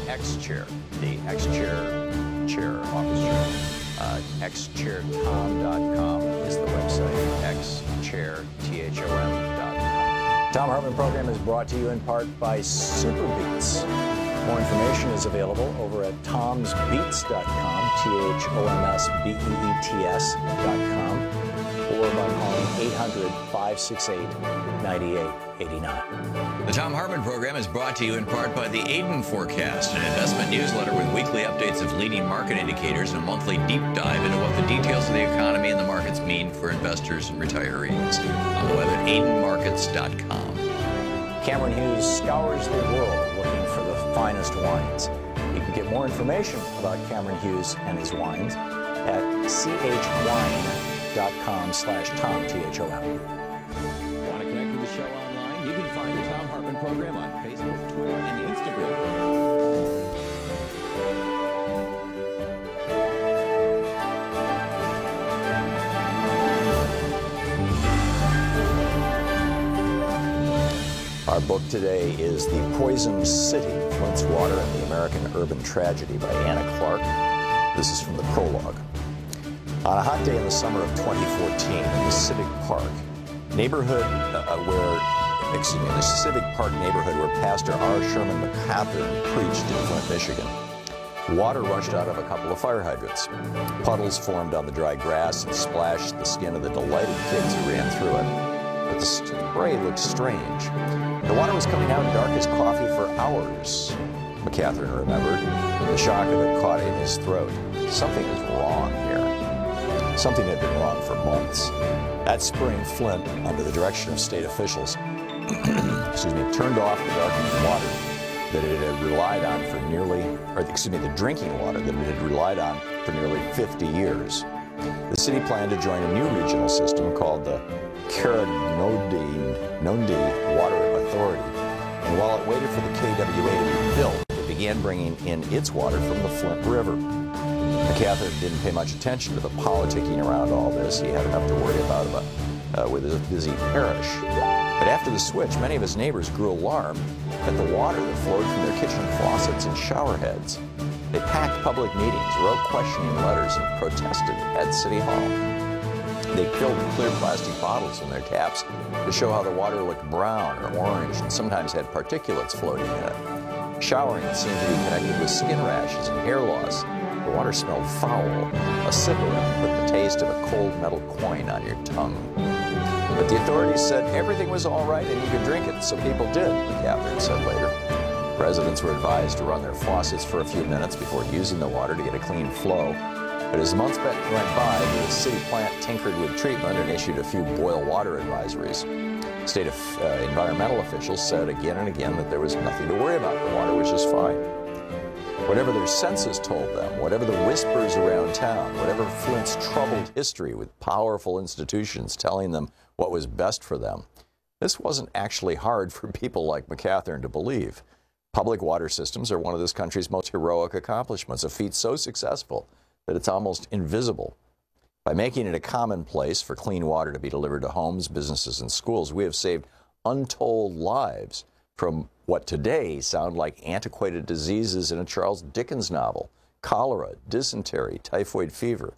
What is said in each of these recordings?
X-Chair, the X-Chair office chair. XChairTom.com is the website, XChairTHOM.com. Thom Hartmann program is brought to you in part by SuperBeets. More information is available over at ThomsBeets.com, THOMSBEETS.com, or by calling 800-568-9889. The Thom Hartmann program is brought to you in part by the Aiden Forecast, an investment newsletter with weekly updates of leading market indicators and a monthly deep dive into what the details of the economy and the markets mean for investors and retirees. On the web at aidenmarkets.com. Cameron Hughes scours the world looking for the finest wines. You can get more information about Cameron Hughes and his wines at chwine.com/Tom, THOM. Want to connect with the show online? You can find the Thom Hartmann program on Facebook, Twitter, and Instagram. Our book today is The Poisoned City, Flint's Water and the American Urban Tragedy by Anna Clark. This is from the prologue. On a hot day in the summer of 2014 in the Civic Park neighborhood the Civic Park neighborhood where Pastor R. Sherman McCathern preached in Flint, Michigan, water rushed out of a couple of fire hydrants. Puddles formed on the dry grass and splashed the skin of the delighted kids who ran through it. But the spray looked strange. The water was coming out dark as coffee for hours, McCathern remembered. The shock of it caught in his throat. Something is wrong here. Something had been wrong for months. That spring, Flint, under the direction of state officials, turned off the darkening water that it had relied on for the drinking water that it had relied on for nearly 50 years. The city planned to join a new regional system called the Carignan-Noddi Water Authority. And while it waited for the KWA to be built, it began bringing in its water from the Flint River. McCathern didn't pay much attention to the politicking around all this. He had enough to worry about with his busy parish. But after the switch, many of his neighbors grew alarmed at the water that flowed from their kitchen faucets and shower heads. They packed public meetings, wrote questioning letters, and protested at City Hall. They filled clear plastic bottles in their taps to show how the water looked brown or orange and sometimes had particulates floating in it. Showering seemed to be connected with skin rashes and hair loss. The water smelled foul. A sip of it put the taste of a cold metal coin on your tongue. But the authorities said everything was all right and you could drink it, so people did, McCathern said later. Residents were advised to run their faucets for a few minutes before using the water to get a clean flow. But as the months went by, the city plant tinkered with treatment and issued a few boil water advisories. State environmental officials said again and again that there was nothing to worry about. The water was just fine. Whatever their senses told them, whatever the whispers around town, whatever Flint's troubled history with powerful institutions telling them what was best for them, this wasn't actually hard for people like McCathern to believe. Public water systems are one of this country's most heroic accomplishments, a feat so successful that it's almost invisible. By making it a commonplace for clean water to be delivered to homes, businesses, and schools, we have saved untold lives from what today sound like antiquated diseases in a Charles Dickens novel: cholera, dysentery, typhoid fever.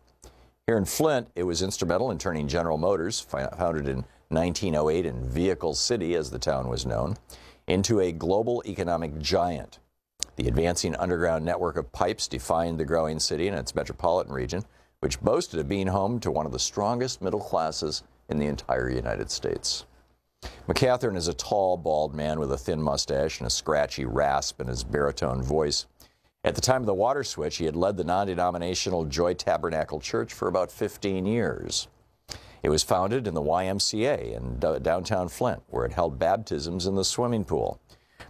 Here in Flint, it was instrumental in turning General Motors, founded in 1908 in Vehicle City, as the town was known, into a global economic giant. The advancing underground network of pipes defined the growing city and its metropolitan region, which boasted of being home to one of the strongest middle classes in the entire United States. McCathern is a tall, bald man with a thin mustache and a scratchy rasp in his baritone voice. At the time of the water switch, he had led the non-denominational Joy Tabernacle Church for about 15 years. It was founded in the YMCA in downtown Flint, where it held baptisms in the swimming pool.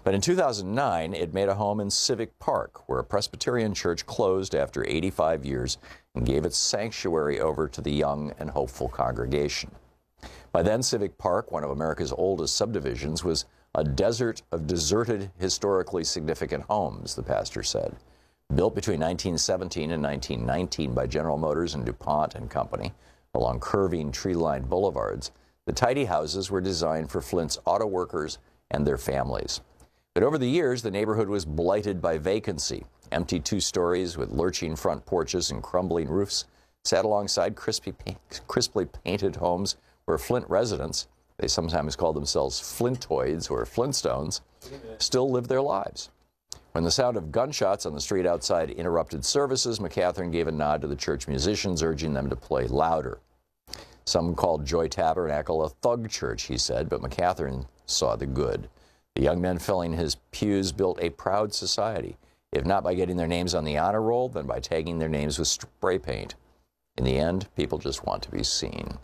But in 2009, it made a home in Civic Park, where a Presbyterian church closed after 85 years and gave its sanctuary over to the young and hopeful congregation. By then, Civic Park, one of America's oldest subdivisions, was a desert of deserted, historically significant homes, the pastor said. Built between 1917 and 1919 by General Motors and DuPont and Company, along curving tree-lined boulevards, the tidy houses were designed for Flint's auto workers and their families. But over the years, the neighborhood was blighted by vacancy. Empty two-stories with lurching front porches and crumbling roofs sat alongside crisply painted homes where Flint residents, they sometimes call themselves Flintoids or Flintstones, still live their lives. When the sound of gunshots on the street outside interrupted services, McCathern gave a nod to the church musicians, urging them to play louder. Some called Joy Tabernacle a thug church, he said, but McCathern saw the good. The young men filling his pews built a proud society, if not by getting their names on the honor roll, then by tagging their names with spray paint. In the end, people just want to be seen.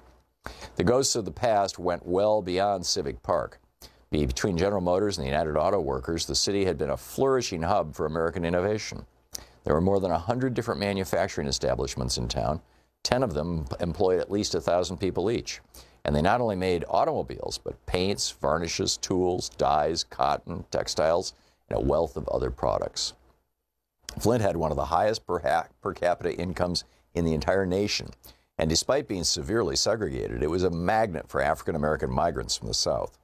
The ghosts of the past went well beyond Civic Park. Between General Motors and the United Auto Workers, the city had been a flourishing hub for American innovation. There were more than 100 different manufacturing establishments in town. 10 of them employed at least 1,000 people each. And they not only made automobiles, but paints, varnishes, tools, dyes, cotton, textiles, and a wealth of other products. Flint had one of the highest per capita incomes in the entire nation. And despite being severely segregated, it was a magnet for African-American migrants from the South.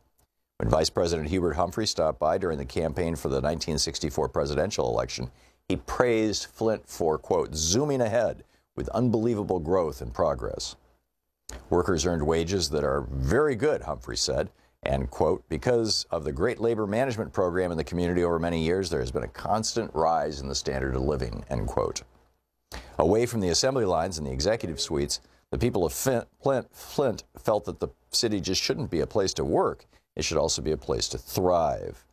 When Vice President Hubert Humphrey stopped by during the campaign for the 1964 presidential election, he praised Flint for, quote, zooming ahead with unbelievable growth and progress. Workers earned wages that are very good, Humphrey said, and, quote, because of the great labor management program in the community over many years, there has been a constant rise in the standard of living, end quote. Away from the assembly lines and the executive suites, the people of Flint felt that the city just shouldn't be a place to work. It should also be a place to thrive.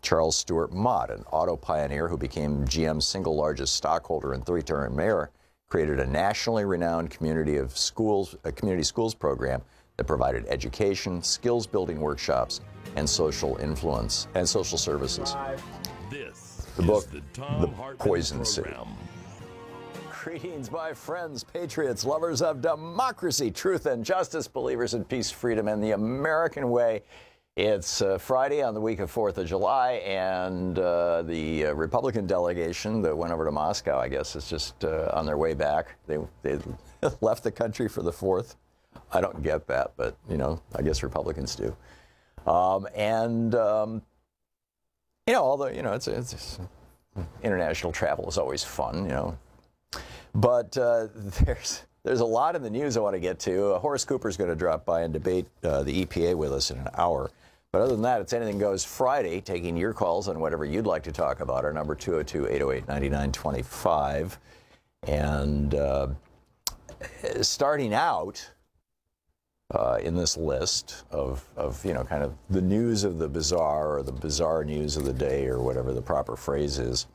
Charles Stewart Mott, an auto pioneer who became GM's single largest stockholder and three-term mayor, created a nationally renowned community schools program that provided education, skills-building workshops, and social influence and social services. The book, The Poison City. Greetings, my friends, patriots, lovers of democracy, truth and justice, believers in peace, freedom, and the American way. It's Friday on the week of 4th of July, and the Republican delegation that went over to Moscow, I guess, is just on their way back. They left the country for the 4th. I don't get that, but, you know, I guess Republicans do. Although, you know, it's international travel is always fun, you know. But there's a lot in the news I want to get to. Horace Cooper's going to drop by and debate the EPA with us in an hour. But other than that, it's Anything Goes Friday, taking your calls on whatever you'd like to talk about. Our number 202-808-9925. And starting out in this list of, you know, kind of the news of the bizarre or the bizarre news of the day or whatever the proper phrase is,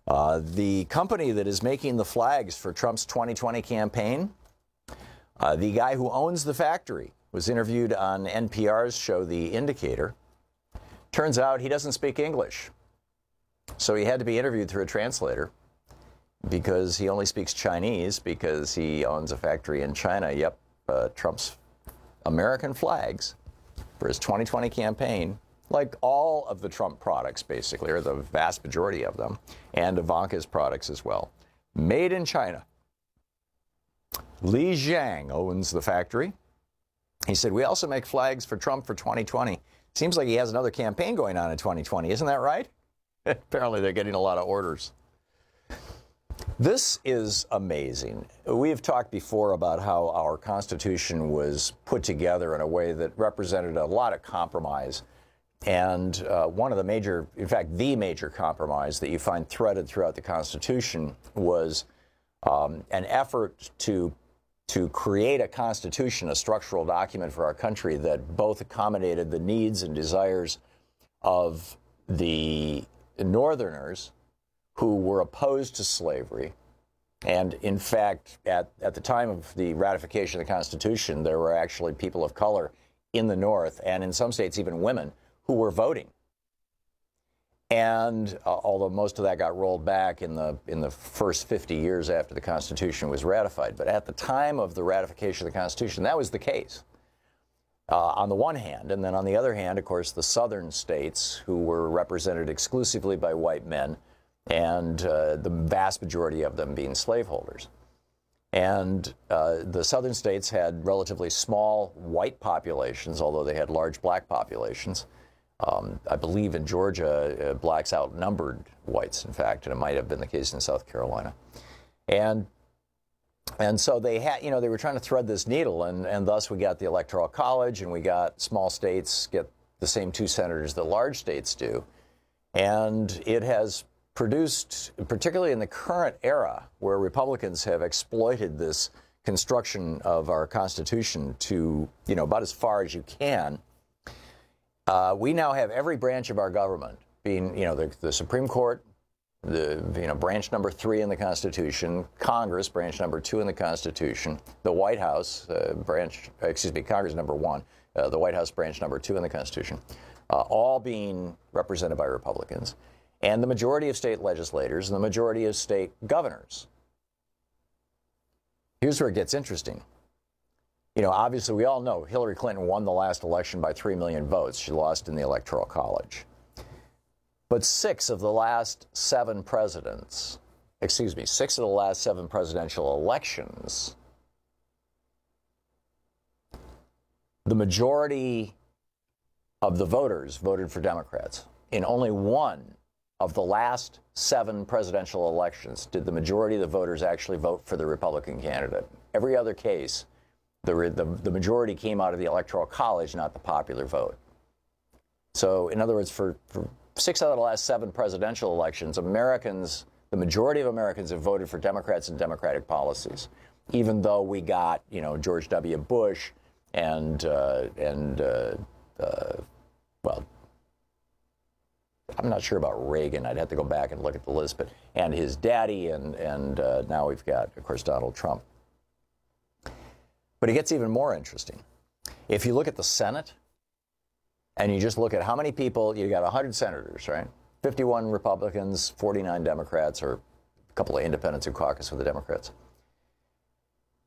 The company that is making the flags for Trump's 2020 campaign, the guy who owns the factory, was interviewed on NPR's show, The Indicator. Turns out he doesn't speak English. So he had to be interviewed through a translator because he only speaks Chinese because he owns a factory in China. Yep, Trump's American flags for his 2020 campaign, like all of the Trump products, basically, or the vast majority of them, and Ivanka's products as well, made in China. Li Jiang owns the factory. He said, we also make flags for Trump for 2020. Seems like he has another campaign going on in 2020. Isn't that right? Apparently they're getting a lot of orders. This is amazing. We have talked before about how our Constitution was put together in a way that represented a lot of compromise. And one of the major, in fact, the major compromise that you find threaded throughout the Constitution was an effort to create a constitution, a structural document for our country that both accommodated the needs and desires of the Northerners who were opposed to slavery. And in fact, at the time of the ratification of the Constitution, there were actually people of color in the North, and in some states even women, who were voting. And although most of that got rolled back in the first 50 years after the Constitution was ratified, but at the time of the ratification of the Constitution, that was the case. On the one hand, and then on the other hand, of course, the southern states, who were represented exclusively by white men, and the vast majority of them being slaveholders. And the southern states had relatively small white populations, although they had large black populations. I believe in Georgia, blacks outnumbered whites, in fact, and it might have been the case in South Carolina. And so they had, they were trying to thread this needle, and thus we got the Electoral College, and we got small states get the same 2 senators that large states do. And it has produced, particularly in the current era, where Republicans have exploited this construction of our Constitution to, about as far as you can. We now have every branch of our government being, the Supreme Court, branch number 3 in the Constitution, Congress, branch number 2 in the Constitution, the White House, Congress number 1, the White House, branch number 2 in the Constitution, all being represented by Republicans, and the majority of state legislators and the majority of state governors. Here's where it gets interesting. Obviously, we all know Hillary Clinton won the last election by 3 million votes. She lost in the Electoral College. But 6 of the last 7 presidential elections, the majority of the voters voted for Democrats. In only 1 of the last 7 presidential elections did the majority of the voters actually vote for the Republican candidate. Every other case, the majority came out of the Electoral College, not the popular vote. So, in other words, for 6 out of the last 7 presidential elections, the majority of Americans have voted for Democrats and Democratic policies, even though we got, George W. Bush and I'm not sure about Reagan. I'd have to go back and look at the list, and his daddy, and now we've got, of course, Donald Trump. But it gets even more interesting. If you look at the Senate, and you just look at how many people, you got 100 senators, right? 51 Republicans, 49 Democrats, or a couple of independents who caucus with the Democrats.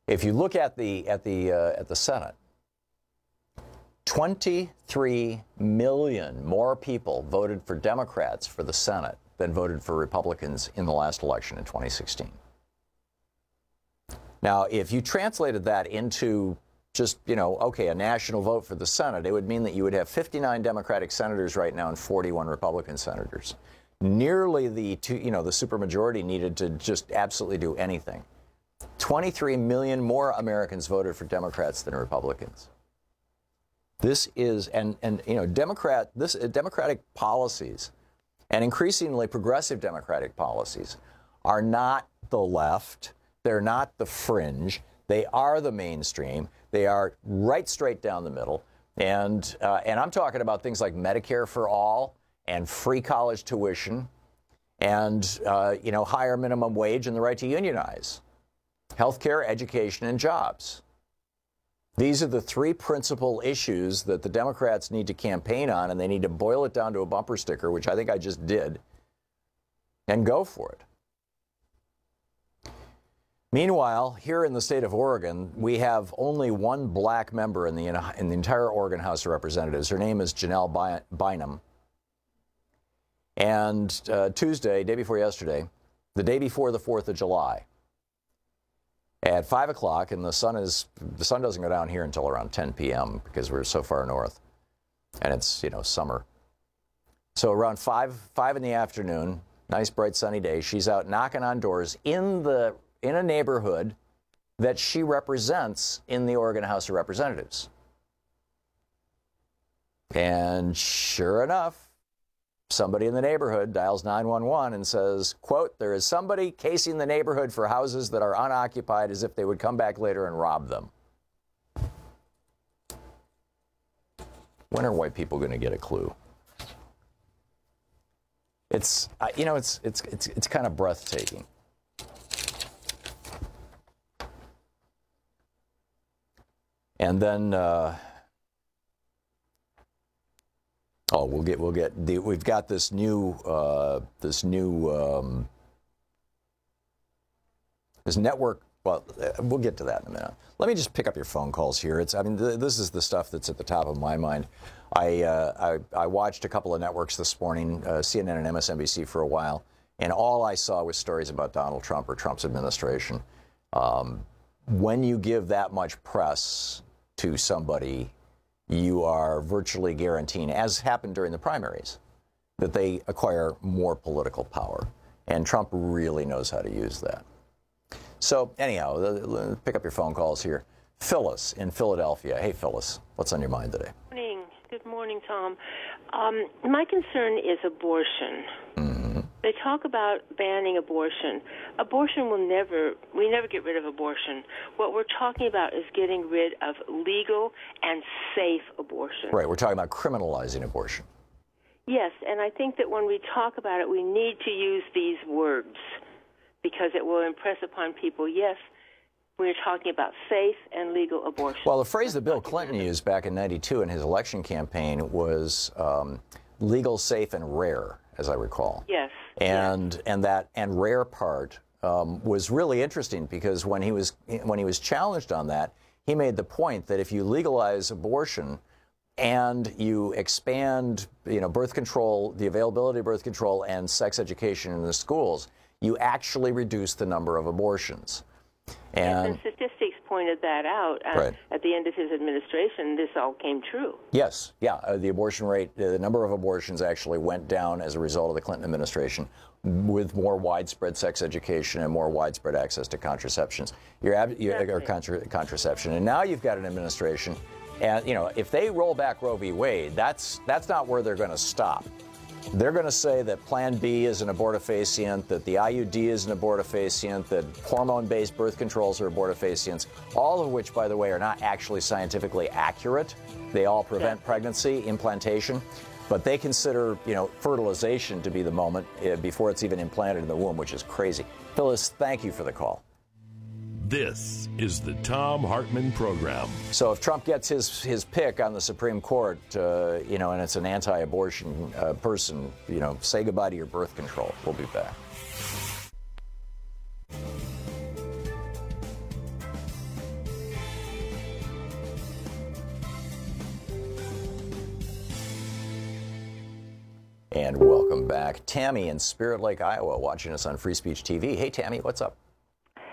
If you look at the Senate, 23 million more people voted for Democrats for the Senate than voted for Republicans in the last election in 2016. Now, if you translated that into just, a national vote for the Senate, it would mean that you would have 59 Democratic senators right now and 41 Republican senators. Nearly the supermajority needed to just absolutely do anything. 23 million more Americans voted for Democrats than Republicans. This is, Democratic policies and increasingly progressive Democratic policies are not the left. They're not the fringe. They are the mainstream. They are right straight down the middle. And I'm talking about things like Medicare for all and free college tuition and higher minimum wage and the right to unionize, healthcare, education, and jobs. These are the three principal issues that the Democrats need to campaign on, and they need to boil it down to a bumper sticker, which I think I just did, and go for it. Meanwhile, here in the state of Oregon, we have only one black member in the entire Oregon House of Representatives. Her name is Janelle Bynum. And Tuesday, day before yesterday, the day before the 4th of July, at 5 o'clock, and the sun doesn't go down here until around 10 p.m. because we're so far north, and it's summer. So around 5 in the afternoon, nice bright sunny day, she's out knocking on doors in a neighborhood that she represents in the Oregon House of Representatives. And sure enough, somebody in the neighborhood dials 911 and says, quote, "There is somebody casing the neighborhood for houses that are unoccupied as if they would come back later and rob them." When are white people going to get a clue? It's kind of breathtaking. And then, we've got this new network. Well, we'll get to that in a minute. Let me just pick up your phone calls here. This is the stuff that's at the top of my mind. I watched a couple of networks this morning, CNN and MSNBC for a while, and all I saw was stories about Donald Trump or Trump's administration. When you give that much press to somebody, you are virtually guaranteeing, as happened during the primaries, that they acquire more political power. And Trump really knows how to use that. So anyhow, pick up your phone calls here. Phyllis in Philadelphia. Hey, Phyllis, what's on your mind today? Good morning, Tom. My concern is abortion. Mm-hmm. They talk about banning abortion. We never get rid of abortion. What we're talking about is getting rid of legal and safe abortion. Right, we're talking about criminalizing abortion. Yes, and I think that when we talk about it, we need to use these words because it will impress upon people, yes, we're talking about safe and legal abortion. Well, the phrase that Bill Clinton used back in '92 in his election campaign was legal, safe, and rare, as I recall. Yes. And that rare part was really interesting because when he was challenged on that, he made the point that if you legalize abortion and you expand, birth control, the availability of birth control and sex education in the schools, you actually reduce the number of abortions. And statistics pointed that out right. At the end of his administration. This all came true. Yes, yeah. The abortion rate, the number of abortions actually went down as a result of the Clinton administration, with more widespread sex education and more widespread access to contraceptions. Contraception, and now you've got an administration, and if they roll back Roe v. Wade, that's not where they're going to stop. They're going to say that Plan B is an abortifacient, that the IUD is an abortifacient, that hormone-based birth controls are abortifacients, all of which, by the way, are not actually scientifically accurate. They all prevent pregnancy, implantation, but they consider, fertilization to be the moment before it's even implanted in the womb, which is crazy. Phyllis, thank you for the call. This is the Thom Hartmann Program. So if Trump gets his pick on the Supreme Court, and it's an anti-abortion person, say goodbye to your birth control. We'll be back. And welcome back. Tammy in Spirit Lake, Iowa, watching us on Free Speech TV. Hey, Tammy, what's up?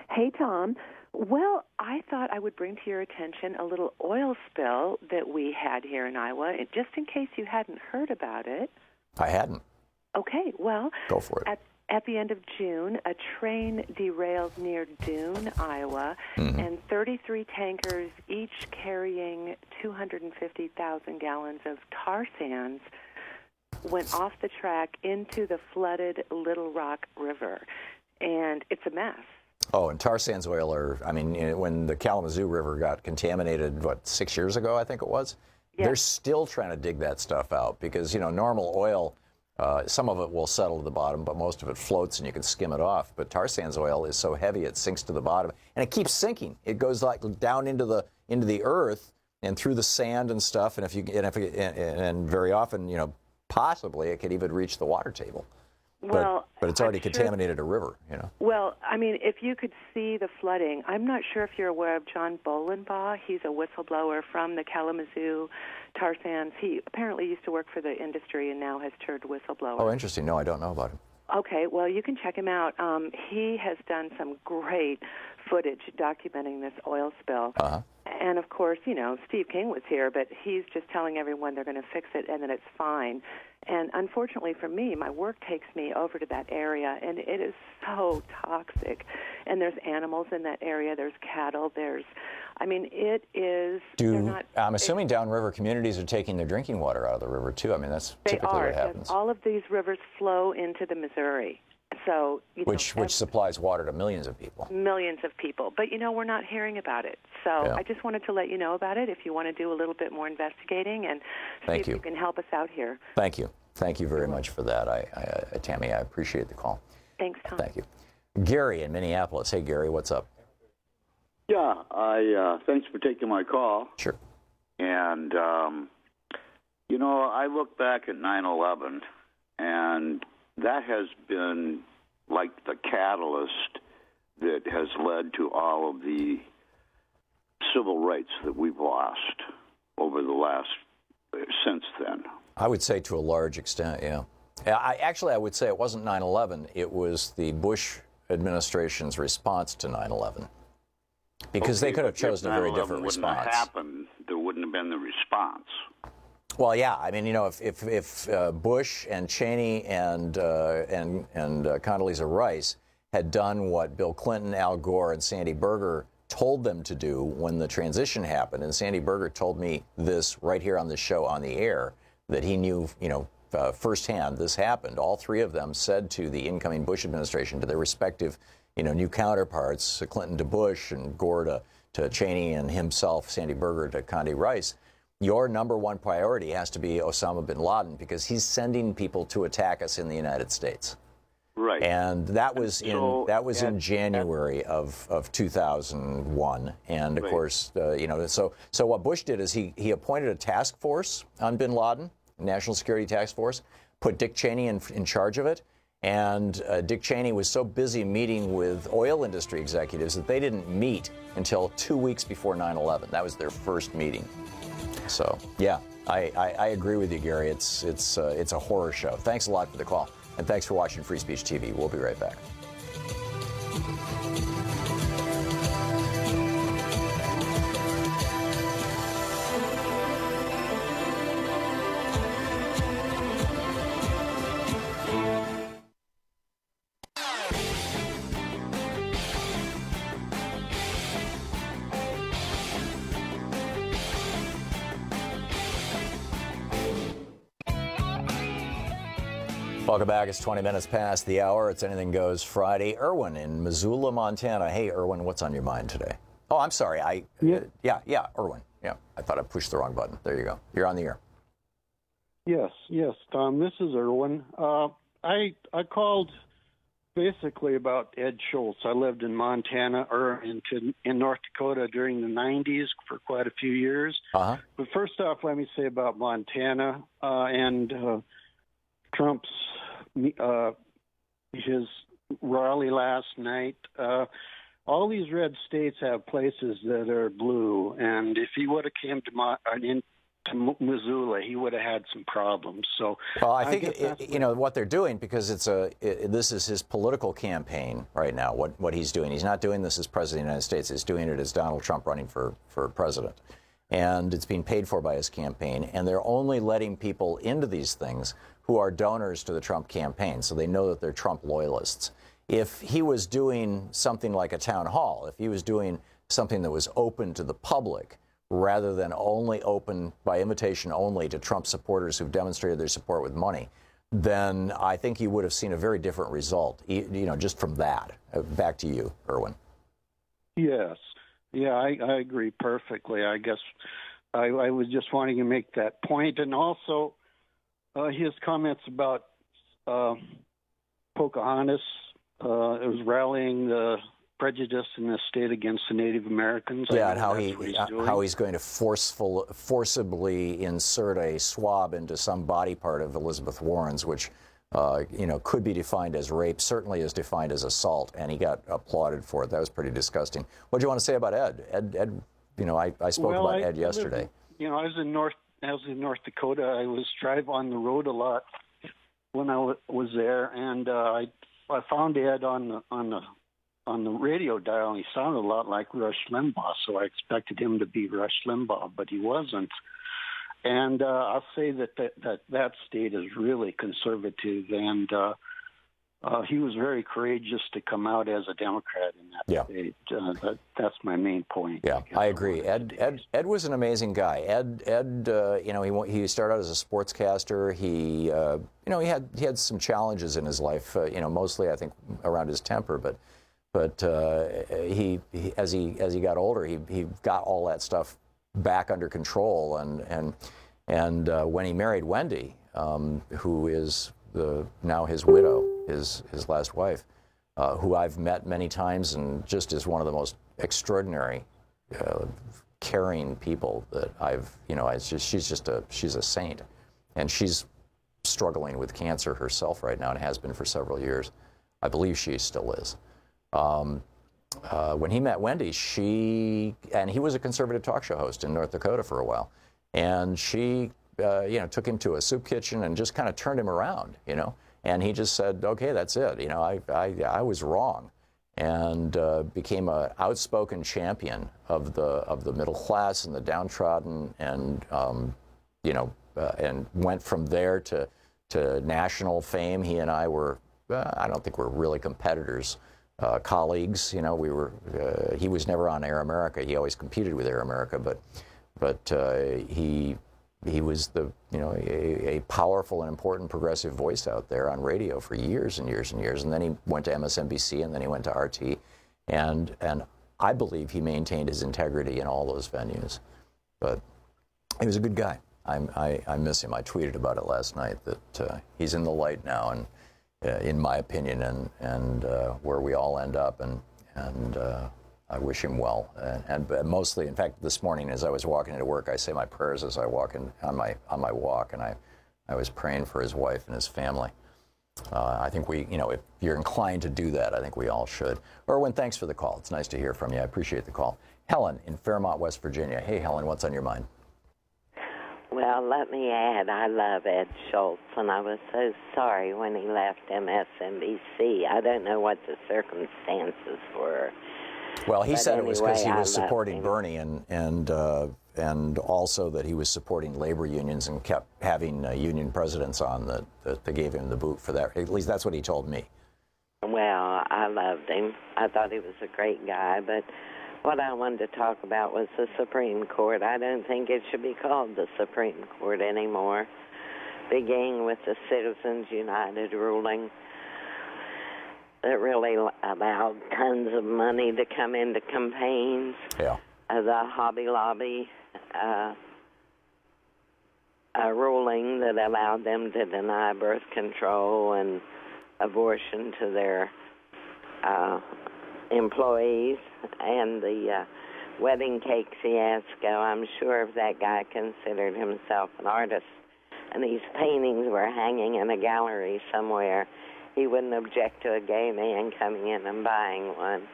Hey, Tom. Well, I thought I would bring to your attention a little oil spill that we had here in Iowa, just in case you hadn't heard about it. I hadn't. Okay, well, go for it. At the end of June, a train derailed near Dune, Iowa, and 33 tankers, each carrying 250,000 gallons of tar sands, went off the track into the flooded Little Rock River, and it's a mess. Oh, and tar sands oil when the Kalamazoo River got contaminated, 6 years ago, I think it was? Yes. They're still trying to dig that stuff out because, normal oil Some of it will settle to the bottom, but most of it floats and you can skim it off. But tar sands oil is so heavy it sinks to the bottom, and it keeps sinking. It goes like down into the earth and through the sand and stuff. And very often, possibly it could even reach the water table. Well, but it's already contaminated a river, Well, I mean, if you could see the flooding, I'm not sure if you're aware of John Bolenbaugh. He's a whistleblower from the Kalamazoo tar sands. He apparently used to work for the industry and now has turned whistleblower. Oh, interesting. No, I don't know about him. Okay, well, you can check him out. He has done some great footage documenting this oil spill. Uh-huh. And, of course, Steve King was here, but he's just telling everyone they're going to fix it and that it's fine. And unfortunately for me, my work takes me over to that area, and it is so toxic. And there's animals in that area. There's cattle. It is. I'm assuming downriver communities are taking their drinking water out of the river, too. I mean, that's typically what happens. All of these rivers flow into the Missouri. So, which supplies water to millions of people. Millions of people. But, we're not hearing about it. So I just wanted to let you know about it if you want to do a little bit more investigating and see if you can help us out here. Thank you. Thank you very much for that, Tammy. I appreciate the call. Thanks, Tom. Thank you. Gary in Minneapolis. Hey, Gary, what's up? Yeah, thanks for taking my call. Sure. And, I look back at 9/11, and that has been like the catalyst that has led to all of the civil rights that we've lost over the since then. I would say to a large extent, yeah. I would say it wasn't 9/11. It was the Bush administration's response to 9/11. Because they could have chosen a very different response. If 9/11 wouldn't have happened, there wouldn't have been the response. Well, yeah. I mean, if Bush and Cheney and Condoleezza Rice had done what Bill Clinton, Al Gore, and Sandy Berger told them to do when the transition happened, and Sandy Berger told me this right here on the show on the air, that he knew, firsthand this happened. All three of them said to the incoming Bush administration, to their respective, new counterparts, Clinton to Bush and Gore to Cheney and himself, Sandy Berger to Condi Rice, your number one priority has to be Osama bin Laden because he's sending people to attack us in the United States. Right. And that was in January of 2001. And of course, so what Bush did is he appointed a task force on bin Laden, National Security Task Force, put Dick Cheney in charge of it. And Dick Cheney was so busy meeting with oil industry executives that they didn't meet until 2 weeks before 9/11. That was their first meeting. So, yeah, I agree with you, Gary. It's a horror show. Thanks a lot for the call. And thanks for watching Free Speech TV. We'll be right back. Welcome back. It's 20 minutes past the hour. It's Anything Goes Friday. Erwin in Missoula, Montana. Hey, Erwin, what's on your mind today? Oh, I'm sorry. Erwin. Yeah, I thought I pushed the wrong button. There you go. You're on the air. Yes, Tom. This is Erwin. I called basically about Ed Schultz. I lived in Montana or in North Dakota during the 90s for quite a few years. Uh-huh. But first off, let me say about Montana and Trump's his rally last night. All these red states have places that are blue, and if he would have came to Missoula, he would have had some problems. So, well, I think what they're doing, because this is his political campaign right now. What he's doing, he's not doing this as president of the United States. He's doing it as Donald Trump running for president, and it's being paid for by his campaign. And they're only letting people into these things who are donors to the Trump campaign, so they know that they're Trump loyalists. If he was doing something like a town hall, if he was doing something that was open to the public, rather than only open by invitation only to Trump supporters who've demonstrated their support with money, then I think he would have seen a very different result, just from that. Back to you, Erwin. Yes. Yeah, I agree perfectly. I guess I was just wanting to make that point. And also his comments about Pocahontas. It was rallying the prejudice in the state against the Native Americans. Yeah, and how he's going to forcibly insert a swab into some body part of Elizabeth Warren's, which could be defined as rape, certainly is defined as assault, and he got applauded for it. That was pretty disgusting. What do you want to say about Ed? Ed, I spoke about Ed yesterday. I was in North Dakota. I was drive on the road a lot when I was there, and I found Ed on the radio dial, and he sounded a lot like Rush Limbaugh, so I expected him to be Rush Limbaugh, but he wasn't. And I'll say that state is really conservative, and he was very courageous to come out as a Democrat in that state. That's my main point. Yeah, I agree. Ed was an amazing guy. Ed, he started out as a sportscaster. He had some challenges in his life. Mostly I think around his temper, but he as he got older, he got all that stuff back under control, and when he married Wendy, who is now his widow, his last wife, who I've met many times and just is one of the most extraordinary, caring people that she's a saint, and she's struggling with cancer herself right now and has been for several years. I believe she still is. When he met Wendy, he was a conservative talk show host in North Dakota for a while, and she, took him to a soup kitchen and just kind of turned him around, and he just said, "Okay, that's it. I was wrong," and became an outspoken champion of the middle class and the downtrodden, and and went from there to national fame. He and I were, I don't think we're really competitors. Colleagues, he was never on Air America. He always competed with Air America, but he was a powerful and important progressive voice out there on radio for years and years and years. And then he went to MSNBC, and then he went to RT, and I believe he maintained his integrity in all those venues. But he was a good guy. I miss him. I tweeted about it last night that he's in the light now, and in my opinion, and where we all end up, and I wish him well. And mostly, in fact, this morning as I was walking into work, I say my prayers as I walk on my walk, and I was praying for his wife and his family. I think if you're inclined to do that, I think we all should. Erwin, thanks for the call. It's nice to hear from you. I appreciate the call. Helen in Fairmont, West Virginia. Hey, Helen, what's on your mind? Well, let me add, I love Ed Schultz, and I was so sorry when he left MSNBC. I don't know what the circumstances were. Well, he said it was because he was supporting Bernie, and also that he was supporting labor unions and kept having union presidents on that gave him the boot for that. At least that's what he told me. Well, I loved him. I thought he was a great guy, but what I wanted to talk about was the Supreme Court. I don't think it should be called the Supreme Court anymore, beginning with the Citizens United ruling that really allowed tons of money to come into campaigns. Yeah. The Hobby Lobby ruling that allowed them to deny birth control and abortion to their employees, and the wedding cake fiasco. I'm sure if that guy considered himself an artist and these paintings were hanging in a gallery somewhere, he wouldn't object to a gay man coming in and buying one.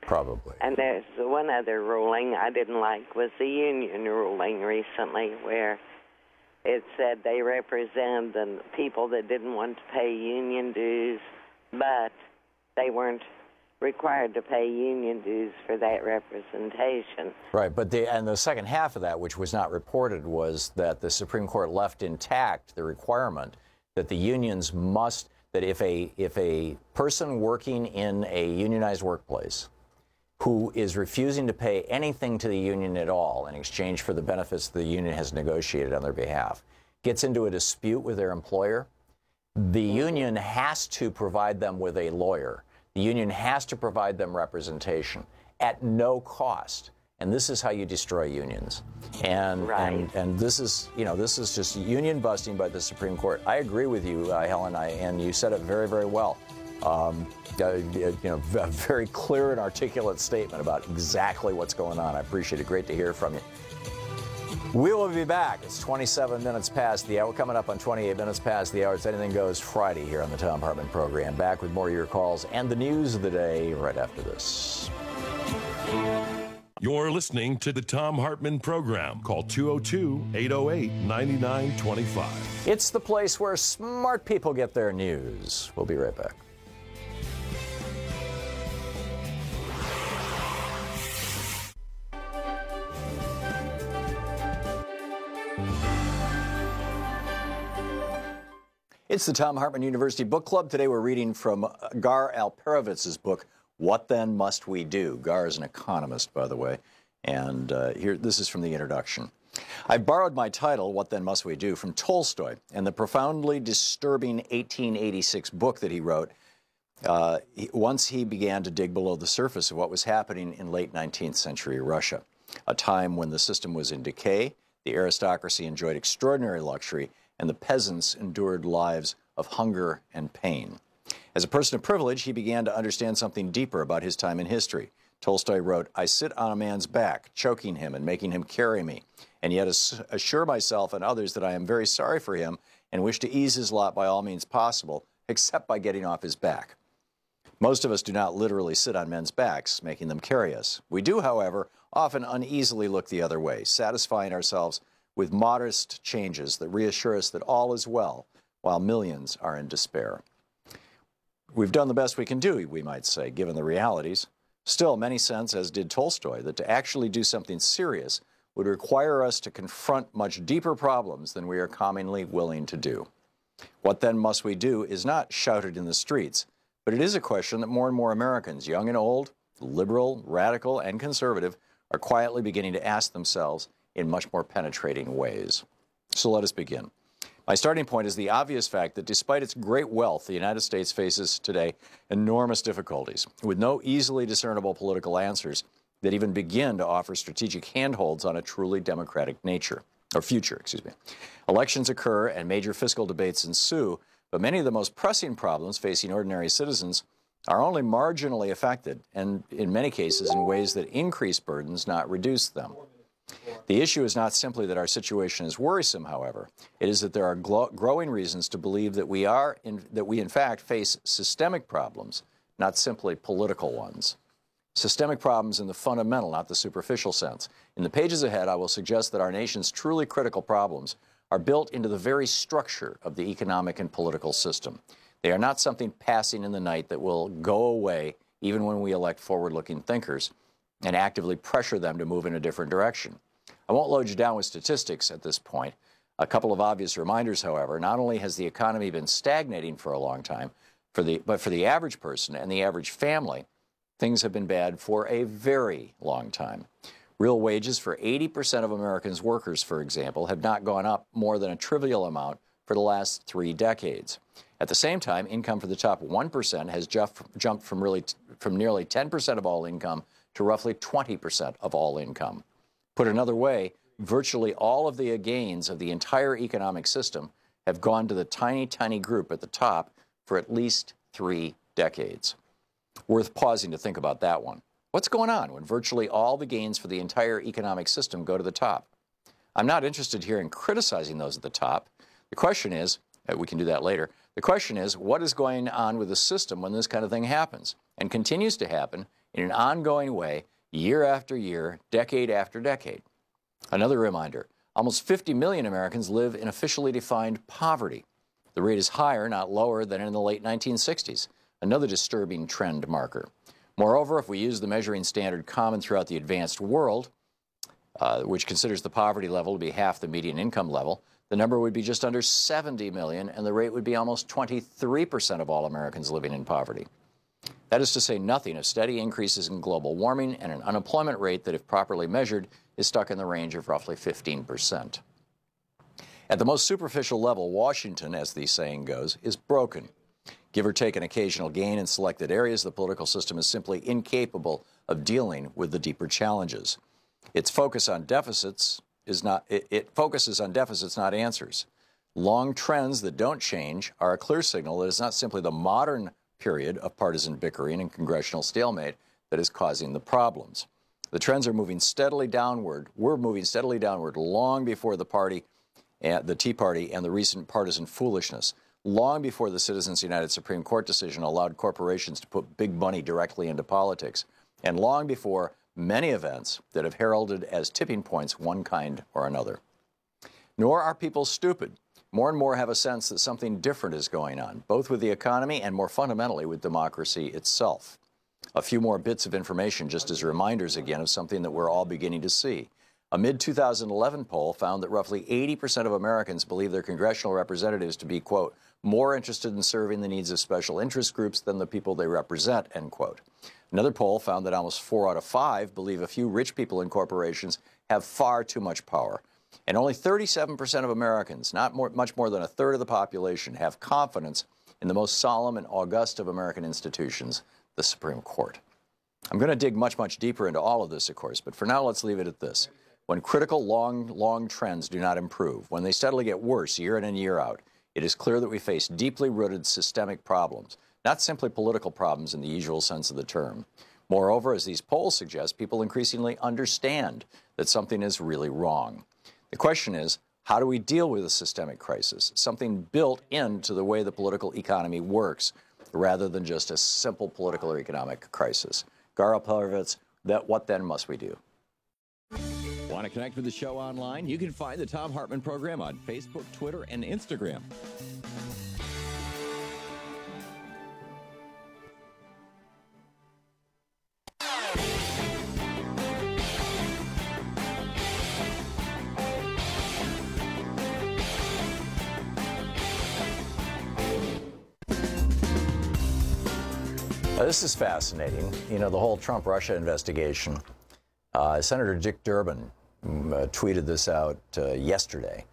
Probably. And there's one other ruling I didn't like was the union ruling recently, where it said they represent the people that didn't want to pay union dues, but they weren't required to pay union dues for that representation. Right, but the second half of that, which was not reported, was that the Supreme Court left intact the requirement that the unions must, that if a person working in a unionized workplace who is refusing to pay anything to the union at all in exchange for the benefits the union has negotiated on their behalf, gets into a dispute with their employer, the union has to provide them with a lawyer. The union has to provide them representation at no cost. and this is how you destroy unions. And this is, this is just union busting by the Supreme Court. I agree with you, Helen, and you said it very, very well. A very clear and articulate statement about exactly what's going on. I appreciate it. Great to hear from you. We will be back. It's 27 minutes past the hour. We're coming up on 28 minutes past the hour. It's Anything Goes Friday here on the Thom Hartmann program. Back with more of your calls and the news of the day right after this. You're listening to the Thom Hartmann program. Call 202-808-9925. It's the place where smart people get their news. We'll be right back. It's the Thom Hartmann University Book Club. Today we're reading from Gar Alperovitz's book, What Then Must We Do? Gar is an economist, by the way, and this is from the introduction. I borrowed my title, What Then Must We Do, from Tolstoy and the profoundly disturbing 1886 book that he wrote once he began to dig below the surface of what was happening in late 19th century Russia, a time when the system was in decay, the aristocracy enjoyed extraordinary luxury, and the peasants endured lives of hunger and pain. As a person of privilege, he began to understand something deeper about his time in history. Tolstoy wrote, I sit on a man's back, choking him and making him carry me, and yet assure myself and others that I am very sorry for him and wish to ease his lot by all means possible, except by getting off his back. Most of us do not literally sit on men's backs, making them carry us. We do, however, often uneasily look the other way, satisfying ourselves with modest changes that reassure us that all is well, while millions are in despair. We've done the best we can do, we might say, given the realities. Still, many sense, as did Tolstoy, that to actually do something serious would require us to confront much deeper problems than we are commonly willing to do. What then must we do is not shouted in the streets, but it is a question that more and more Americans, young and old, liberal, radical, and conservative, are quietly beginning to ask themselves in much more penetrating ways. So let us begin. My starting point is the obvious fact that despite its great wealth, the United States faces today enormous difficulties, with no easily discernible political answers that even begin to offer strategic handholds on a truly democratic future. Elections occur and major fiscal debates ensue, but many of the most pressing problems facing ordinary citizens are only marginally affected, and in many cases in ways that increase burdens, not reduce them. The issue is not simply that our situation is worrisome, however. It is that there are growing reasons to believe that we in fact face systemic problems, not simply political ones. Systemic problems in the fundamental, not the superficial sense. In the pages ahead, I will suggest that our nation's truly critical problems are built into the very structure of the economic and political system. They are not something passing in the night that will go away even when we elect forward-looking thinkers and actively pressure them to move in a different direction. I won't load you down with statistics at this point. A couple of obvious reminders, however. Not only has the economy been stagnating for a long time, but for the average person and the average family, things have been bad for a very long time. Real wages for 80% of Americans' workers, for example, have not gone up more than a trivial amount for the last 3 decades. At the same time, income for the top 1% has jumped from nearly 10% of all income to roughly 20% of all income. Put another way, virtually all of the gains of the entire economic system have gone to the tiny, tiny group at the top for at least 3 decades. Worth pausing to think about that one. What's going on when virtually all the gains for the entire economic system go to the top? I'm not interested here in criticizing those at the top. The question is, we can do that later, the question is, what is going on with the system when this kind of thing happens and continues to happen in an ongoing way, year after year, decade after decade? Another reminder, almost 50 million Americans live in officially defined poverty. The rate is higher, not lower, than in the late 1960s, another disturbing trend marker. Moreover, if we use the measuring standard common throughout the advanced world, which considers the poverty level to be half the median income level, the number would be just under 70 million, and the rate would be almost 23% of all Americans living in poverty. That is to say nothing of steady increases in global warming and an unemployment rate that, if properly measured, is stuck in the range of roughly 15%. At the most superficial level, Washington, as the saying goes, is broken. Give or take an occasional gain in selected areas, the political system is simply incapable of dealing with the deeper challenges. Its focus on deficits it focuses on deficits, not answers. Long trends that don't change are a clear signal that it's not simply the modern period of partisan bickering and congressional stalemate that is causing the problems. The trends are moving steadily downward. We're moving steadily downward long before the Tea Party and the recent partisan foolishness, long before the Citizens United Supreme Court decision allowed corporations to put big money directly into politics, and long before many events that have heralded as tipping points one kind or another. Nor are people stupid. More and more have a sense that something different is going on, both with the economy and more fundamentally with democracy itself. A few more bits of information just as reminders again of something that we're all beginning to see. A mid-2011 poll found that roughly 80% of Americans believe their congressional representatives to be, quote, more interested in serving the needs of special interest groups than the people they represent, end quote. Another poll found that almost 4 out of 5 believe a few rich people in corporations have far too much power. And only 37% of Americans, much more than a third of the population, have confidence in the most solemn and august of American institutions, the Supreme Court. I'm going to dig much, much deeper into all of this, of course, but for now, let's leave it at this. When critical, long trends do not improve, when they steadily get worse year in and year out, it is clear that we face deeply rooted systemic problems, not simply political problems in the usual sense of the term. Moreover, as these polls suggest, people increasingly understand that something is really wrong. The question is, how do we deal with a systemic crisis, something built into the way the political economy works, rather than just a simple political or economic crisis? Garo Pavlovitz, what then must we do? Want to connect with the show online? You can find the Thom Hartmann Program on Facebook, Twitter, and Instagram. This is fascinating. You know, the whole Trump-Russia investigation. Senator Dick Durbin tweeted this out yesterday.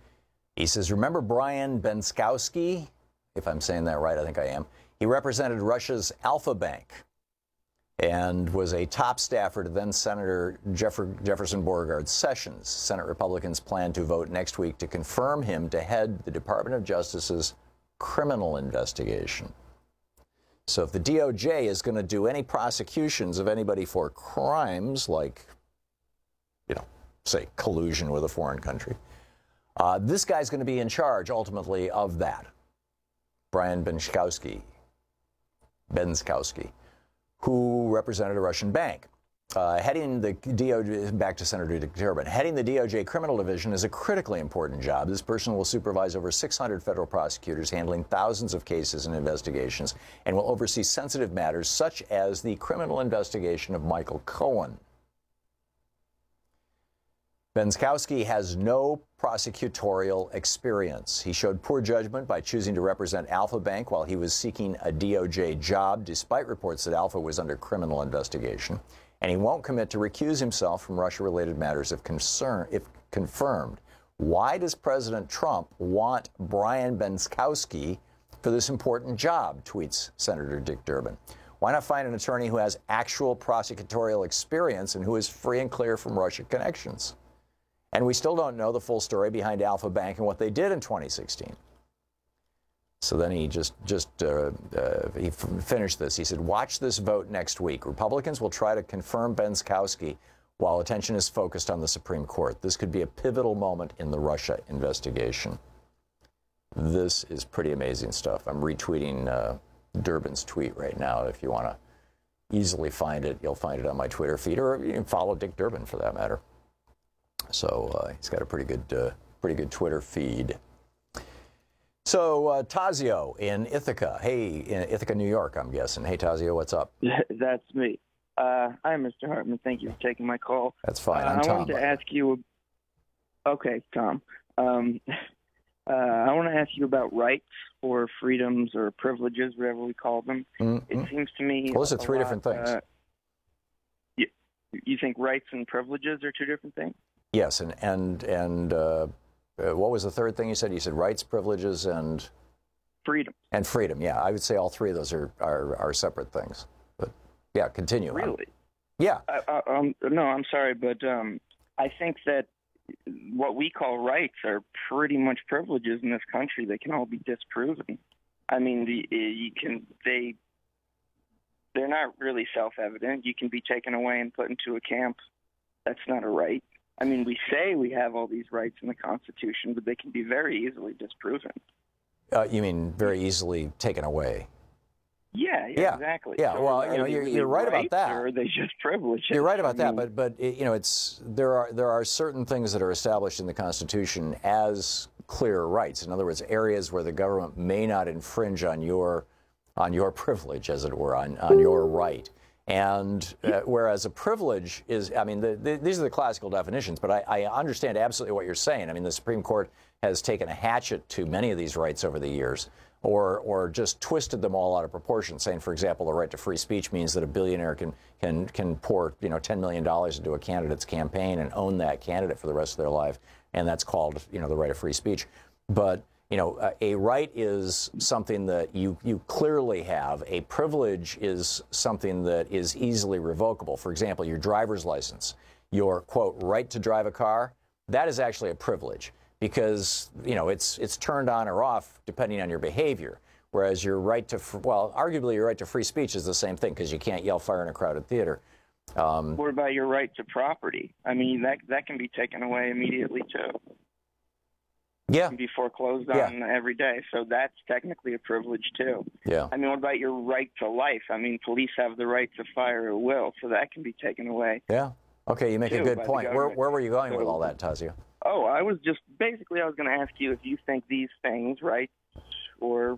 He says, remember Brian Benskowski? If I'm saying that right, I think I am. He represented Russia's Alfa Bank and was a top staffer to then Senator Jefferson Beauregard Sessions. Senate Republicans plan to vote next week to confirm him to head the Department of Justice's criminal investigation. So if the DOJ is going to do any prosecutions of anybody for crimes like, say, collusion with a foreign country, this guy's going to be in charge, ultimately, of that. Brian Benskowski, who represented a Russian bank. Heading the DOJ, back to Senator Dick Durbin, heading the DOJ criminal division is a critically important job. This person will supervise over 600 federal prosecutors handling thousands of cases and investigations, and will oversee sensitive matters such as the criminal investigation of Michael Cohen. Benskowski has no prosecutorial experience. He showed poor judgment by choosing to represent Alfa Bank while he was seeking a DOJ job, despite reports that Alfa was under criminal investigation. And he won't commit to recuse himself from Russia-related matters if confirmed. Why does President Trump want Brian Benskowski for this important job, tweets Senator Dick Durbin. Why not find an attorney who has actual prosecutorial experience and who is free and clear from Russia connections? And we still don't know the full story behind Alfa Bank and what they did in 2016. So then he he finished this. He said, watch this vote next week. Republicans will try to confirm Benskowski while attention is focused on the Supreme Court. This could be a pivotal moment in the Russia investigation. This is pretty amazing stuff. I'm retweeting Durbin's tweet right now. If you want to easily find it, you'll find it on my Twitter feed, or you can follow Dick Durbin for that matter. So he's got a pretty good Twitter feed. So Tazio in Ithaca. Hey, in Ithaca, New York, I'm guessing. Hey, Tazio, what's up? That's me. Hi, Mr. Hartman. Thank you for taking my call. That's fine. I'm Tom. I wanted to ask you. Okay, Tom. I want to ask you about rights or freedoms or privileges, whatever we call them. Mm-hmm. It seems to me. Well, those are three different things. You think rights and privileges are two different things? Yes, and what was the third thing you said? You said rights, privileges, and freedom. And freedom. Yeah, I would say all three of those are separate things. But yeah, continue. Really? Yeah. No, I'm sorry, but I think that what we call rights are pretty much privileges in this country. They can all be disproven. I mean, they're not really self-evident. You can be taken away and put into a camp. That's not a right. I mean, we say we have all these rights in the Constitution, but they can be very easily disproven. You mean very easily taken away? Yeah, exactly. Yeah, so well, you're right about that. Or are they just privileges? You're right about that, but there are certain things that are established in the Constitution as clear rights. In other words, areas where the government may not infringe on your privilege, as it were, on your right. And whereas a privilege is, I mean, these are the classical definitions, but I understand absolutely what you're saying. I mean, the Supreme Court has taken a hatchet to many of these rights over the years, or just twisted them all out of proportion, saying, for example, the right to free speech means that a billionaire can pour $10 million into a candidate's campaign and own that candidate for the rest of their life, and that's called the right of free speech. But a right is something that you clearly have. A privilege is something that is easily revocable. For example, your driver's license, your, quote, right to drive a car, that is actually a privilege because, it's turned on or off depending on your behavior. Whereas your right to, arguably your right to free speech is the same thing because you can't yell fire in a crowded theater. What about your right to property? I mean, that can be taken away immediately, too. Yeah. Can be foreclosed on every day. So that's technically a privilege, too. Yeah. I mean, what about your right to life? I mean, police have the right to fire at will, so that can be taken away. Yeah. Okay, you make a good point. Where were you going with all that, Tazio? Oh, I was going to ask you if you think these things, rights, I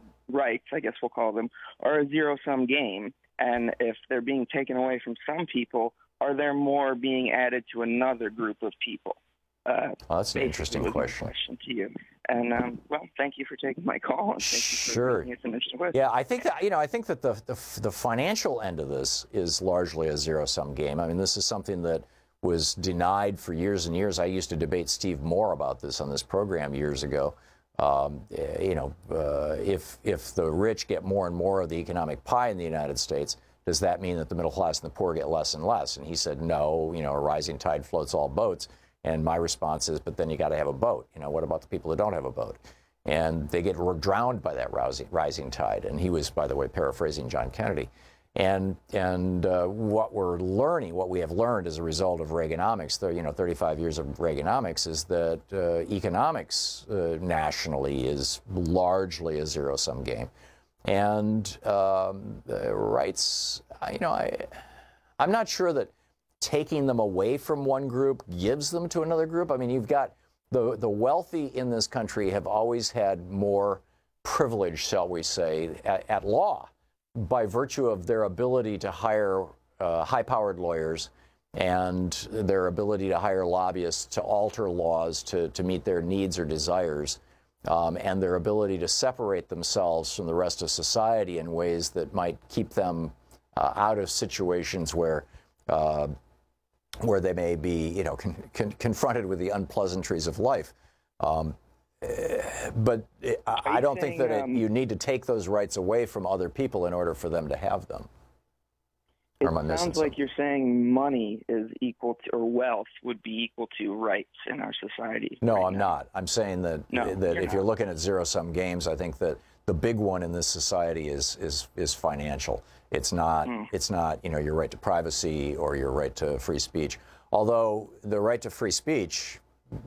guess we'll call them, are a zero-sum game. And if they're being taken away from some people, are there more being added to another group of people? That's an interesting question. To you. And thank you for taking my call. And thank you for making it an interesting question. Yeah, I think that the financial end of this is largely a zero-sum game. I mean, this is something that was denied for years and years. I used to debate Steve Moore about this on this program years ago. If the rich get more and more of the economic pie in the United States, does that mean that the middle class and the poor get less and less? And he said, no, a rising tide floats all boats. And my response is, but then you got to have a boat. What about the people who don't have a boat? And they get drowned by that rising tide. And he was, by the way, paraphrasing John Kennedy. And what we have learned as a result of Reaganomics, 35 years of Reaganomics, is that economics nationally is largely a zero-sum game. And rights, I'm not sure that taking them away from one group gives them to another group. I mean, you've got the wealthy in this country have always had more privilege, shall we say, at law by virtue of their ability to hire high-powered lawyers and their ability to hire lobbyists to alter laws to meet their needs or desires, and their ability to separate themselves from the rest of society in ways that might keep them out of situations where they may be, confronted with the unpleasantries of life. But I don't think that you need to take those rights away from other people in order for them to have them. It sounds like you're saying money is equal to, or wealth would be equal to rights in our society. No, I'm not. I'm saying that if you're looking at zero-sum games, I think that the big one in this society is financial. It's not your right to privacy or your right to free speech. Although the right to free speech,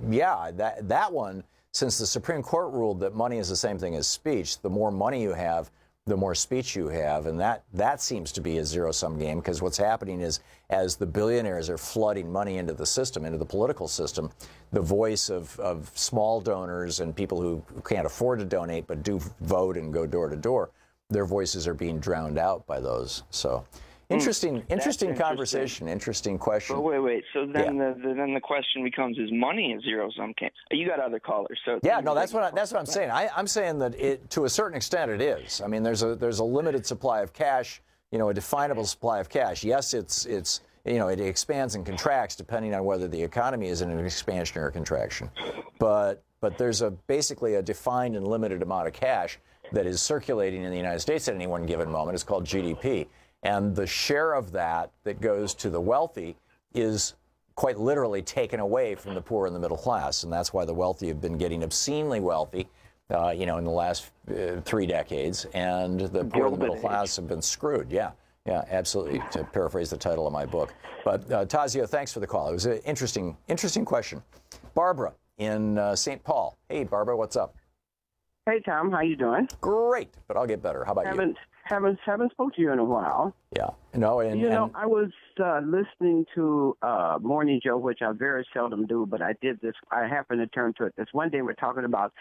that one, since the Supreme Court ruled that money is the same thing as speech, the more money you have, the more speech you have, and that seems to be a zero-sum game, because what's happening is as the billionaires are flooding money into the system, into the political system, the voice of small donors and people who can't afford to donate but do vote and go door to door, their voices are being drowned out by those. So interesting conversation, interesting question. But wait. So then the question becomes: is money a zero-sum game? You got other callers, so that's what I'm saying. I'm saying that to a certain extent it is. I mean, there's a limited supply of cash, a definable supply of cash. Yes, it expands and contracts depending on whether the economy is in an expansion or a contraction. But there's basically a defined and limited amount of cash that is circulating in the United States at any one given moment. It's called GDP. And the share of that goes to the wealthy is quite literally taken away from the poor and the middle class, and that's why the wealthy have been getting obscenely wealthy, in the last 3 decades, and the poor and the middle class have been screwed. Yeah, absolutely, to paraphrase the title of my book. But Tazio, thanks for the call. It was an interesting question. Barbara in St. Paul. Hey, Barbara, what's up? Hey, Tom, how you doing? Great, but I'll get better. How about you? Haven't spoke to you in a while. Yeah, no, I was listening to Morning Joe, which I very seldom do, but I did this. I happened to turn to it. This one day we're talking about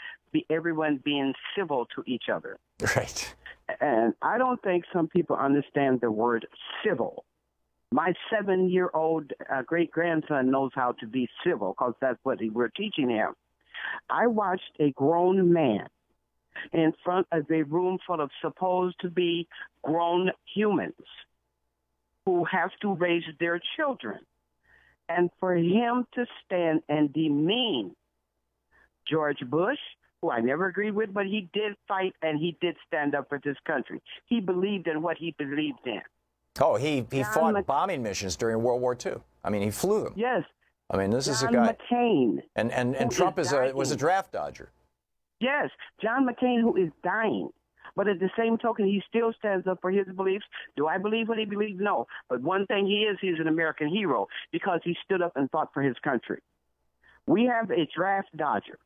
everyone being civil to each other. Right. And I don't think some people understand the word civil. My 7-year-old great-grandson knows how to be civil because that's what we're teaching him. I watched a grown man in front of a room full of supposed to be grown humans who have to raise their children. And for him to stand and demean George Bush, who I never agreed with, but he did fight and he did stand up for this country. He believed in what he believed in. Oh, he fought bombing missions during World War II. I mean, he flew them. Yes. I mean, this is a John guy. McCain. And Trump was a draft dodger. Yes, John McCain, who is dying. But at the same token, he still stands up for his beliefs. Do I believe what he believes? No. But one thing he's an American hero because he stood up and fought for his country. We have a draft dodger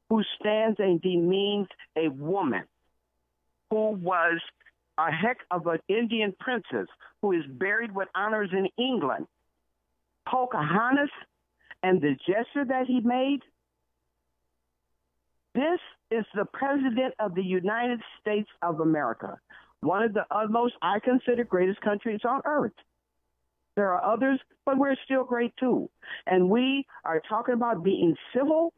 who stands and demeans a woman who was a heck of an Indian princess who is buried with honors in England. Pocahontas and the gesture that he made. This is the President of the United States of America, one of the utmost, I consider, greatest countries on earth. There are others, but we're still great too. And we are talking about being civil.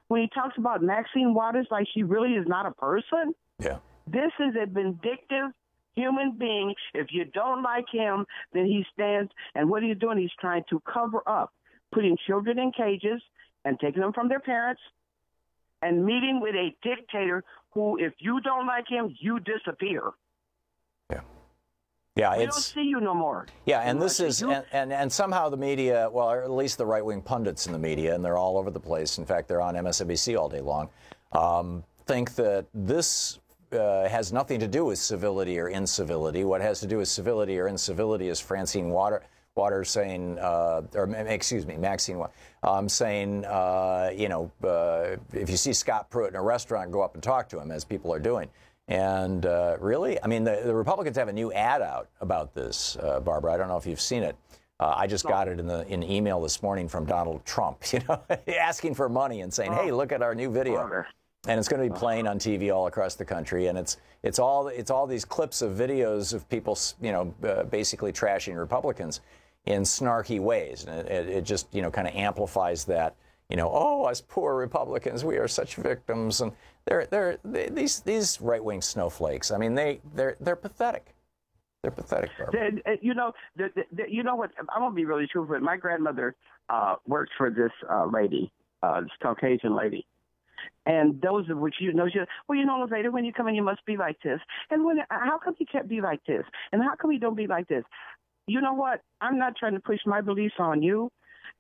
When he talks about Maxine Waters like she really is not a person, This is a vindictive human being. If you don't like him, then he stands, and what he's doing, he's trying to cover up, putting children in cages and taking them from their parents, and meeting with a dictator who, if you don't like him, you disappear. Yeah, we don't see you no more. Yeah, and this is, and somehow the media, well, or at least the right-wing pundits in the media, and they're all over the place. In fact, they're on MSNBC all day long, think that this has nothing to do with civility or incivility. What has to do with civility or incivility is Francine Waters saying, Maxine saying, if you see Scott Pruitt in a restaurant, go up and talk to him, as people are doing. And really, I mean, the Republicans have a new ad out about this, Barbara. I don't know if you've seen it. I just got it in email this morning from Donald Trump, asking for money and saying, hey, look at our new video. And it's going to be playing on TV all across the country, and it's all these clips of videos of people, basically trashing Republicans in snarky ways, and it just kind of amplifies that. Us poor Republicans, we are such victims, and these right-wing snowflakes. I mean, they're pathetic. They're pathetic. You know what? I'm gonna be really truthful. My grandmother worked for this lady, this Caucasian lady. And those of which lady, when you come in, you must be like this. And how come you can't be like this? And how come you don't be like this? You know what? I'm not trying to push my beliefs on you.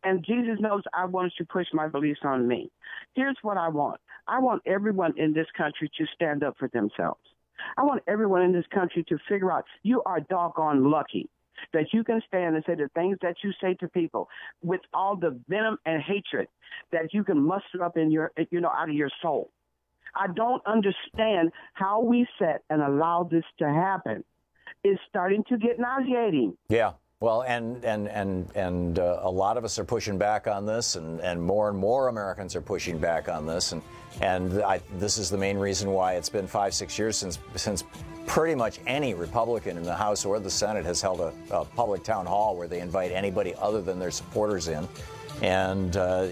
And Jesus knows I want to push my beliefs on me. Here's what I want. I want everyone in this country to stand up for themselves. I want everyone in this country to figure out you are doggone lucky that you can stand and say the things that you say to people with all the venom and hatred that you can muster up in your, out of your soul. I don't understand how we sit and allow this to happen. It's starting to get nauseating. Yeah. Well, and a lot of us are pushing back on this, and more Americans are pushing back on this, and this is the main reason why it's been 5-6 years since pretty much any Republican in the House or the Senate has held a public town hall where they invite anybody other than their supporters in, and I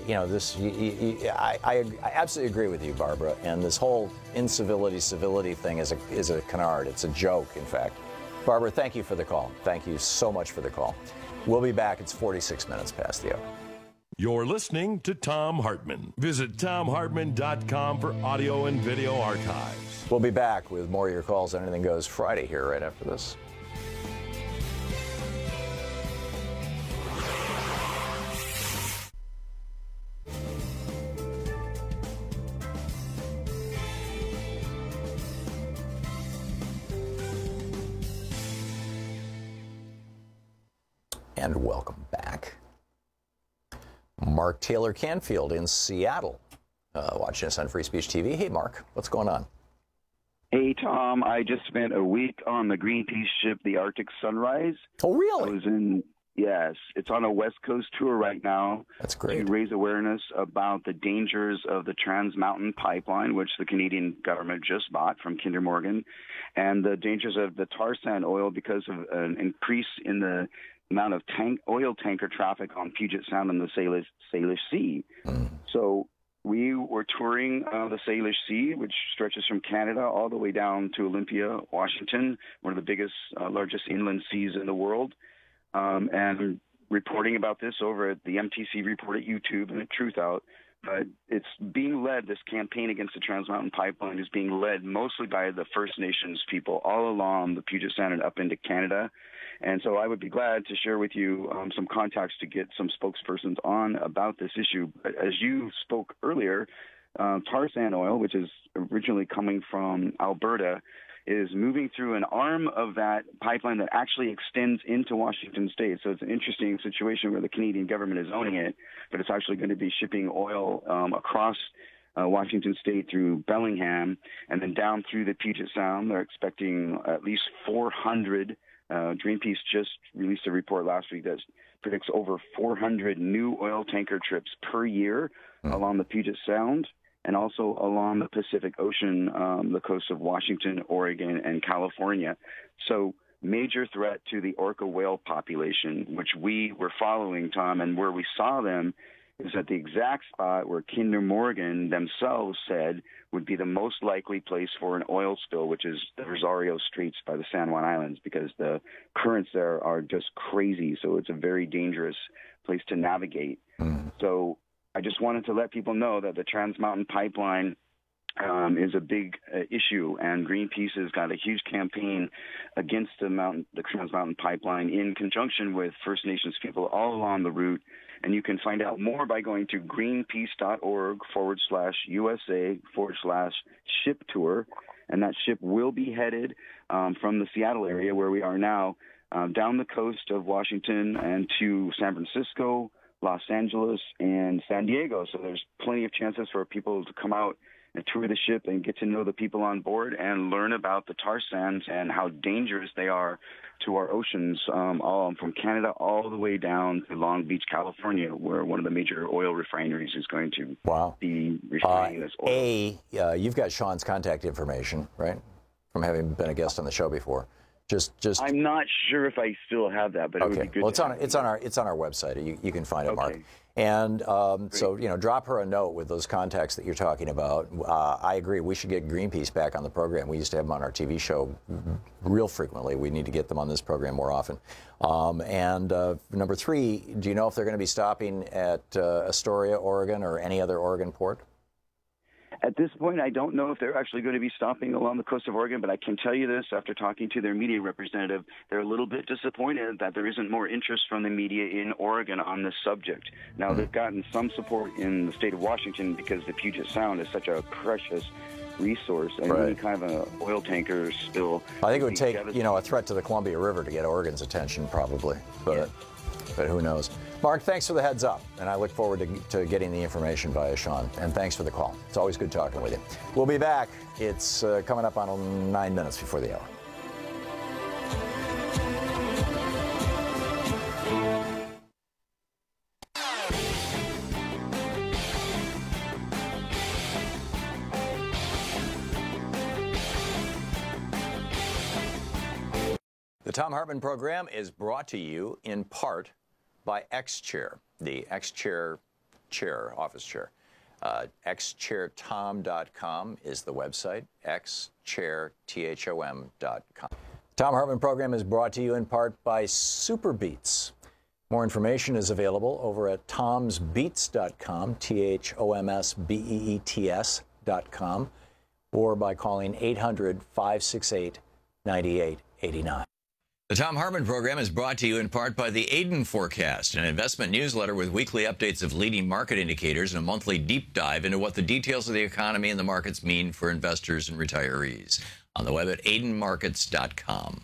absolutely agree with you, Barbara, and this whole civility thing is a canard. It's a joke, in fact. Barbara, thank you for the call. Thank you so much for the call. We'll be back. It's 46 minutes past the hour. You're listening to Thom Hartmann. Visit ThomHartmann.com for audio and video archives. We'll be back with more of your calls on Anything Goes Friday here right after this. And welcome back. Mark Taylor Canfield in Seattle, watching us on Free Speech TV. Hey, Mark, what's going on? Hey, Tom. I just spent a week on the Greenpeace ship, the Arctic Sunrise. Oh, really? I was yes, it's on a West Coast tour right now. That's great. To raise awareness about the dangers of the Trans Mountain Pipeline, which the Canadian government just bought from Kinder Morgan, and the dangers of the tar sand oil because of an increase in the amount of oil tanker traffic on Puget Sound and the Salish Sea. So we were touring the Salish Sea, which stretches from Canada all the way down to Olympia, Washington, one of the biggest, largest inland seas in the world, and reporting about this over at the MTC Report at YouTube and at Truth Out. But it's being led, this campaign against the Trans Mountain Pipeline is being led mostly by the First Nations people all along the Puget Sound and up into Canada. And so I would be glad to share with you some contacts to get some spokespersons on about this issue. But as you spoke earlier, tar sand oil, which is originally coming from Alberta, is moving through an arm of that pipeline that actually extends into Washington State. So it's an interesting situation where the Canadian government is owning it, but it's actually going to be shipping oil across Washington State through Bellingham and then down through the Puget Sound. They're expecting at least 400. Greenpeace just released a report last week that predicts over 400 new oil tanker trips per year along the Puget Sound and also along the Pacific Ocean, the coast of Washington, Oregon, and California. So major threat to the orca whale population, which we were following, Tom, and where we saw them is at the exact spot where Kinder Morgan themselves said would be the most likely place for an oil spill, which is the Rosario Straits by the San Juan Islands, because the currents there are just crazy. So it's a very dangerous place to navigate. So I just wanted to let people know that the Trans Mountain Pipeline is a big issue, and Greenpeace has got a huge campaign against the Trans Mountain Pipeline in conjunction with First Nations people all along the route. And you can find out more by going to greenpeace.org/USA/ship tour. And that ship will be headed from the Seattle area where we are now down the coast of Washington and to San Francisco, Los Angeles, and San Diego. So there's plenty of chances for people to come out and tour the ship and get to know the people on board and learn about the tar sands and how dangerous they are to our oceans, all from Canada all the way down to Long Beach, California, where one of the major oil refineries is going to be refining this oil. You've got Sean's contact information, right, from having been a guest on the show before. Just I'm not sure if I still have that, but it would be good. Well, it's on our website. You can find it, Mark. And so drop her a note with those contacts that you're talking about. I agree. We should get Greenpeace back on the program. We used to have them on our TV show real frequently. We need to get them on this program more often. And number 3, do you know if they're going to be stopping at Astoria, Oregon, or any other Oregon port? At this point, I don't know if they're actually going to be stopping along the coast of Oregon, but I can tell you this, after talking to their media representative, they're a little bit disappointed that there isn't more interest from the media in Oregon on this subject. Now, they've gotten some support in the state of Washington because the Puget Sound is such a precious resource, and any kind of an oil tanker spill. I think it would take, a threat to the Columbia River to get Oregon's attention, probably, but who knows. Mark, thanks for the heads up, and I look forward to getting the information via Sean. And thanks for the call. It's always good talking with you. We'll be back. It's coming up on 9 minutes before the hour. The Thom Hartmann program is brought to you in part by XChair, the XChair chair, office chair. XChairTom.com is the website, XChairTHOM.com. Thom Hartmann program is brought to you in part by SuperBeets. More information is available over at tomsbeets.com, THOMSBEETS.com, or by calling 800-568-9889. The Thom Hartmann program is brought to you in part by the Aiden Forecast, an investment newsletter with weekly updates of leading market indicators and a monthly deep dive into what the details of the economy and the markets mean for investors and retirees. On the web at aidenmarkets.com.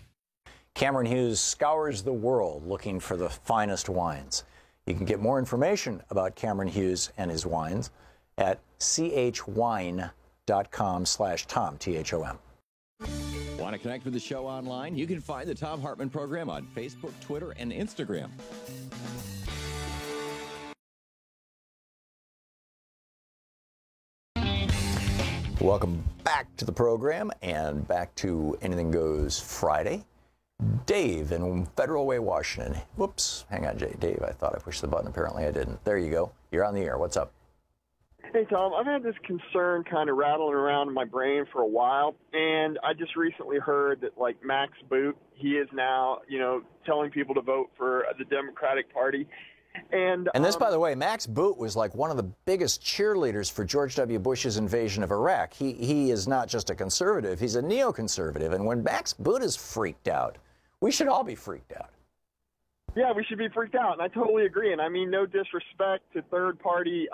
Cameron Hughes scours the world looking for the finest wines. You can get more information about Cameron Hughes and his wines at chwine.com/Tom, T-H-O-M. Want to connect with the show online? You can find the Thom Hartmann Program on Facebook, Twitter, and Instagram. Welcome back to the program and back to Anything Goes Friday. Dave in Federal Way, Washington. Whoops. Hang on, Dave. I thought I pushed the button. Apparently I didn't. There you go. You're on the air. What's up? Hey, Tom. I've had this concern kind of rattling around in my brain for a while, and I just recently heard that, like, Max Boot, he is now, telling people to vote for the Democratic Party. And this, by the way, Max Boot was like one of the biggest cheerleaders for George W. Bush's invasion of Iraq. He is not just a conservative, he's a neoconservative. And when Max Boot is freaked out, we should all be freaked out. Yeah, we should be freaked out, and I totally agree. And I mean, no disrespect to third-party,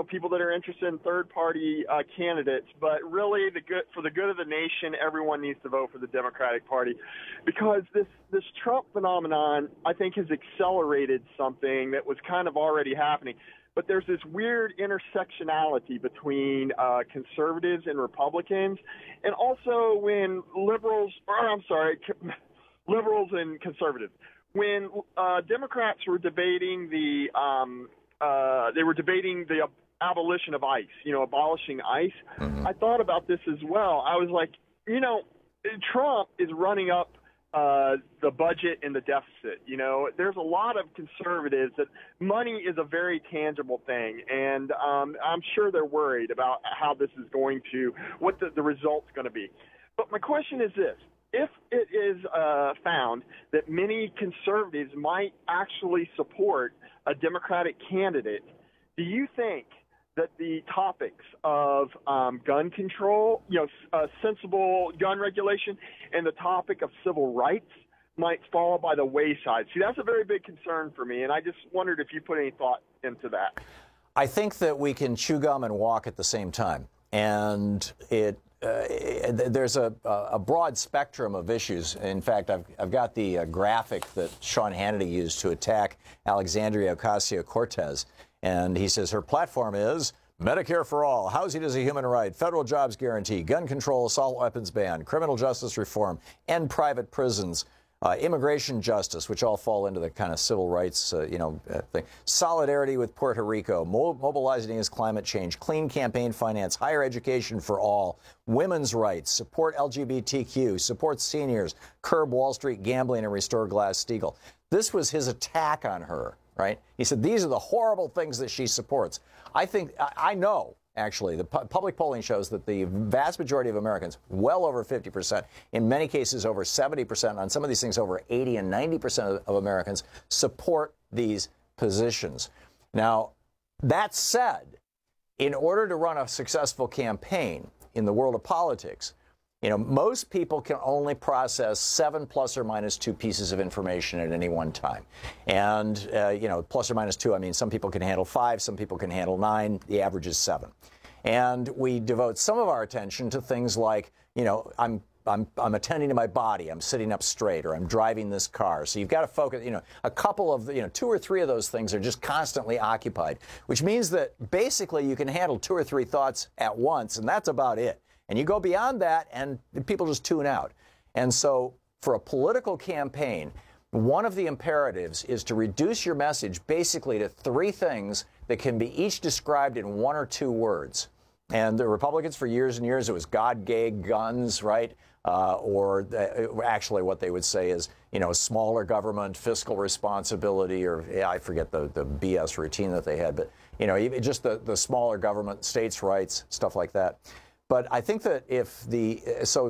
people that are interested in third-party candidates, but really, for the good of the nation, everyone needs to vote for the Democratic Party, because this Trump phenomenon, I think, has accelerated something that was kind of already happening. But there's this weird intersectionality between conservatives and Republicans, and also when liberals and conservatives. When Democrats were debating the abolition of ICE, abolishing ICE. Mm-hmm. I thought about this as well. I was like, Trump is running up the budget and the deficit. There's a lot of conservatives that money is a very tangible thing, and I'm sure they're worried about how this is going to, what the result's going to be. But my question is this. If it is found that many conservatives might actually support a Democratic candidate, do you think that the topics of gun control, sensible gun regulation, and the topic of civil rights might fall by the wayside? See, that's a very big concern for me, and I just wondered if you put any thought into that. I think that we can chew gum and walk at the same time, and there's a broad spectrum of issues. In fact, I've got the graphic that Sean Hannity used to attack Alexandria Ocasio-Cortez. And he says her platform is Medicare for all, housing as a human right, federal jobs guarantee, gun control, assault weapons ban, criminal justice reform, end private prisons, immigration justice, which all fall into the kind of civil rights, thing. Solidarity with Puerto Rico, mobilizing against climate change, clean campaign finance, higher education for all, women's rights, support LGBTQ, support seniors, curb Wall Street gambling, and restore Glass-Steagall. This was his attack on her, right? He said these are the horrible things that she supports. I know. Actually, the public polling shows that the vast majority of Americans, well over 50%, in many cases over 70%, on some of these things over 80 and 90% of Americans support these positions. Now, that said, in order to run a successful campaign in the world of politics, most people can only process 7 plus or minus 2 pieces of information at any one time. And, plus or minus 2, I mean, some people can handle 5, some people can handle 9. The average is 7. And we devote some of our attention to things like, I'm attending to my body, I'm sitting up straight, or I'm driving this car. So you've got to focus, a couple of, 2 or 3 of those things are just constantly occupied, which means that basically you can handle 2 or 3 thoughts at once, and that's about it. And you go beyond that, and people just tune out. And so for a political campaign, one of the imperatives is to reduce your message basically to 3 things that can be each described in 1 or 2 words. And the Republicans, for years and years, it was God gave guns, right? Actually what they would say is, smaller government, fiscal responsibility, or I forget the BS routine that they had, but, just the smaller government, states' rights, stuff like that. But I think that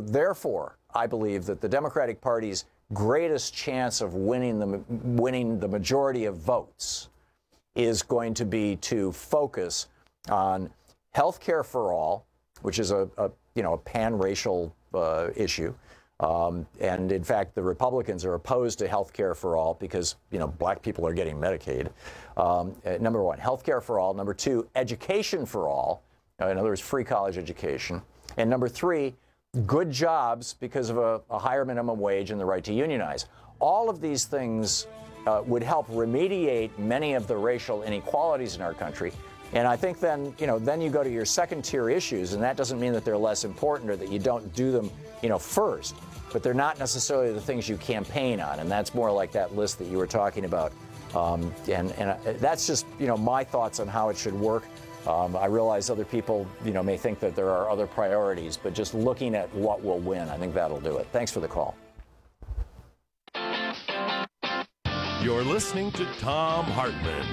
therefore, I believe that the Democratic Party's greatest chance of winning the majority of votes is going to be to focus on health care for all, which is a pan-racial issue. And in fact, the Republicans are opposed to health care for all because, black people are getting Medicaid. Number 1, health care for all. Number 2, education for all. In other words, free college education. And number 3, good jobs because of a higher minimum wage and the right to unionize. All of these things would help remediate many of the racial inequalities in our country. And I think then you go to your second-tier issues, and that doesn't mean that they're less important or that you don't do them, first. But they're not necessarily the things you campaign on, and that's more like that list that you were talking about. And that's just, my thoughts on how it should work. I realize other people, may think that there are other priorities, but just looking at what will win, I think that'll do it. Thanks for the call. You're listening to Thom Hartmann.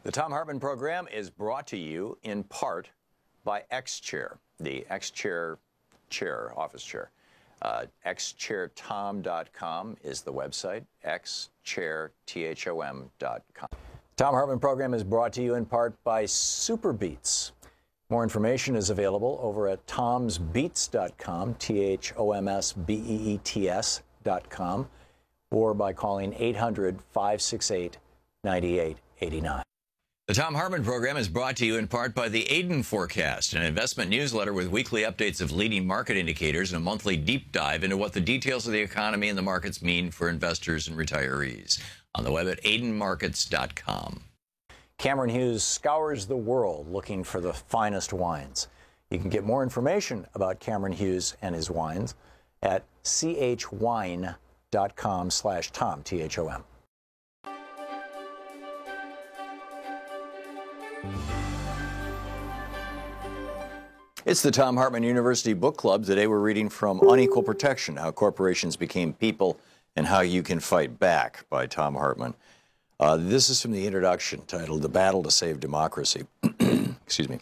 The Thom Hartmann program is brought to you in part by XChair, the XChair chair, office chair. XChairTom.com is the website, XChairTHOM.com. Thom Hartmann program is brought to you in part by SuperBeets. More information is available over at TomsBeets.com, THOMSBEETS.com, or by calling 800-568-9889. The Thom Hartmann program is brought to you in part by the Aiden Forecast, an investment newsletter with weekly updates of leading market indicators and a monthly deep dive into what the details of the economy and the markets mean for investors and retirees. On the web at aidenmarkets.com. Cameron Hughes scours the world looking for the finest wines. You can get more information about Cameron Hughes and his wines at chwine.com/Tom, THOM. It's the Thom Hartmann University Book Club. Today we're reading from Unequal Protection, How Corporations Became People and How You Can Fight Back by Thom Hartmann. This is from the introduction titled The Battle to Save Democracy. Excuse me.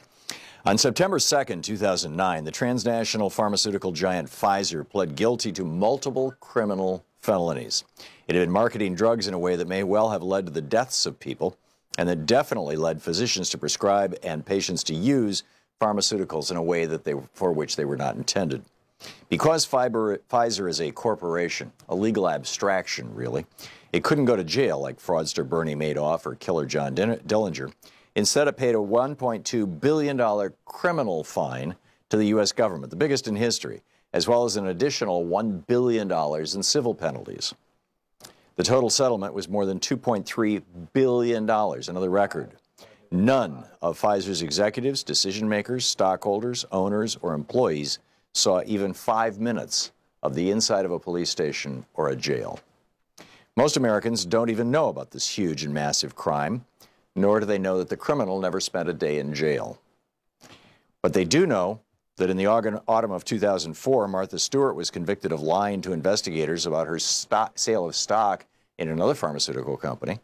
On September 2nd, 2009, the transnational pharmaceutical giant Pfizer pled guilty to multiple criminal felonies. It had been marketing drugs in a way that may well have led to the deaths of people, and that definitely led physicians to prescribe and patients to use pharmaceuticals in a way that for which they were not intended. Because Pfizer is a corporation, a legal abstraction, really, it couldn't go to jail like fraudster Bernie Madoff or killer John Dillinger. Instead, it paid a $1.2 billion criminal fine to the U.S. government, the biggest in history, as well as an additional $1 billion in civil penalties. The total settlement was more than $2.3 billion, another record. None of Pfizer's executives, decision makers, stockholders, owners, or employees saw even 5 minutes of the inside of a police station or a jail. Most Americans don't even know about this huge and massive crime, nor do they know that the criminal never spent a day in jail. But they do know that in the autumn of 2004, Martha Stewart was convicted of lying to investigators about her sale of stock in another pharmaceutical company.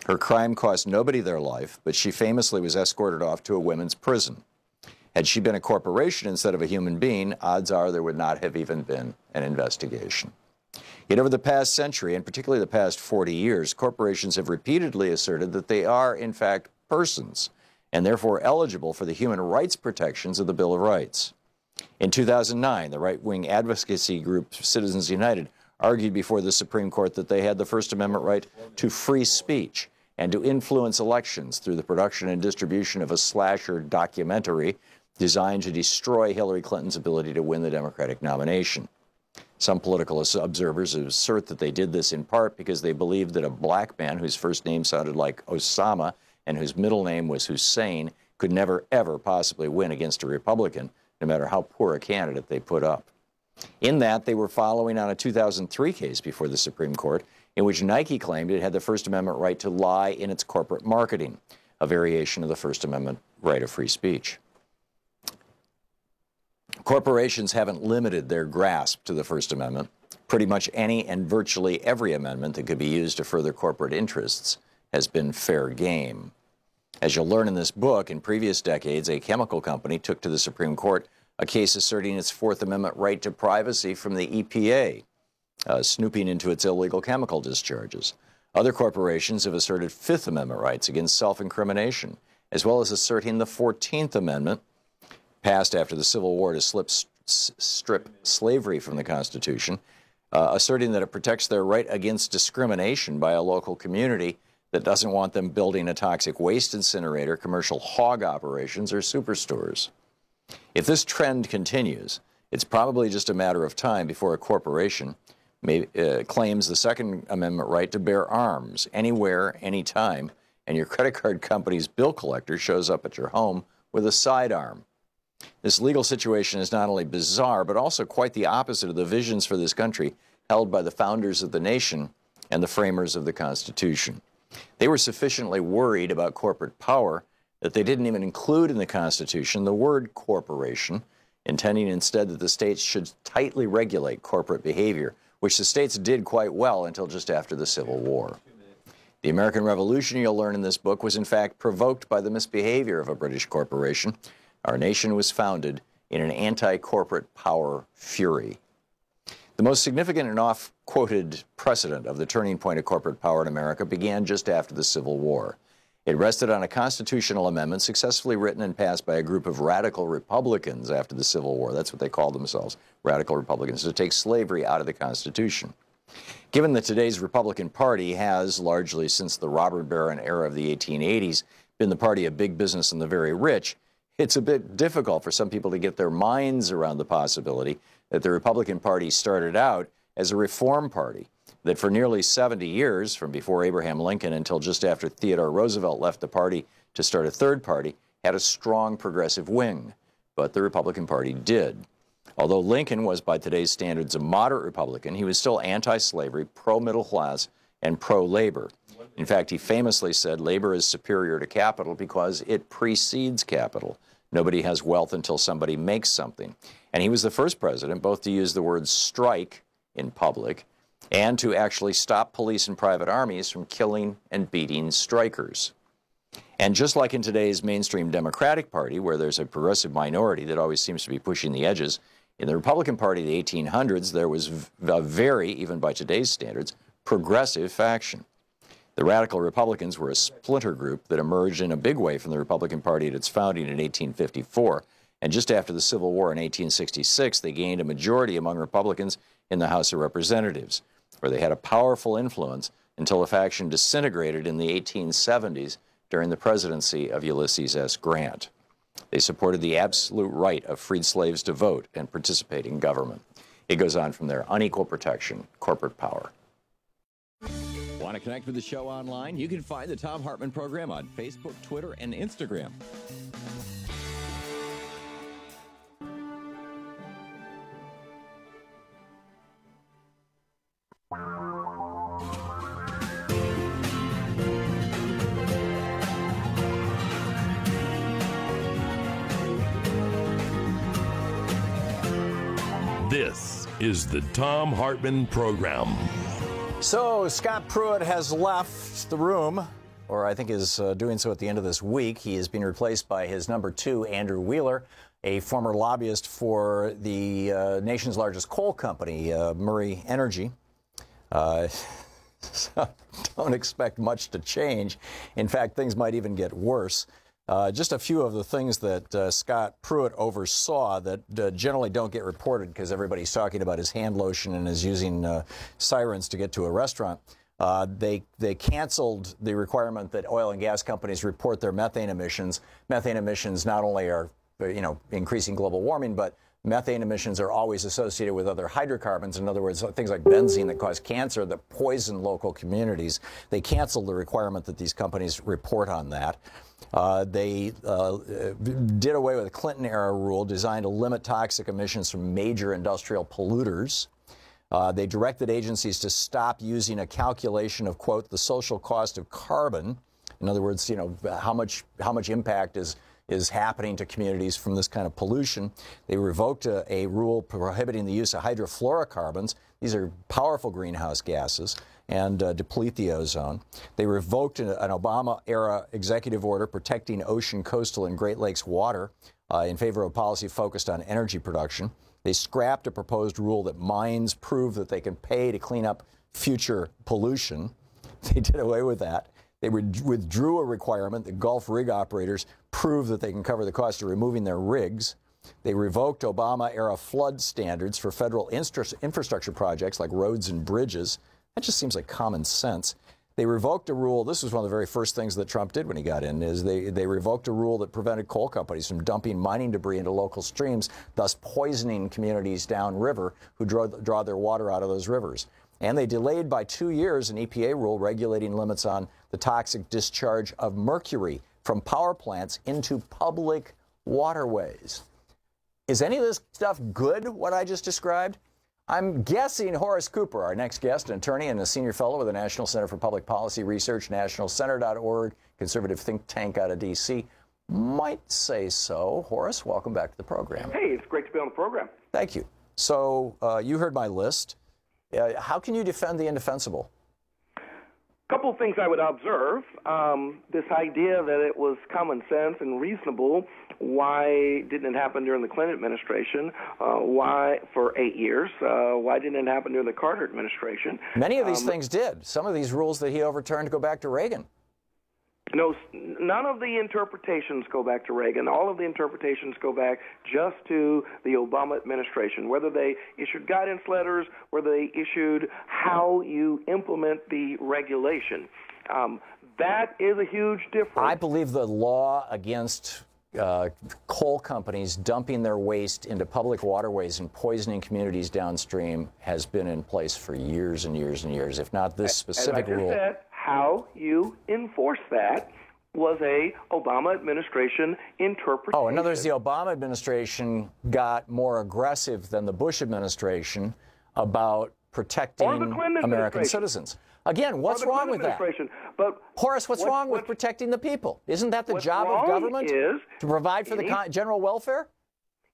Her crime cost nobody their life, but she famously was escorted off to a women's prison. Had she been a corporation instead of a human being, odds are there would not have even been an investigation. Yet over the past century, and particularly the past 40 years, corporations have repeatedly asserted that they are, in fact, persons, and therefore eligible for the human rights protections of the Bill of Rights. In 2009, the right-wing advocacy group Citizens United argued before the Supreme Court that they had the First Amendment right to free speech and to influence elections through the production and distribution of a slasher documentary designed to destroy Hillary Clinton's ability to win the Democratic nomination. Some political observers assert that they did this in part because they believed that a black man whose first name sounded like Osama and whose middle name was Hussein could never, ever possibly win against a Republican, no matter how poor a candidate they put up. In that, they were following on a 2003 case before the Supreme Court in which Nike claimed it had the First Amendment right to lie in its corporate marketing, a variation of the First Amendment right of free speech. Corporations haven't limited their grasp to the First Amendment. Pretty much any and virtually every amendment that could be used to further corporate interests has been fair game. As you'll learn in this book, in previous decades, a chemical company took to the Supreme Court a case asserting its Fourth Amendment right to privacy from the EPA, snooping into its illegal chemical discharges. Other corporations have asserted Fifth Amendment rights against self-incrimination, as well as asserting the 14th Amendment, passed after the Civil War to strip slavery from the Constitution, asserting that it protects their right against discrimination by a local community that doesn't want them building a toxic waste incinerator, commercial hog operations, or superstores. If this trend continues, it's probably just a matter of time before a corporation claims the Second Amendment right to bear arms anywhere, anytime, and your credit card company's bill collector shows up at your home with a sidearm. This legal situation is not only bizarre, but also quite the opposite of the visions for this country held by the founders of the nation and the framers of the Constitution. They were sufficiently worried about corporate power that they didn't even include in the Constitution the word corporation, intending instead that the states should tightly regulate corporate behavior, which the states did quite well until just after the Civil War. The American Revolution, you'll learn in this book, was in fact provoked by the misbehavior of a British corporation. Our nation was founded in an anti-corporate power fury. The most significant and oft-quoted precedent of the turning point of corporate power in America began just after the Civil War. It rested on a constitutional amendment successfully written and passed by a group of radical Republicans after the Civil War. That's what they called themselves, radical Republicans, to take slavery out of the Constitution. Given that today's Republican Party has, largely since the robber baron era of the 1880s, been the party of big business and the very rich, it's a bit difficult for some people to get their minds around the possibility that the Republican Party started out as a reform party, that for nearly 70 years, from before Abraham Lincoln until just after Theodore Roosevelt left the party to start a third party, had a strong progressive wing. But the Republican Party did. Although Lincoln was, by today's standards, a moderate Republican, he was still anti-slavery, pro-middle class, and pro-labor. In fact, he famously said labor is superior to capital because it precedes capital. Nobody has wealth until somebody makes something. And he was the first president both to use the word strike in public and to actually stop police and private armies from killing and beating strikers. And just like in today's mainstream Democratic Party, where there's a progressive minority that always seems to be pushing the edges, in the Republican Party of the 1800s, there was a very, even by today's standards, progressive faction. The radical Republicans were a splinter group that emerged in a big way from the Republican Party at its founding in 1854. And just after the Civil War in 1866, they gained a majority among Republicans in the House of Representatives, where they had a powerful influence until the faction disintegrated in the 1870s during the presidency of Ulysses S. Grant. They supported the absolute right of freed slaves to vote and participate in government. It goes on from there. Unequal protection, corporate power. Want to connect with the show online? You can find the Thom Hartmann Program on Facebook, Twitter, and Instagram. This is the Thom Hartmann Program. So Scott Pruitt has left the room, or I think is doing so at the end of this week. He is being replaced by his number two, Andrew Wheeler, a former lobbyist for the nation's largest coal company, Murray Energy. So don't expect much to change. In fact, things might even get worse. Just a few of the things that Scott Pruitt oversaw that generally don't get reported because everybody's talking about his hand lotion and is using sirens to get to a restaurant. They canceled the requirement that oil and gas companies report their methane emissions. Methane emissions not only are increasing global warming, but methane emissions are always associated with other hydrocarbons. In other words, things like benzene that cause cancer, that poison local communities. They canceled the requirement that these companies report on that. They did away with a Clinton-era rule designed to limit toxic emissions from major industrial polluters. They directed agencies to stop using a calculation of, quote, the social cost of carbon. In other words, how much impact is happening to communities from this kind of pollution. They revoked a rule prohibiting the use of hydrofluorocarbons. These are powerful greenhouse gases and deplete the ozone. They revoked an Obama-era executive order protecting ocean, coastal, and Great Lakes water in favor of a policy focused on energy production. They scrapped a proposed rule that mines prove that they can pay to clean up future pollution. They did away with that. They withdrew a requirement that Gulf rig operators prove that they can cover the cost of removing their rigs. They revoked Obama-era flood standards for federal infrastructure projects like roads and bridges. That just seems like common sense. They revoked a rule. This was one of the very first things that Trump did when he got in, is they revoked a rule that prevented coal companies from dumping mining debris into local streams, thus poisoning communities downriver who draw their water out of those rivers. And they delayed by 2 years an EPA rule regulating limits on the toxic discharge of mercury from power plants into public waterways. Is any of this stuff good, what I just described? I'm guessing Horace Cooper, our next guest, an attorney and a senior fellow with the National Center for Public Policy Research, nationalcenter.org, conservative think tank out of D.C., might say so. Horace, welcome back to the program. Hey, it's great to be on the program. Thank you. So you heard my list. How can you defend the indefensible? A couple of things I would observe. This idea that it was common sense and reasonable. Why didn't it happen during the Clinton administration? Why for 8 years? Why didn't it happen during the Carter administration? Many of these things did. Some of these rules that he overturned go back to Reagan. No, none of the interpretations go back to Reagan. All of the interpretations go back just to the Obama administration, whether they issued guidance letters, whether they issued how you implement the regulation. That is a huge difference. I believe the law against coal companies dumping their waste into public waterways and poisoning communities downstream has been in place for years and years and years, if not this specific rule. Said, how you enforce that was a Obama administration interpretation. Oh, in other words, the Obama administration got more aggressive than the Bush administration about protecting American citizens. Again, what's wrong with that? But Horace, what's wrong with protecting the people? Isn't that the job of government, to provide for the general welfare?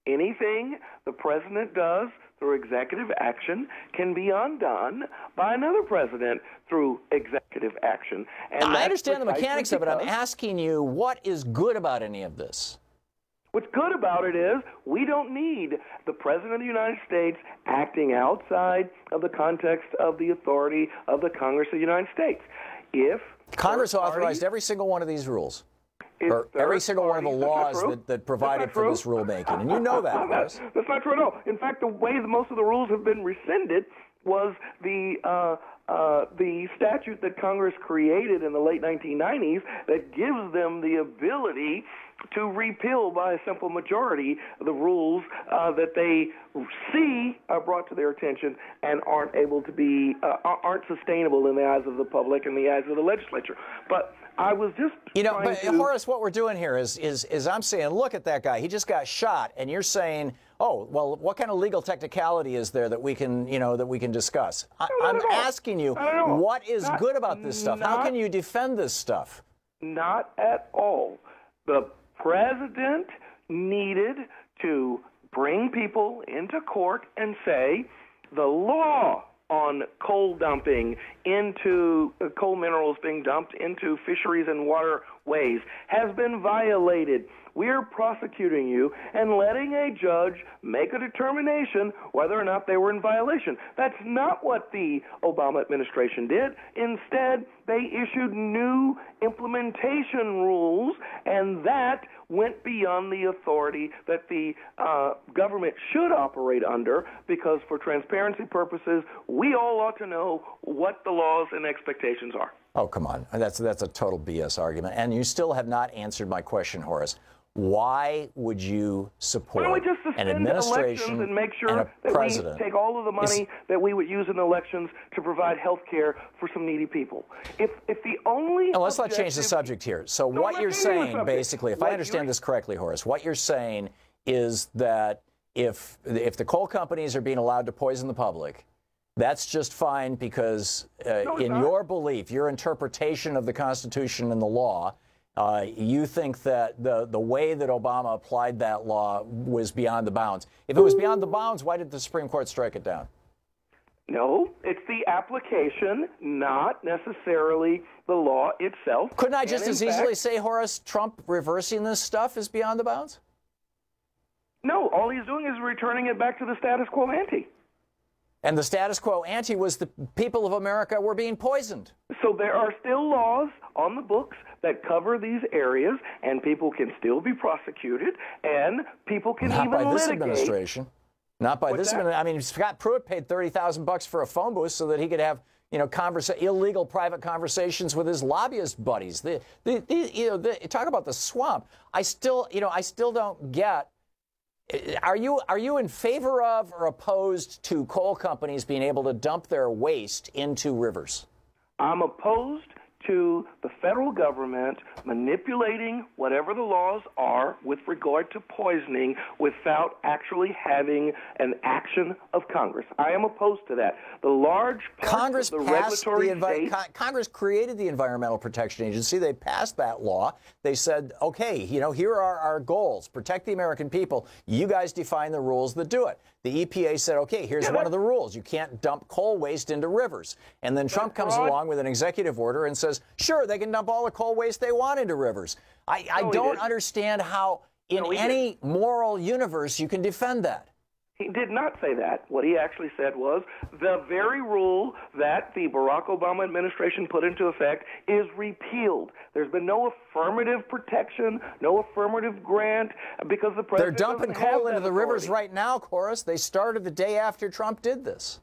Anything the president does through executive action can be undone by another president through executive action. And I understand the mechanics of it. I'm asking you, what is good about any of this? What's good about it is we don't need the President of the United States acting outside of the context of the authority of the Congress of the United States. If Congress authorized every single one of these rules, or every single one of the laws that provided for this rulemaking, and you know that. That's not true at all. In fact, the way that most of the rules have been rescinded was the statute that Congress created in the late 1990s that gives them the ability to repeal by a simple majority the rules that they see are brought to their attention and aren't able to be aren't sustainable in the eyes of the public and the eyes of the legislature. But I was just Horace, what we're doing here is I'm saying, look at that guy. He just got shot, and you're saying, oh, well, what kind of legal technicality is there that we can discuss? I'm asking you, what is good about this stuff? How can you defend this stuff? Not at all. The president needed to bring people into court and say the law on coal dumping into coal minerals being dumped into fisheries and waterways has been violated. We're prosecuting you and letting a judge make a determination whether or not they were in violation. That's not what the Obama administration did. Instead, they issued new implementation rules, and that went beyond the authority that the government should operate under, because for transparency purposes, we all ought to know what the laws and expectations are. Oh, come on. That's a total BS argument. And you still have not answered my question, Horace. Why would you support Why don't we just an suspend administration elections and make sure and a that president? we take all of the money that we would use in elections to provide health care for some needy people? If the only Now, let's not change the subject here. So No, what I'm you're not changing the saying, subject. basically, if What I understand this correctly, Horace, what you're saying is that if the coal companies are being allowed to poison the public, that's just fine because in your belief, your interpretation of the Constitution and the law, you think that the way that Obama applied that law was beyond the bounds. If it was beyond the bounds, why did the Supreme Court strike it down? No, it's the application, not necessarily the law itself. Couldn't I just And as in easily fact, say, Horace, Trump reversing this stuff is beyond the bounds? No, all he's doing is returning it back to the status quo ante. And the status quo ante was the people of America were being poisoned. So there are still laws on the books that cover these areas, and people can still be prosecuted, and people can Not even by this litigate. administration. Not by What's this that? administration. I mean, Scott Pruitt paid $30,000 for a phone booth so that he could have, illegal private conversations with his lobbyist buddies. Talk about the swamp. I still don't get. Are you in favor of or opposed to coal companies being able to dump their waste into rivers? I'm opposed to the federal government manipulating whatever the laws are with regard to poisoning without actually having an action of Congress. I am opposed to that. The large parts Congress of the passed regulatory states, Congress created the Environmental Protection Agency. They passed that law. They said, okay, here are our goals. Protect the American people. You guys define the rules that do it. The EPA said, okay, here's one of the rules. You can't dump coal waste into rivers. And then Trump comes along with an executive order and says, sure, they can dump all the coal waste they want into rivers. I don't understand how in any moral universe you can defend that. he did not say that. What he actually said was the very rule that the Barack Obama administration put into effect is repealed. There's been no affirmative protection, no affirmative grant, because the president They're dumping doesn't have coal into that the rivers authority. right now, Corus. They started the day after Trump did this.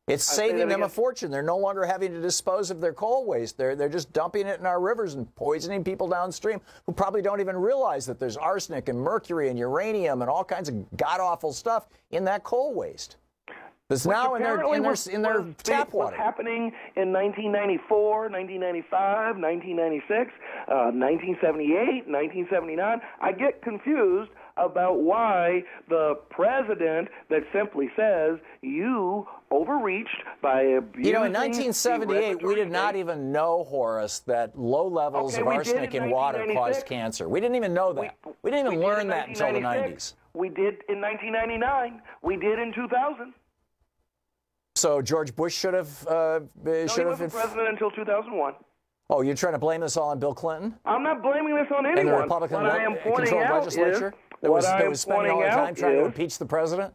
It's I say saving that them a again. fortune. They're no longer having to dispose of their coal waste. They're just dumping it in our rivers and poisoning people downstream who probably don't even realize that there's arsenic and mercury and uranium and all kinds of god-awful stuff in that coal waste. That's now in their tap water. What's happening in 1994, 1995, 1996, 1978, 1979. I get confused about why the president that simply says you overreached by abusing. You know, in 1978, we did not even know, Horace, that low levels of arsenic in water caused cancer. We didn't even know that. We didn't even learn that until the 90s. We did in 1999. We did in 2000. So George Bush should have. No, he wasn't president until 2001. Oh, you're trying to blame this all on Bill Clinton? I'm not blaming this on anyone. And the Republican What I am pointing controlled out legislature is, that was spending all their time trying to impeach the president?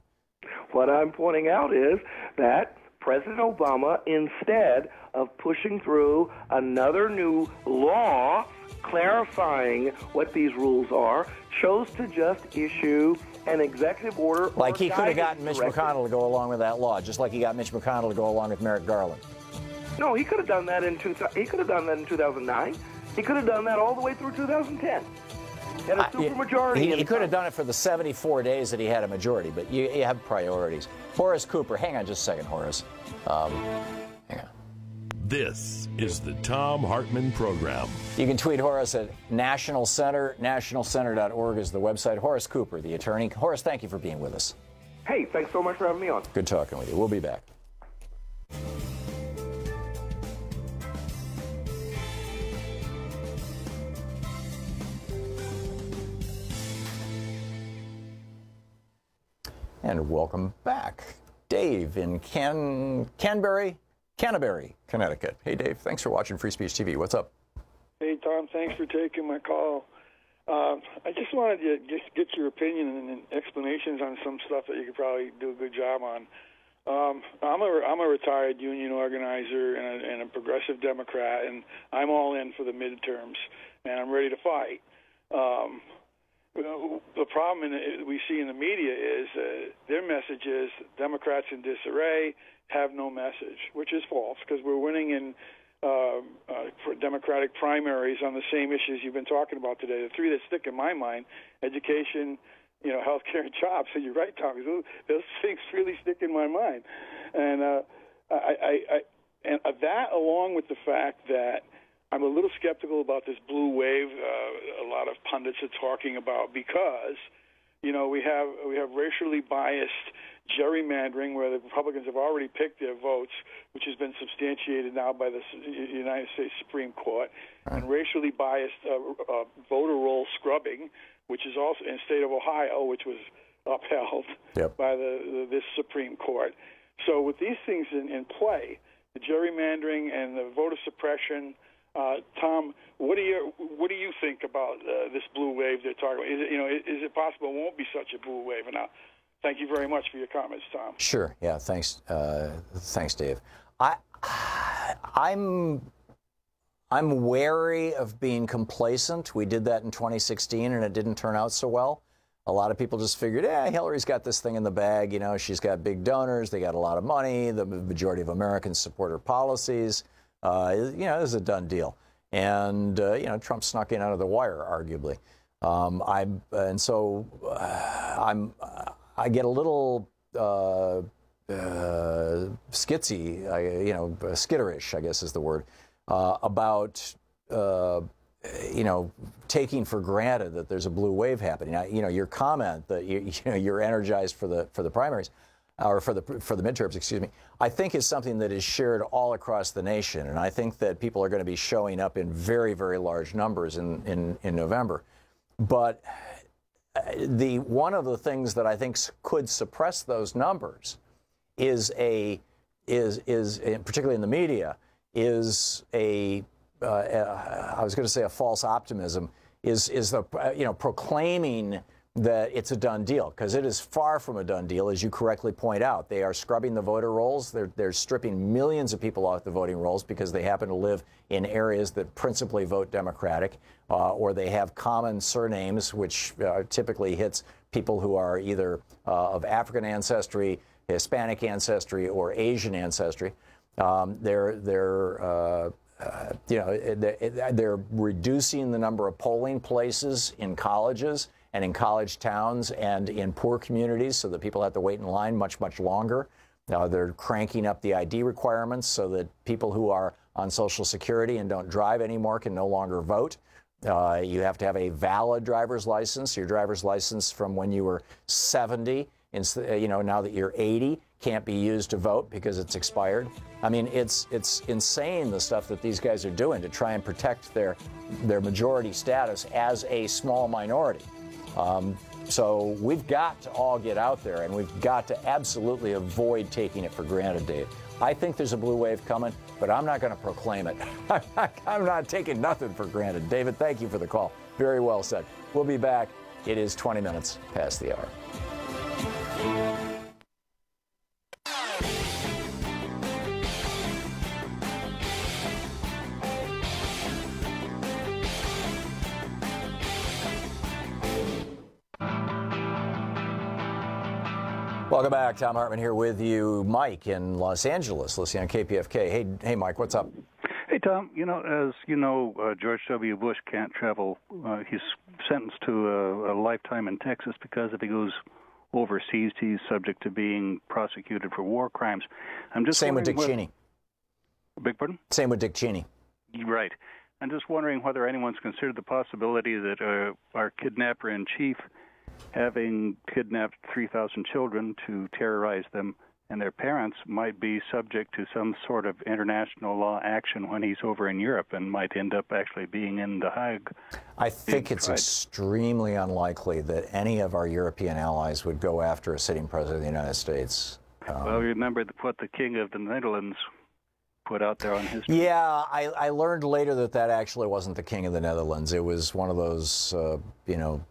What I'm pointing out is that President Obama, instead of pushing through another new law clarifying what these rules are, chose to just issue an executive order. Like or he could have guidance gotten Mitch directive. McConnell to go along with that law, just like he got Mitch McConnell to go along with Merrick Garland. No, he could have done that in 2009. He could have done that all the way through 2010. And a supermajority. He could have done it for the 74 days that he had a majority, but you have priorities. Horace Cooper, hang on just a second, Horace. Hang on. This is the Thom Hartmann Program. You can tweet Horace at National Center. NationalCenter.org is the website. Horace Cooper, the attorney. Horace, thank you for being with us. Hey, thanks so much for having me on. Good talking with you. We'll be back. And welcome back. Dave in Canterbury, Connecticut. Hey, Dave. Thanks for watching Free Speech TV. What's up? Hey, Tom. Thanks for taking my call. I just wanted to just get your opinion and explanations on some stuff that you could probably do a good job on. I'm a retired union organizer and a progressive Democrat, and I'm all in for the midterms, and I'm ready to fight. The problem we see in the media is their message is Democrats in disarray have no message, which is false because we're winning in for Democratic primaries on the same issues you've been talking about today. The three that stick in my mind: education, healthcare, and jobs. So you're right, Tom. Those things really stick in my mind, and that, along with the fact that I'm a little skeptical about this blue wave. A lot of pundits are talking about because, we have racially biased gerrymandering where the Republicans have already picked their votes, which has been substantiated now by the United States Supreme Court, and racially biased voter roll scrubbing, which is also in the state of Ohio, which was upheld by this Supreme Court. So with these things in play, the gerrymandering and the voter suppression. Tom, what do you think about this blue wave they're talking about? Is it possible it won't be such a blue wave? And thank you very much for your comments, Tom. Sure. Yeah. Thanks. Thanks, Dave. I'm wary of being complacent. We did that in 2016, and it didn't turn out so well. A lot of people just figured, Hillary's got this thing in the bag. She's got big donors. They got a lot of money. The majority of Americans support her policies. This is a done deal. And, Trump snuck in out of the wire, arguably. I get a little skitterish, I guess is the word, about, taking for granted that there's a blue wave happening. Your comment that you're energized for the primaries. Or for the midterms, excuse me, I think is something that is shared all across the nation. And I think that people are going to be showing up in very, very large numbers in November. But one of the things that I think could suppress those numbers is particularly in the media, I was going to say a false optimism, is the proclaiming that it's a done deal, because it is far from a done deal, as you correctly point out. They are scrubbing the voter rolls. They're stripping millions of people off the voting rolls because they happen to live in areas that principally vote Democratic, or they have common surnames, which typically hits people who are either of African ancestry, Hispanic ancestry, or Asian ancestry. They're reducing the number of polling places in colleges and in college towns and in poor communities so that people have to wait in line much, much longer. They're cranking up the ID requirements so that people who are on Social Security and don't drive anymore can no longer vote. You have to have a valid driver's license. Your driver's license from when you were 70, now that you're 80, can't be used to vote because it's expired. I mean, it's insane, the stuff that these guys are doing to try and protect their majority status as a small minority. So we've got to all get out there, and we've got to absolutely avoid taking it for granted, Dave. I think there's a blue wave coming, but I'm not going to proclaim it. I'm not taking nothing for granted. David, thank you for the call. Very well said. We'll be back. It is 20 minutes past the hour. Welcome back. Tom Hartman here with you. Mike in Los Angeles, listening on KPFK. Hey, Mike, what's up? Hey, Tom. As you know, George W. Bush can't travel. He's sentenced to a lifetime in Texas because if he goes overseas, he's subject to being prosecuted for war crimes. I'm just Same with Dick Cheney. Beg pardon? Same with Dick Cheney. Right. I'm just wondering whether anyone's considered the possibility that our kidnapper-in-chief, having kidnapped 3,000 children to terrorize them and their parents, might be subject to some sort of international law action when he's over in Europe and might end up actually being in The Hague. I think it's extremely unlikely that any of our European allies would go after a sitting president of the United States. Well, remember what the King of the Netherlands put out there on his... Yeah, I learned later that actually wasn't the King of the Netherlands. It was one of those,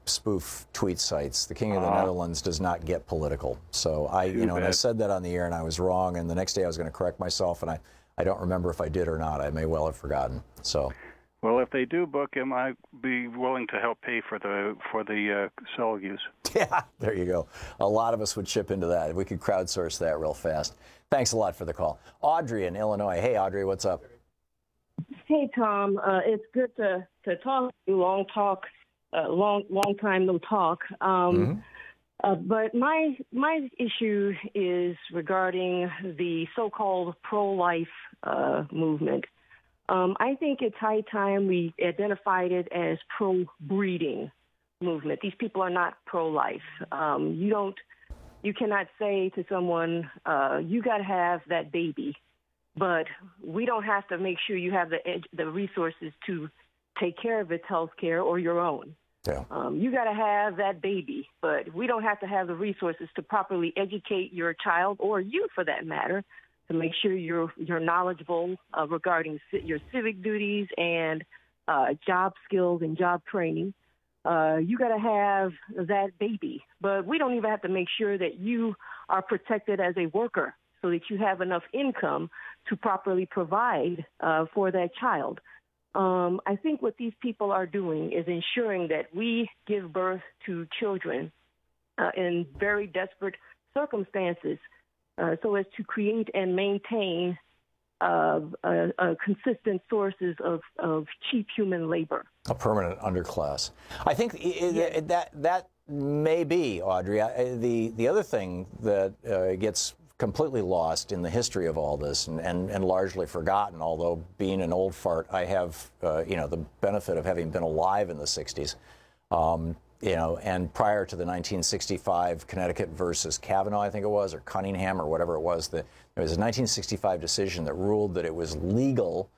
spoof tweet sites. The King of the Netherlands does not get political. So and I said that on the air and I was wrong. And the next day I was going to correct myself, and I don't remember if I did or not. I may well have forgotten. So. Well, if they do book him, I'd be willing to help pay for the cell use. Yeah, there you go. A lot of us would chip into that. We could crowdsource that real fast. Thanks a lot for the call. Audrey in Illinois. Hey, Audrey, what's up? Hey, Tom. It's good to talk. Long time no talk. But my issue is regarding the so-called pro-life movement. I think it's high time we identified it as pro-breeding movement. These people are not pro-life. You cannot say to someone, you got to have that baby, but we don't have to make sure you have the resources to take care of its health care or your own. Yeah. You got to have that baby, but we don't have to have the resources to properly educate your child, or you for that matter, to make sure you're knowledgeable regarding your civic duties and job skills and job training. You got to have that baby, but we don't even have to make sure that you are protected as a worker so that you have enough income to properly provide for that child. I think what these people are doing is ensuring that we give birth to children in very desperate circumstances so as to create and maintain consistent sources of cheap human labor. A permanent underclass. I think that may be, Audrey. The other thing that gets completely lost in the history of all this and largely forgotten, although being an old fart, I have the benefit of having been alive in the 60s. And prior to the 1965 Connecticut versus Kavanaugh, I think it was, or Cunningham, or whatever it was, there was a 1965 decision that ruled that it was legal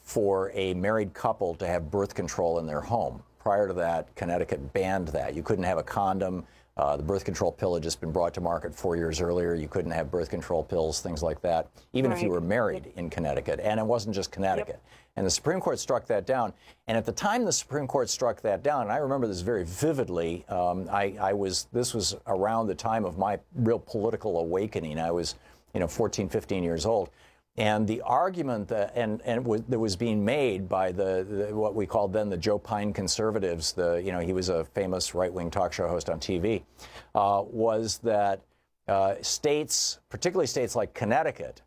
for a married couple to have birth control in their home. Prior to that, Connecticut banned that. You couldn't have a condom. The birth control pill had just been brought to market 4 years earlier. You couldn't have birth control pills, things like that, even if you were married in Connecticut. And it wasn't just Connecticut. And the Supreme Court struck that down. And at the time the Supreme Court struck that down, and I remember this very vividly, this was around the time of my real political awakening. I was 14, 15 years old. And the argument that that was being made by the what we called then the Joe Pine conservatives, he was a famous right-wing talk show host on TV, was that states, particularly states like Connecticut,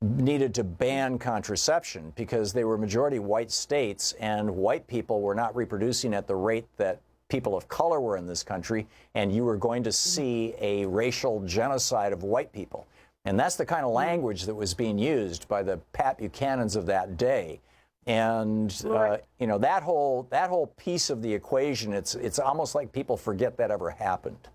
needed to ban contraception because they were majority white states and white people were not reproducing at the rate that people of color were in this country, and you were going to see a racial genocide of white people. And that's the kind of language that was being used by the Pat Buchanans of that day. And, that whole piece of the equation, it's almost like people forget that ever happened.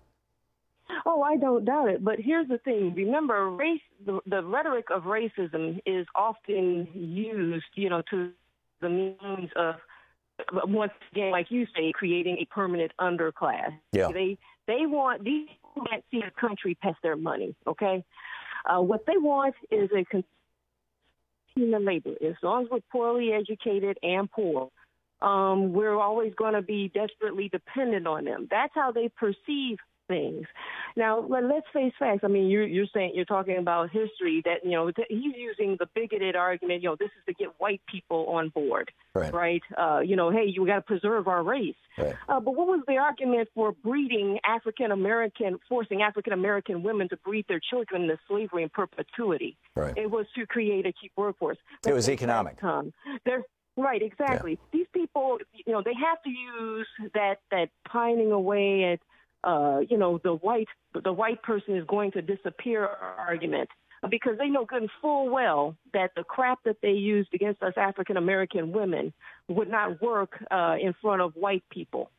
Oh, I don't doubt it. But here's the thing. Remember, the rhetoric of racism is often used, to the means of, once again, like you say, creating a permanent underclass. Yeah. They want, these people can't see the country past their money, okay? What they want is a human labor. As long as we're poorly educated and poor, we're always going to be desperately dependent on them. That's how they perceive things. Now, let's face facts. I mean, you're talking about history that, he's using the bigoted argument, this is to get white people on board, right? Hey, you got to preserve our race. Right. But what was the argument for forcing African American women to breed their children into slavery in perpetuity? Right. It was to create a cheap workforce. It was economic. Right, exactly. Yeah. These people, they have to use that pining away at the white person is going to disappear argument, because they know good and full well that the crap that they used against us African American women would not work in front of white people.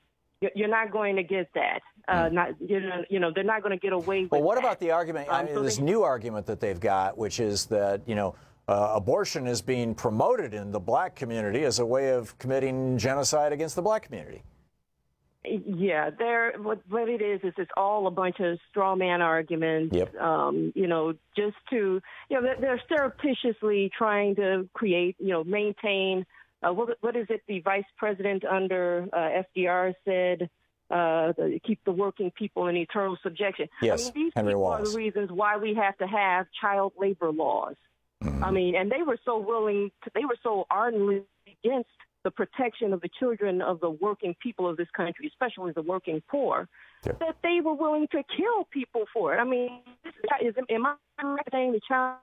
You're not going to get that. They're not going to get away with. Well, what that. About the argument? This new argument that they've got, which is that abortion is being promoted in the black community as a way of committing genocide against the black community. Yeah, what it is it's all a bunch of straw man arguments. Yep. Just to, they're surreptitiously trying to create, maintain. What is it? The vice president under FDR said, keep the working people in eternal subjection. Yes, these Henry people Wallace. are the reasons why we have to have child labor laws. Mm-hmm. And they were so ardently against the protection of the children of the working people of this country, especially the working poor, that they were willing to kill people for it. Am I saying the child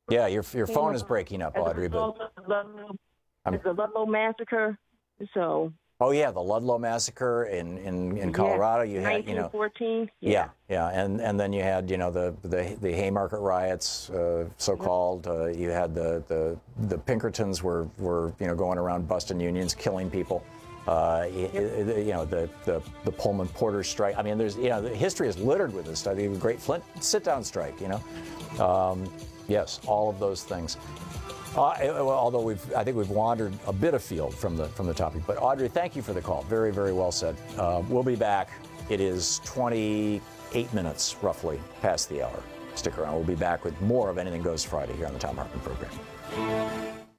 Yeah, your phone is breaking up, Audrey. But the Ludlow massacre. So. Oh yeah, the Ludlow massacre in Colorado. You had 1914. Yeah, and then you had the Haymarket riots, so-called. You had the Pinkertons were going around busting unions, killing people. The Pullman Porter strike. I mean, there's the history is littered with this stuff. The Great Flint sit-down strike. Yes, all of those things. Although I think we've wandered a bit afield from the topic. But Audrey, thank you for the call. Very, very well said. We'll be back. It is 28 minutes, roughly, past the hour. Stick around. We'll be back with more of Anything Goes Friday here on the Thom Hartmann Program.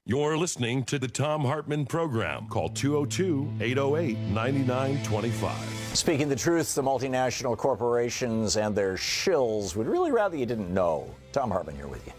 You're listening to the Thom Hartmann Program. Call 202-808-9925. Speaking the truth, the multinational corporations and their shills would really rather you didn't know. Thom Hartmann here with you.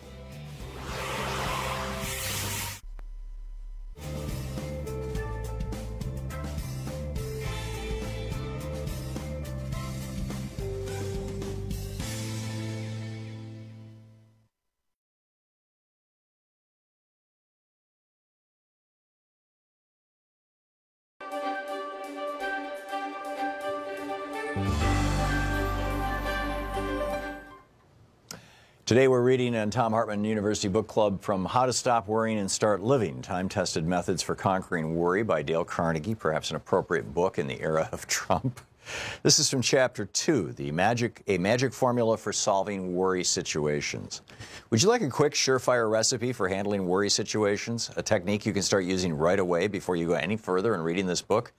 Today we're reading in Thom Hartmann University Book Club from How to Stop Worrying and Start Living, Time-Tested Methods for Conquering Worry by Dale Carnegie, perhaps an appropriate book in the era of Trump. This is from Chapter 2, a magic formula for solving worry situations. Would you like a quick, surefire recipe for handling worry situations? A technique you can start using right away before you go any further in reading this book?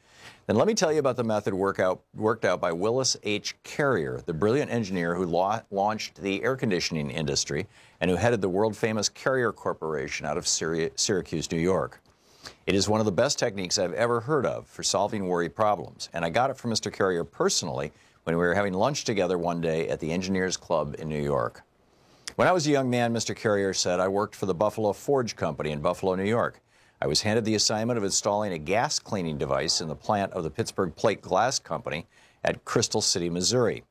Then let me tell you about the method worked out by Willis H. Carrier, the brilliant engineer who launched the air conditioning industry and who headed the world-famous Carrier Corporation out of Syracuse, New York. It is one of the best techniques I've ever heard of for solving worry problems, and I got it from Mr. Carrier personally when we were having lunch together one day at the Engineers Club in New York. When I was a young man, Mr. Carrier said, I worked for the Buffalo Forge Company in Buffalo, New York. I was handed the assignment of installing a gas cleaning device in the plant of the Pittsburgh Plate Glass Company at Crystal City, Missouri,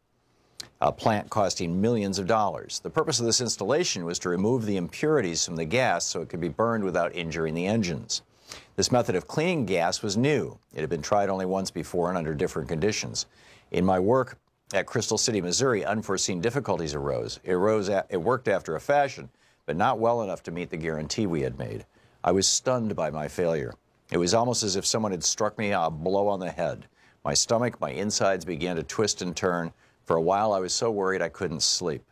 a plant costing millions of dollars. The purpose of this installation was to remove the impurities from the gas so it could be burned without injuring the engines. This method of cleaning gas was new. It had been tried only once before and under different conditions. In my work at Crystal City, Missouri, unforeseen difficulties arose. It worked after a fashion, but not well enough to meet the guarantee we had made. I was stunned by my failure. It was almost as if someone had struck me a blow on the head. My stomach, my insides began to twist and turn. For a while, I was so worried I couldn't sleep.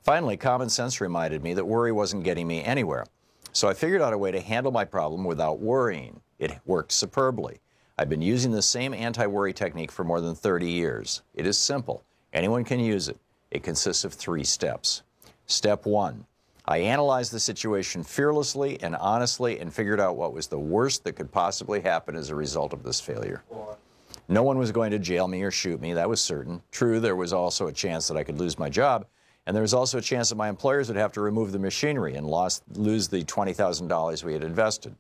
Finally, common sense reminded me that worry wasn't getting me anywhere. So I figured out a way to handle my problem without worrying. It worked superbly. I've been using the same anti-worry technique for more than 30 years. It is simple. Anyone can use it. It consists of 3 steps. Step 1. I analyzed the situation fearlessly and honestly and figured out what was the worst that could possibly happen as a result of this failure. No one was going to jail me or shoot me, that was certain. True, there was also a chance that I could lose my job, and there was also a chance that my employers would have to remove the machinery and lose the $20,000 we had invested.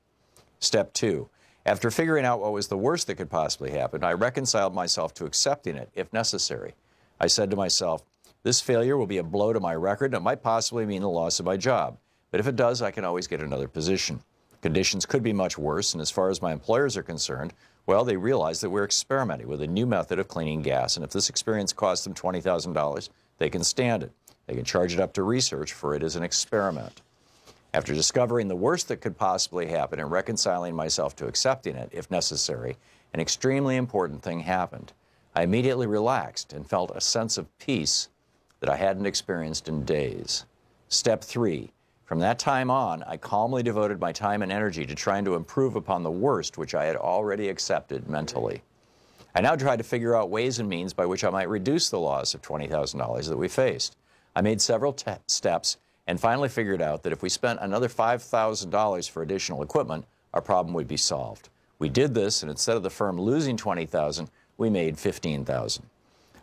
Step 2. After figuring out what was the worst that could possibly happen, I reconciled myself to accepting it, if necessary. I said to myself, this failure will be a blow to my record and it might possibly mean the loss of my job. But if it does, I can always get another position. Conditions could be much worse, and as far as my employers are concerned, well, they realize that we're experimenting with a new method of cleaning gas, and if this experience costs them $20,000, they can stand it. They can charge it up to research, for it is an experiment. After discovering the worst that could possibly happen and reconciling myself to accepting it, if necessary, an extremely important thing happened. I immediately relaxed and felt a sense of peace that I hadn't experienced in days. Step 3. From that time on, I calmly devoted my time and energy to trying to improve upon the worst which I had already accepted mentally. I now tried to figure out ways and means by which I might reduce the loss of $20,000 that we faced. I made several steps and finally figured out that if we spent another $5,000 for additional equipment, our problem would be solved. We did this, and instead of the firm losing $20,000, we made $15,000.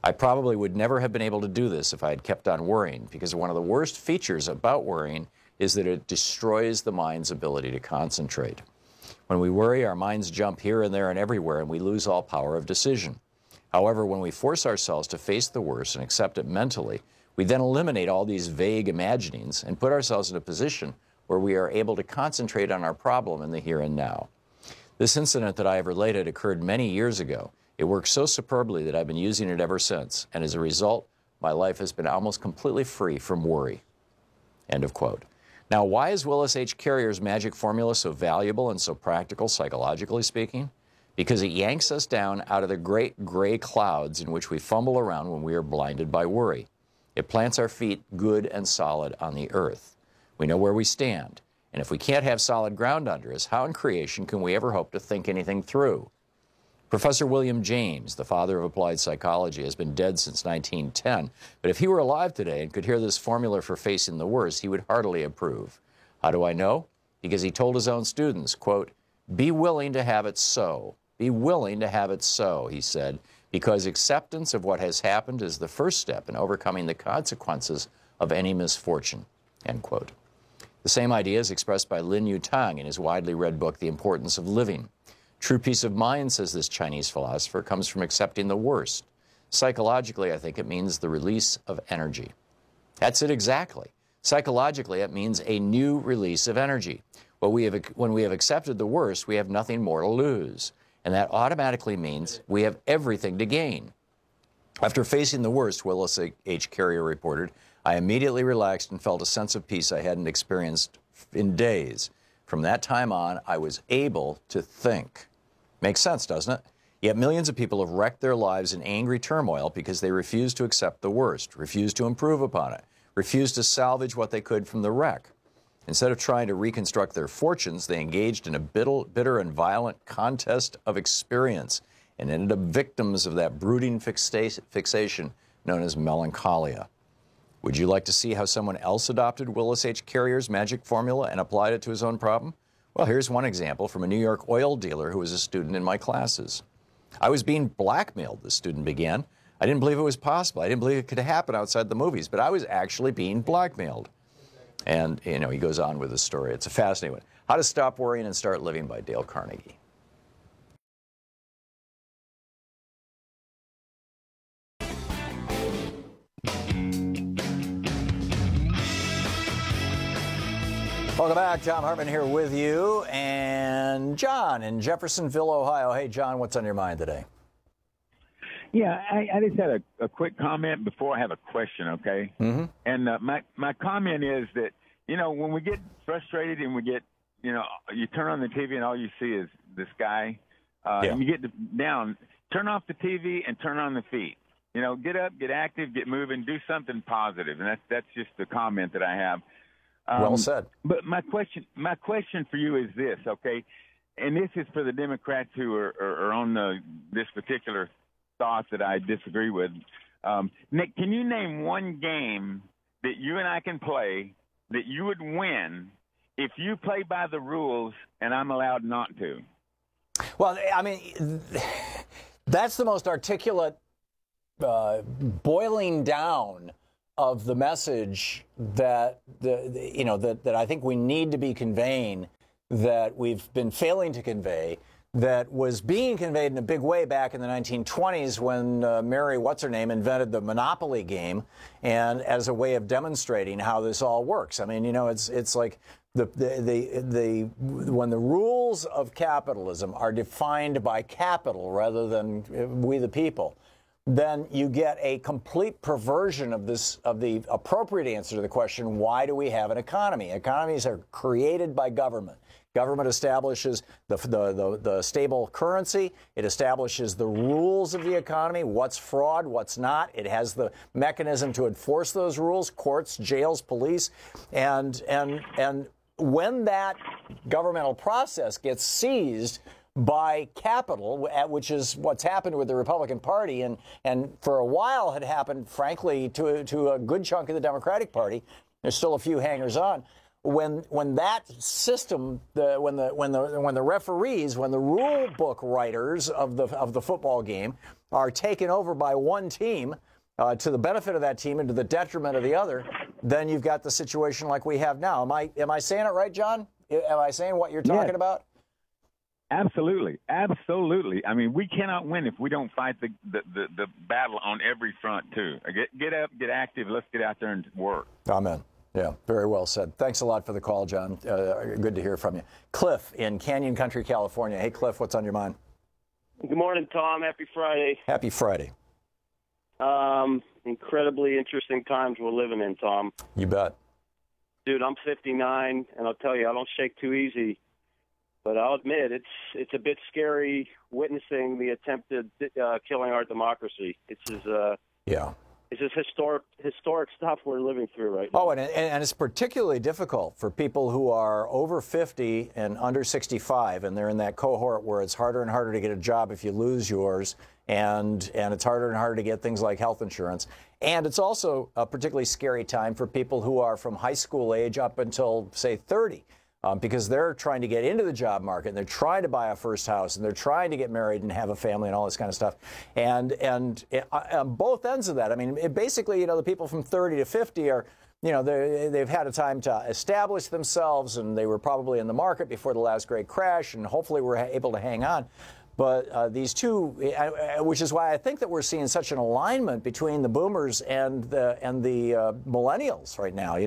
I probably would never have been able to do this if I had kept on worrying, because one of the worst features about worrying is that it destroys the mind's ability to concentrate. When we worry, our minds jump here and there and everywhere, and we lose all power of decision. However, when we force ourselves to face the worst and accept it mentally, we then eliminate all these vague imaginings and put ourselves in a position where we are able to concentrate on our problem in the here and now. This incident that I have related occurred many years ago. It worked so superbly that I've been using it ever since, and as a result, my life has been almost completely free from worry." End of quote. Now, why is Willis H. Carrier's magic formula so valuable and so practical, psychologically speaking? Because it yanks us down out of the great gray clouds in which we fumble around when we are blinded by worry. It plants our feet good and solid on the earth. We know where we stand, and if we can't have solid ground under us, how in creation can we ever hope to think anything through? Professor William James, the father of applied psychology, has been dead since 1910, but if he were alive today and could hear this formula for facing the worst, he would heartily approve. How do I know? Because he told his own students, quote, "Be willing to have it so. Be willing to have it so," he said, "because acceptance of what has happened is the first step in overcoming the consequences of any misfortune," end quote. The same idea is expressed by Lin Yutang in his widely read book, The Importance of Living. True peace of mind, says this Chinese philosopher, comes from accepting the worst. Psychologically, I think it means the release of energy. That's it exactly. Psychologically, it means a new release of energy. When we have accepted the worst, we have nothing more to lose. And that automatically means we have everything to gain. After facing the worst, Willis H. Carrier reported, "I immediately relaxed and felt a sense of peace I hadn't experienced in days. From that time on, I was able to think." Makes sense, doesn't it? Yet millions of people have wrecked their lives in angry turmoil because they refuse to accept the worst, refuse to improve upon it, refuse to salvage what they could from the wreck. Instead of trying to reconstruct their fortunes, they engaged in a bitter and violent contest of experience and ended up victims of that brooding fixation known as melancholia. Would you like to see how someone else adopted Willis H. Carrier's magic formula and applied it to his own problem? Well, here's one example from a New York oil dealer who was a student in my classes. "I was being blackmailed," the student began. "I didn't believe it was possible. I didn't believe it could happen outside the movies, but I was actually being blackmailed." And, he goes on with the story. It's a fascinating one. How to Stop Worrying and Start Living by Dale Carnegie. Welcome back. Thom Hartmann here with you. And John in Jeffersonville, Ohio. Hey, John, what's on your mind today? Yeah, I just had a quick comment before I have a question, okay? Mm-hmm. And my comment is that, when we get frustrated and we get, you turn on the TV and all you see is this guy, and you get down, turn off the TV and turn on the feet. Get up, get active, get moving, do something positive. And that's just the comment that I have. Well said. But my question for you is this, okay? And this is for the Democrats who are on this particular thought that I disagree with. Nick, can you name one game that you and I can play that you would win if you play by the rules and I'm allowed not to? Well, I mean, that's the most articulate boiling down of the message that that I think we need to be conveying, that we've been failing to convey, that was being conveyed in a big way back in the 1920s when Mary What's-Her-Name invented the Monopoly game, and as a way of demonstrating how this all works. I mean, it's like when the rules of capitalism are defined by capital rather than we the people, then you get a complete perversion of the appropriate answer to the question, why do we have an economy? Economies are created by government. Government establishes the stable currency. It establishes the rules of the economy, what's fraud, what's not. It has the mechanism to enforce those rules, courts, jails, police. And when that governmental process gets seized by capital, which is what's happened with the Republican Party, and for a while had happened, frankly, to a good chunk of the Democratic Party. There's still a few hangers-on. When that system, when the referees, when the rule book writers of the football game are taken over by one team, to the benefit of that team and to the detriment of the other, then you've got the situation like we have now. Am I saying it right, John? Am I saying what you're talking about? Absolutely. I mean, we cannot win if we don't fight the battle on every front, too. Get up, get active. Let's get out there and work. Amen. Yeah, very well said. Thanks a lot for the call, John. Good to hear from you. Cliff in Canyon Country, California. Hey, Cliff, what's on your mind? Good morning, Tom. Happy Friday. Happy Friday. Incredibly interesting times we're living in, Tom. You bet. Dude, I'm 59, and I'll tell you, I don't shake too easy. But I'll admit, it's a bit scary witnessing the attempted killing our democracy. It's just historic stuff we're living through right now. Oh, and it's particularly difficult for people who are over 50 and under 65, and they're in that cohort where it's harder and harder to get a job if you lose yours, and it's harder and harder to get things like health insurance. And it's also a particularly scary time for people who are from high school age up until, say, 30. Because they're trying to get into the job market, and they're trying to buy a first house, and they're trying to get married and have a family and all this kind of stuff. And on both ends of that, I mean, basically, the people from 30 to 50 are, they've had a time to establish themselves, and they were probably in the market before the last great crash, and hopefully we're able to hang on. But these two, which is why I think that we're seeing such an alignment between the boomers and the millennials right now.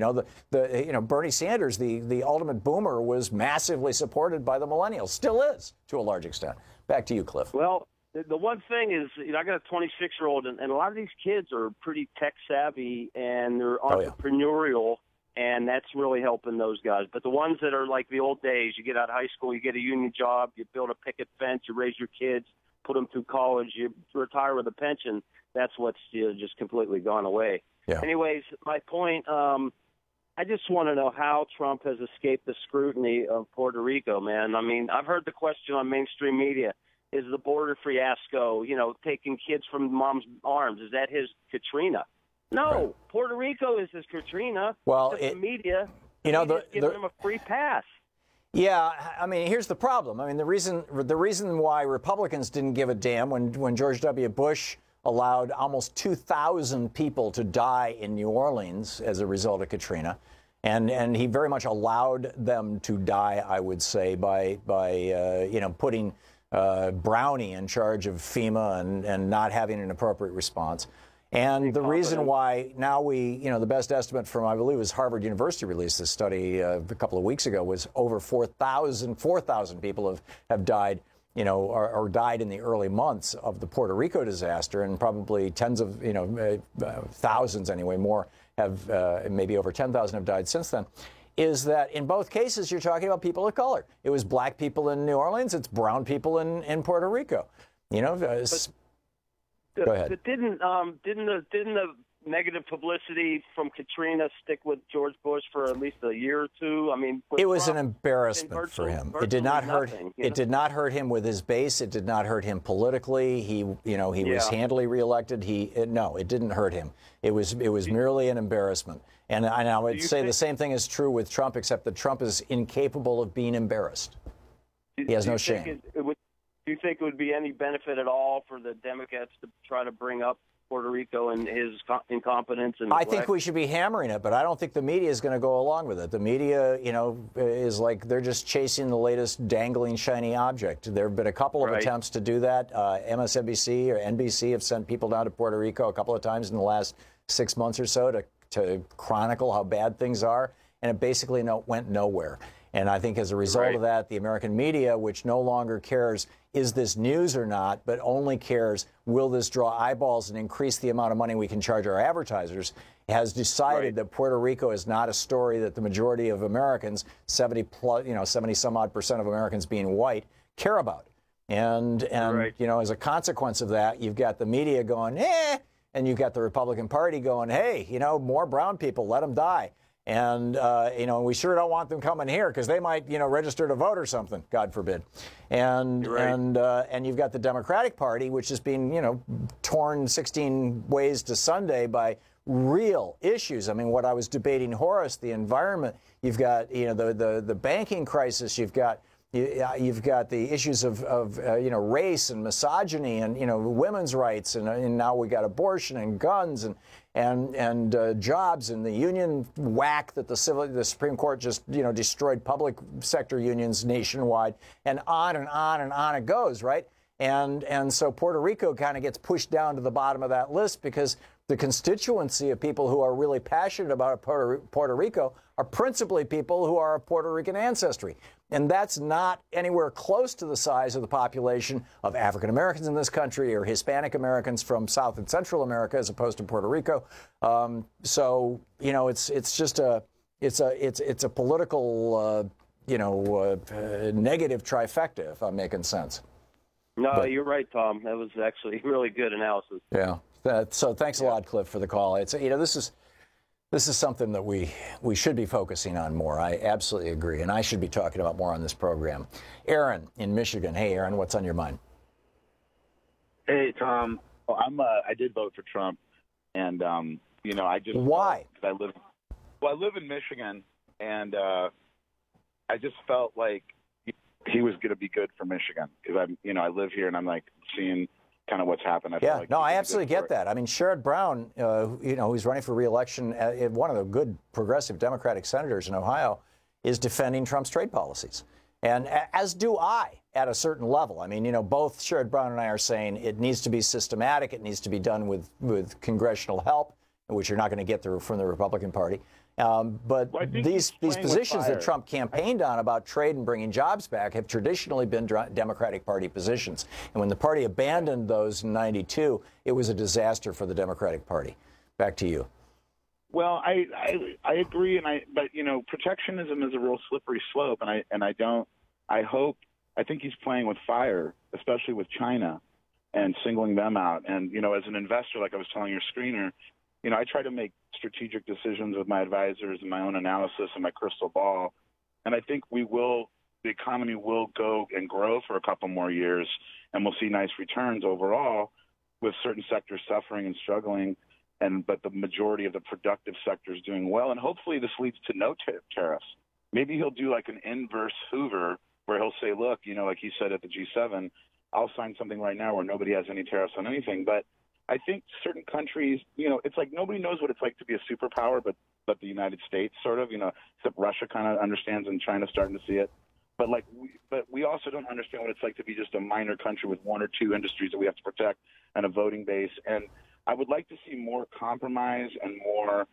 Bernie Sanders, the ultimate boomer, was massively supported by the millennials, still is to a large extent. Back to you, Cliff. Well, the one thing is, I got a 26-year-old, and a lot of these kids are pretty tech savvy, and they're entrepreneurial. And that's really helping those guys. But the ones that are like the old days, you get out of high school, you get a union job, you build a picket fence, you raise your kids, put them through college, you retire with a pension, that's what's just completely gone away. Yeah. Anyways, my point, I just want to know how Trump has escaped the scrutiny of Puerto Rico, man. I mean, I've heard the question on mainstream media, is the border fiasco, taking kids from mom's arms, is that his Katrina? No, right. Puerto Rico is his Katrina. Well, the media, giving them a free pass. Yeah, I mean, here's the problem. I mean, the reason why Republicans didn't give a damn when George W. Bush allowed almost 2,000 people to die in New Orleans as a result of Katrina, and he very much allowed them to die, I would say, by putting Brownie in charge of FEMA and not having an appropriate response. And the reason why now the best estimate from, I believe, was Harvard University released this study a couple of weeks ago, was over 4,000 people have died, or died in the early months of the Puerto Rico disaster, and probably tens of, thousands anyway, more have, maybe over 10,000 have died since then. Is that in both cases you're talking about people of color. It was black people in New Orleans, it's brown people in Puerto Rico. Go ahead. But didn't the negative publicity from Katrina stick with George Bush for at least a year or two? I mean, it was an embarrassment for him. It did not hurt. It did not hurt him with his base. It did not hurt him politically. He was handily reelected. It didn't hurt him. It was merely an embarrassment. And I would say the same thing is true with Trump, except that Trump is incapable of being embarrassed. He has no shame. Do you think it would be any benefit at all for the Democrats to try to bring up Puerto Rico and his incompetence? I think we should be hammering it, but I don't think the media is going to go along with it. The media, is like they're just chasing the latest dangling shiny object. There have been a couple of attempts to do that. MSNBC or NBC have sent people down to Puerto Rico a couple of times in the last 6 months or so to chronicle how bad things are, and it basically went nowhere. And I think as a result of that, the American media, which no longer cares, is this news or not, but only cares, will this draw eyeballs and increase the amount of money we can charge our advertisers, has decided that Puerto Rico is not a story that the majority of Americans, 70 some odd percent of Americans being white, care about. And as a consequence of that, you've got the media going, and you've got the Republican Party going, hey, more brown people, let them die. And, we sure don't want them coming here because they might, register to vote or something, God forbid. And you've got the Democratic Party, which is being, torn 16 ways to Sunday by real issues. I mean, what I was debating, Horace, the environment, you've got, the banking crisis, you've got the issues of race and misogyny and, women's rights. And now we got abortion and guns and jobs and the union whack that the Supreme Court just, destroyed public sector unions nationwide, and on and on and on it goes, right? And so Puerto Rico kind of gets pushed down to the bottom of that list because the constituency of people who are really passionate about Puerto Rico are principally people who are of Puerto Rican ancestry. And that's not anywhere close to the size of the population of African Americans in this country or Hispanic Americans from South and Central America as opposed to Puerto Rico. So, you know, it's just a political, negative trifecta, if I'm making sense. No, you're right, Tom. That was actually really good analysis. Yeah. So thanks a lot, Cliff, for the call. It's this is something that we should be focusing on more. I absolutely agree, and I should be talking about more on this program. Aaron in Michigan. Hey, Aaron, what's on your mind? Hey, Tom. Well, I did vote for Trump, and I just why? I live in Michigan, and I just felt like he was going to be good for Michigan because I live here and I'm like seeing kind of what's happened. I absolutely get that. I mean, Sherrod Brown, who's running for re-election, one of the good progressive Democratic senators in Ohio, is defending Trump's trade policies. And as do I at a certain level. I mean, both Sherrod Brown and I are saying it needs to be systematic. It needs to be done with congressional help, which you're not going to get from the Republican Party. But these positions that Trump campaigned on about trade and bringing jobs back have traditionally been Democratic Party positions. And when the party abandoned those in '92, it was a disaster for the Democratic Party. Back to you. Well, I agree, but protectionism is a real slippery slope, and I think he's playing with fire, especially with China, and singling them out. And as an investor, like I was telling your screener, I try to make strategic decisions with my advisors and my own analysis and my crystal ball. And I think the economy will go and grow for a couple more years, and we'll see nice returns overall with certain sectors suffering and struggling, but the majority of the productive sectors doing well. And hopefully this leads to no tariffs. Maybe he'll do like an inverse Hoover where he'll say, look, like he said at the G7, I'll sign something right now where nobody has any tariffs on anything. But I think certain countries, it's like nobody knows what it's like to be a superpower, but the United States sort of, except Russia kind of understands and China's starting to see it. But we also don't understand what it's like to be just a minor country with one or two industries that we have to protect and a voting base. And I would like to see more compromise and more,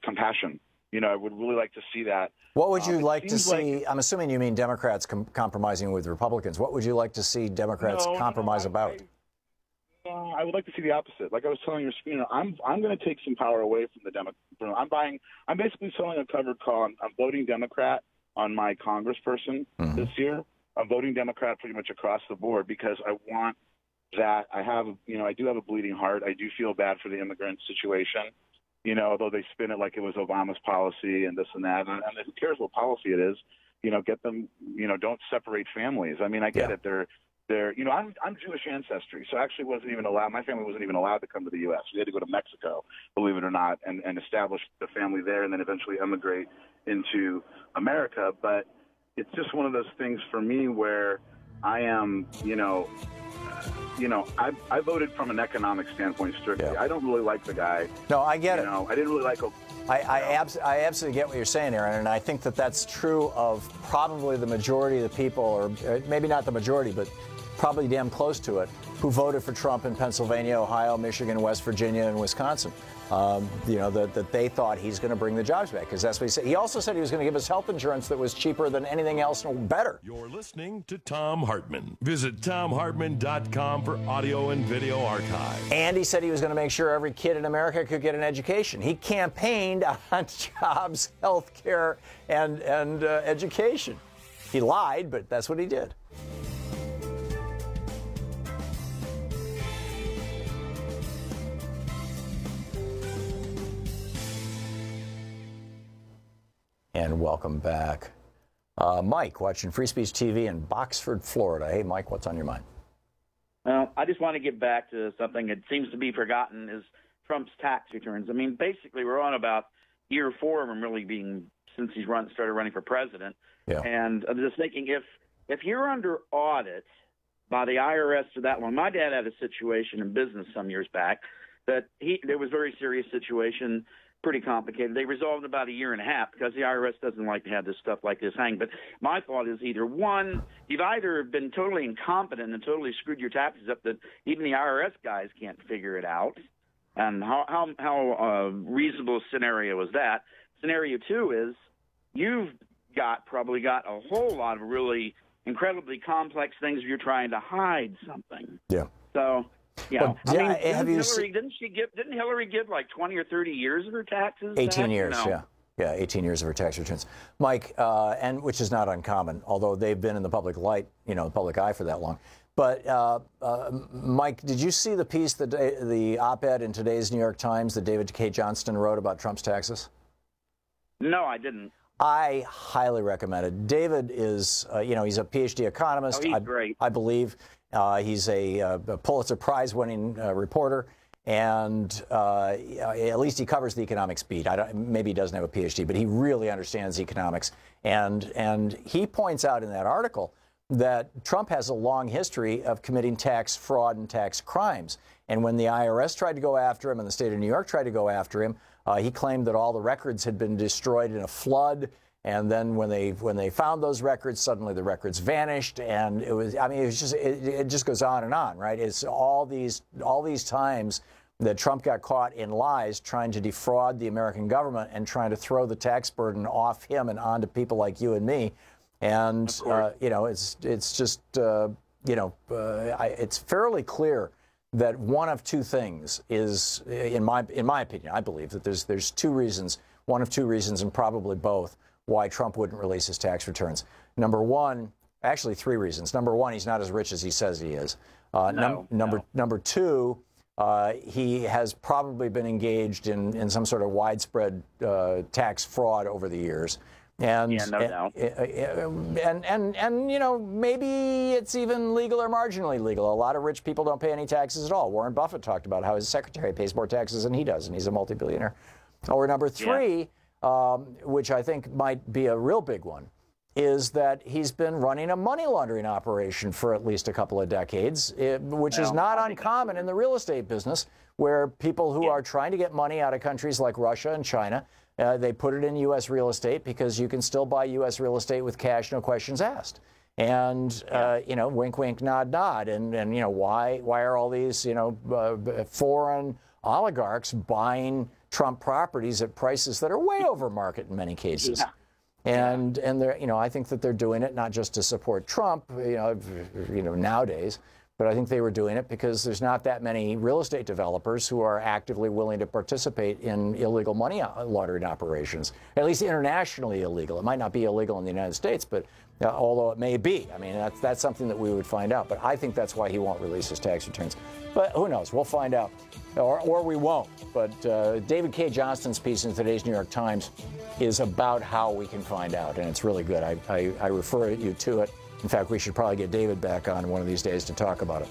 compassion. I would really like to see that. What would you like to see? I'm assuming you mean Democrats compromising with Republicans. What would you like to see Democrats compromise about? I would like to see the opposite. Like I was telling your screener, I'm going to take some power away from the Democrats. I'm basically selling a covered call. I'm voting Democrat on my congressperson this year. I'm voting Democrat pretty much across the board because I want that. I do have a bleeding heart. I do feel bad for the immigrant situation. Although they spin it like it was Obama's policy and this and that, and who cares what policy it is? Get them. Don't separate families. I mean, I get it. They're. I'm Jewish ancestry, so I actually wasn't even allowed. My family wasn't even allowed to come to the U.S. We had to go to Mexico, believe it or not, and establish the family there, and then eventually emigrate into America. But it's just one of those things for me where I am, I voted from an economic standpoint strictly. Yeah. I don't really like the guy. No, I get it. I didn't really like him. I absolutely get what you're saying, Aaron, and I think that's true of probably the majority of the people, or maybe not the majority, but probably damn close to it, who voted for Trump in Pennsylvania, Ohio, Michigan, West Virginia, and Wisconsin. That they thought he's going to bring the jobs back, because that's what he said. He also said he was going to give us health insurance that was cheaper than anything else and better. You're listening to Thom Hartmann. Visit ThomHartmann.com for audio and video archive. And he said he was going to make sure every kid in America could get an education. He campaigned on jobs, health care, and education. He lied, but that's what he did. And welcome back. Mike, watching Free Speech TV in Boxford, Florida. Hey, Mike, what's on your mind? Well, I just want to get back to something that seems to be forgotten is Trump's tax returns. I mean, basically, we're on about year 4 of him really being, since he's started running for president. Yeah. And I'm just thinking, if you're under audit by the IRS for that long, my dad had a situation in business some years back that there was a very serious situation pretty complicated. They resolved in about a year and a half because the IRS doesn't like to have this stuff like this hang. But my thought is either one, you've either been totally incompetent and totally screwed your taxes up that even the IRS guys can't figure it out. And how reasonable a scenario is that? Scenario two is you've probably got a whole lot of really incredibly complex things if you're trying to hide something. Yeah. So, Well, didn't Hillary give like 20 or 30 years of her taxes? 18 back? years, No. yeah, 18 years of her tax returns, Mike, and which is not uncommon, although they've been in the public light, the public eye for that long. But Mike, did you see the piece, the op-ed in today's New York Times that David K. Johnston wrote about Trump's taxes? No, I didn't. I highly recommend it. David is, he's a PhD economist. Oh, he's great. I believe he's a Pulitzer Prize-winning reporter, and at least he covers the economics beat. Maybe he doesn't have a PhD, but he really understands economics. And he points out in that article that Trump has a long history of committing tax fraud and tax crimes. And when the IRS tried to go after him and the state of New York tried to go after him, he claimed that all the records had been destroyed in a flood. And then when they found those records, suddenly the records vanished. And it just goes on and on, right? It's all these times that Trump got caught in lies trying to defraud the American government and trying to throw the tax burden off him and onto people like you and me. And, it's just, it's fairly clear that one of two things is, in my opinion, I believe that there's two reasons, one of two reasons, and probably both, why Trump wouldn't release his tax returns. Number one, actually three reasons. Number one, he's not as rich as he says he is. Number two, he has probably been engaged in some sort of widespread tax fraud over the years. And, yeah, no doubt. And maybe it's even legal or marginally legal. A lot of rich people don't pay any taxes at all. Warren Buffett talked about how his secretary pays more taxes than he does, and he's a multi-billionaire. Or number three, which I think might be a real big one, is that he's been running a money laundering operation for at least a couple of decades, which is not uncommon in the real estate business, where people who are trying to get money out of countries like Russia and China, they put it in U.S. real estate because you can still buy U.S. real estate with cash, no questions asked. And, wink, wink, nod, nod. And why are all these, foreign oligarchs buying Trump properties at prices that are way over market in many cases? Yeah. And they're, I think that they're doing it not just to support Trump, nowadays, but I think they were doing it because there's not that many real estate developers who are actively willing to participate in illegal money laundering operations, at least internationally illegal. It might not be illegal in the United States, but although it may be. I mean, that's something that we would find out. But I think that's why he won't release his tax returns. But who knows? We'll find out. Or we won't. But David K. Johnston's piece in today's New York Times is about how we can find out, and it's really good. I refer you to it. In fact, we should probably get David back on one of these days to talk about it.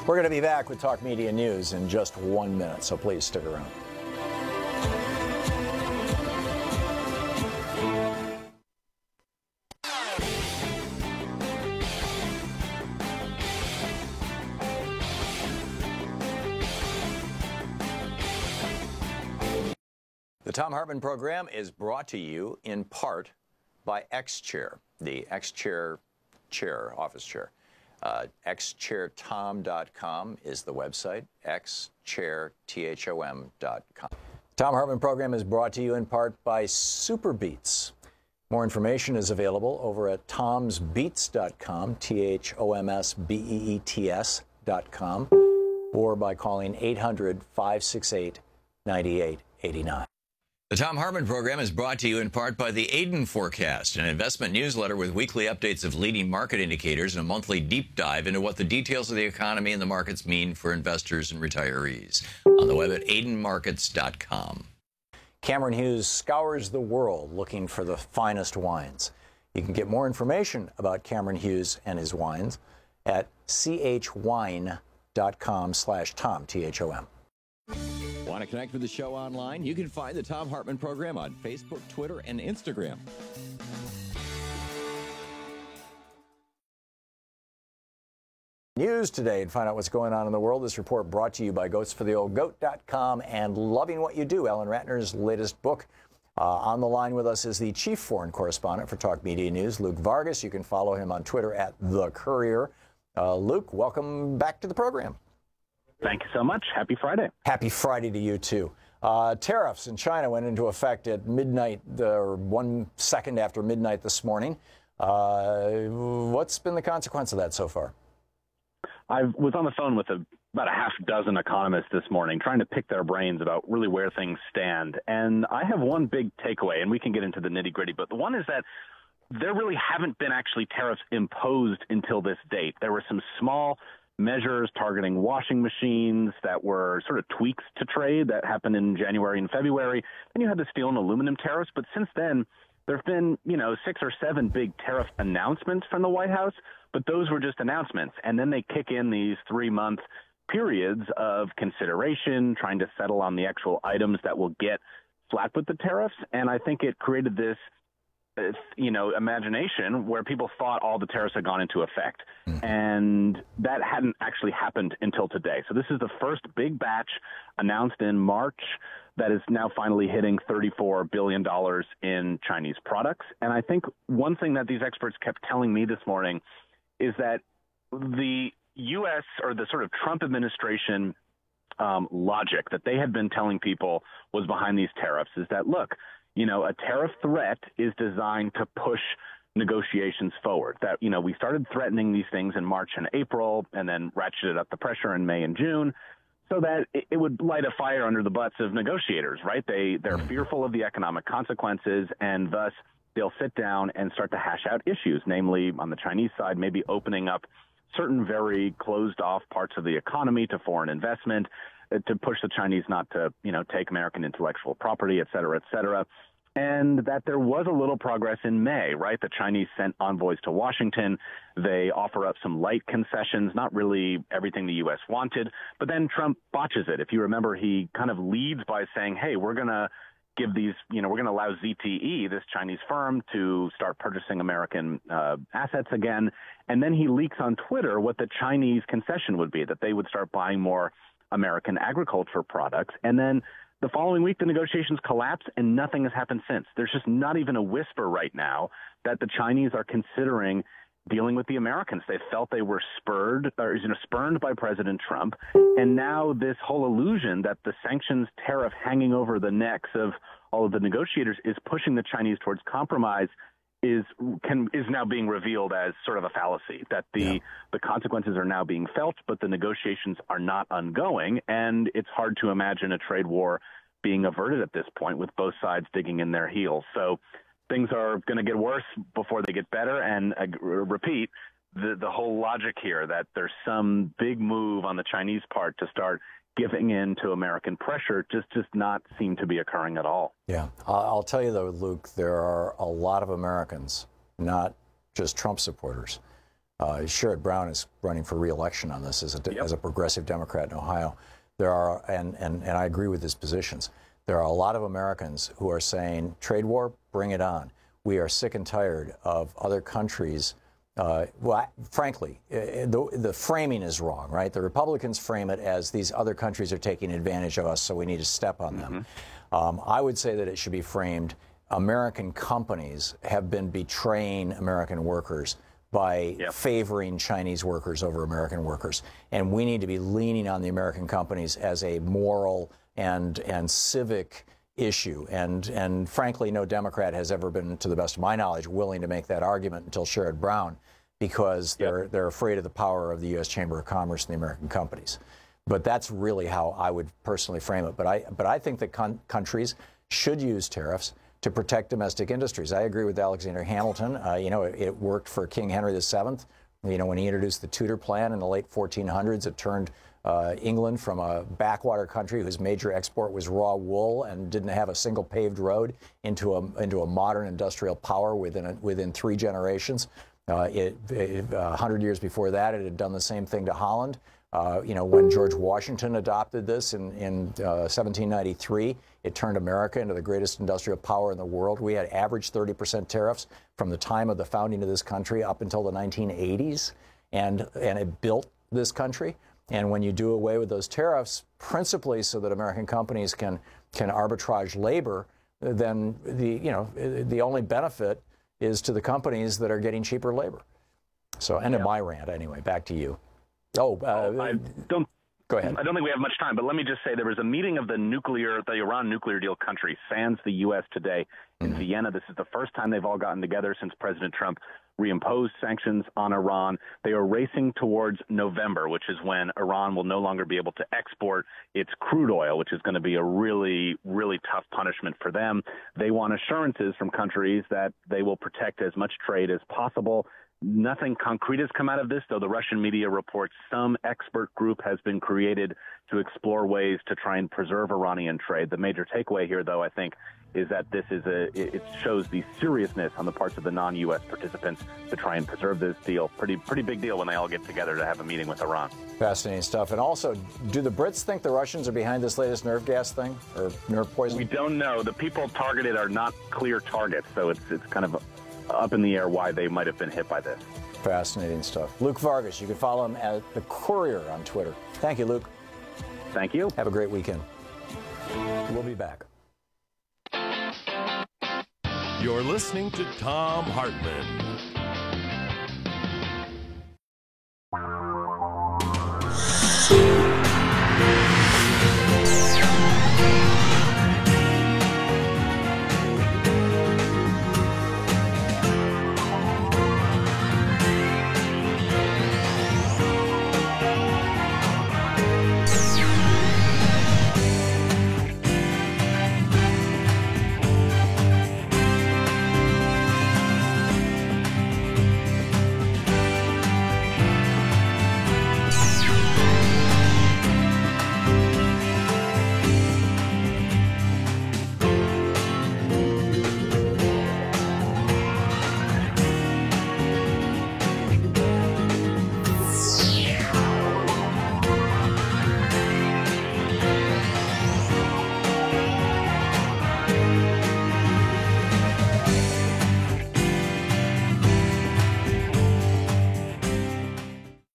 We're going to be back with Talk Media News in just 1 minute, so please stick around. The Thom Hartmann program is brought to you in part by XChair, the XChair chair, office chair. XChairTom.com is the website, XChairTHOM.com. Thom Hartmann program is brought to you in part by SuperBeets. More information is available over at TomsBeets.com, THOMSBEETS.com, or by calling 800-568-9889. The Thom Hartmann program is brought to you in part by the Aiden Forecast, an investment newsletter with weekly updates of leading market indicators and a monthly deep dive into what the details of the economy and the markets mean for investors and retirees. On the web at aidenmarkets.com. Cameron Hughes scours the world looking for the finest wines. You can get more information about Cameron Hughes and his wines at chwine.com/Tom, Thom. Want to connect with the show online? You can find the Thom Hartmann program on Facebook, Twitter, and Instagram. news today and find out what's going on in the world. This report brought to you by goatsfortheoldgoat.com and Loving What You Do, Ellen Ratner's latest book. On the line with us is the chief foreign correspondent for Talk Media News, Luke Vargas. You can follow him on Twitter at The Courier. Luke, welcome back to the program. Thank you so much. Happy Friday. Happy Friday to you, too. Tariffs in China went into effect at midnight, or 1 second after midnight this morning. What's been the consequence of that so far? I was on the phone with about a half dozen economists this morning trying to pick their brains about really where things stand. And I have one big takeaway, and we can get into the nitty-gritty, but the one is that there really haven't been actually tariffs imposed until this date. There were some small measures targeting washing machines that were sort of tweaks to trade that happened in January and February. Then you had the steel and aluminum tariffs. But since then, there have been, 6 or 7 big tariff announcements from the White House, but those were just announcements. And then they kick in these 3-month periods of consideration, trying to settle on the actual items that will get slapped with the tariffs. And I think it created this imagination where people thought all the tariffs had gone into effect. And that hadn't actually happened until today. So this is the first big batch announced in March that is now finally hitting $34 billion in Chinese products. And I think one thing that these experts kept telling me this morning is that the U.S. or the sort of Trump administration logic that they had been telling people was behind these tariffs is that, look, a tariff threat is designed to push negotiations forward. That, we started threatening these things in March and April and then ratcheted up the pressure in May and June so that it would light a fire under the butts of negotiators, right? They're fearful of the economic consequences, and thus they'll sit down and start to hash out issues, namely on the Chinese side, maybe opening up certain very closed off parts of the economy to foreign investment, to push the Chinese not to, take American intellectual property, et cetera, and that there was a little progress in May, right? The Chinese sent envoys to Washington. They offer up some light concessions, not really everything the U.S. wanted, but then Trump botches it. If you remember, he kind of leads by saying, hey, we're going to give these, we're going to allow ZTE, this Chinese firm, to start purchasing American assets again. And then he leaks on Twitter what the Chinese concession would be, that they would start buying more American agriculture products. And then the following week, the negotiations collapse and nothing has happened since. There's just not even a whisper right now that the Chinese are considering dealing with the Americans. They felt they were spurned by President Trump. And now this whole illusion that the sanctions tariff hanging over the necks of all of the negotiators is pushing the Chinese towards compromise is now being revealed as sort of a fallacy, that the consequences are now being felt, but the negotiations are not ongoing. And it's hard to imagine a trade war being averted at this point with both sides digging in their heels. So things are going to get worse before they get better. And repeat, the whole logic here that there's some big move on the Chinese part to start giving in to American pressure just does not seem to be occurring at all. Yeah. I'll tell you, though, Luke, there are a lot of Americans, not just Trump supporters. Sherrod Brown is running for re-election on this as a progressive Democrat in Ohio. There are, and I agree with his positions, there are a lot of Americans who are saying, trade war, bring it on. We are sick and tired of other countries. Frankly, the framing is wrong, right? The Republicans frame it as these other countries are taking advantage of us, so we need to step on them. I would say that it should be framed, American companies have been betraying American workers by favoring Chinese workers over American workers. And we need to be leaning on the American companies as a moral and civic issue. And frankly, no Democrat has ever been, to the best of my knowledge, willing to make that argument until Sherrod Brown, because they're afraid of the power of the U.S. Chamber of Commerce and the American companies. But that's really how I would personally frame it. But I think that countries should use tariffs to protect domestic industries. I agree with Alexander Hamilton. It worked for King Henry VII. When he introduced the Tudor Plan in the late 1400s, it turned England from a backwater country whose major export was raw wool and didn't have a single paved road into a modern industrial power within 3 generations. 100 years before that, it had done the same thing to Holland. When George Washington adopted this in 1793, it turned America into the greatest industrial power in the world. We had average 30% tariffs from the time of the founding of this country up until the 1980s, and it built this country. And when you do away with those tariffs, principally so that American companies can arbitrage labor, then the only benefit is to the companies that are getting cheaper labor. So, end of my rant anyway. Back to you. Go ahead. I don't think we have much time, but let me just say there was a meeting of the Iran nuclear deal countries, sans the U.S. today in Vienna. This is the first time they've all gotten together since President Trump reimposed sanctions on Iran. They are racing towards November, which is when Iran will no longer be able to export its crude oil, which is going to be a really, really tough punishment for them. They want assurances from countries that they will protect as much trade as possible. Nothing concrete has come out of this, though the Russian media reports some expert group has been created to explore ways to try and preserve Iranian trade. The major takeaway here, though, I think, is that it shows the seriousness on the parts of the non-U.S. participants to try and preserve this deal. Pretty big deal when they all get together to have a meeting with Iran. Fascinating stuff. And also, do the Brits think the Russians are behind this latest nerve gas thing or nerve poison? We don't know. The people targeted are not clear targets, so it's kind of up in the air why they might have been hit by this. Fascinating stuff. Luke Vargas, you can follow him at The Courier on Twitter. Thank you, Luke. Thank you. Have a great weekend. We'll be back. You're listening to Thom Hartmann.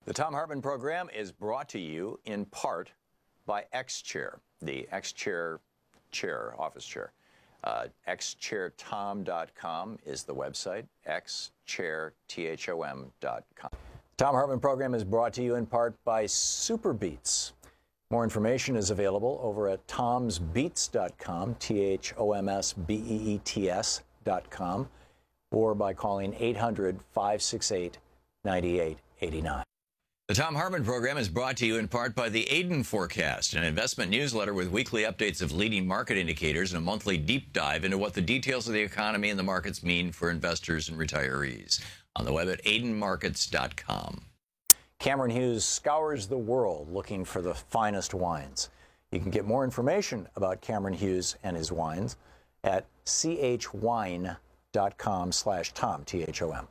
The Thom Hartmann program is brought to you in part by XChair, the XChair office chair. XChairTom.com is the website, XChairTHOM.com. Thom Hartmann program is brought to you in part by SuperBeets. More information is available over at tomsbeets.com, THOMSBEETS.com, or by calling 800-568-9889. The Thom Hartmann program is brought to you in part by the Aiden Forecast, an investment newsletter with weekly updates of leading market indicators and a monthly deep dive into what the details of the economy and the markets mean for investors and retirees. On the web at aidenmarkets.com. Cameron Hughes scours the world looking for the finest wines. You can get more information about Cameron Hughes and his wines at chwine.com/Tom, THOM.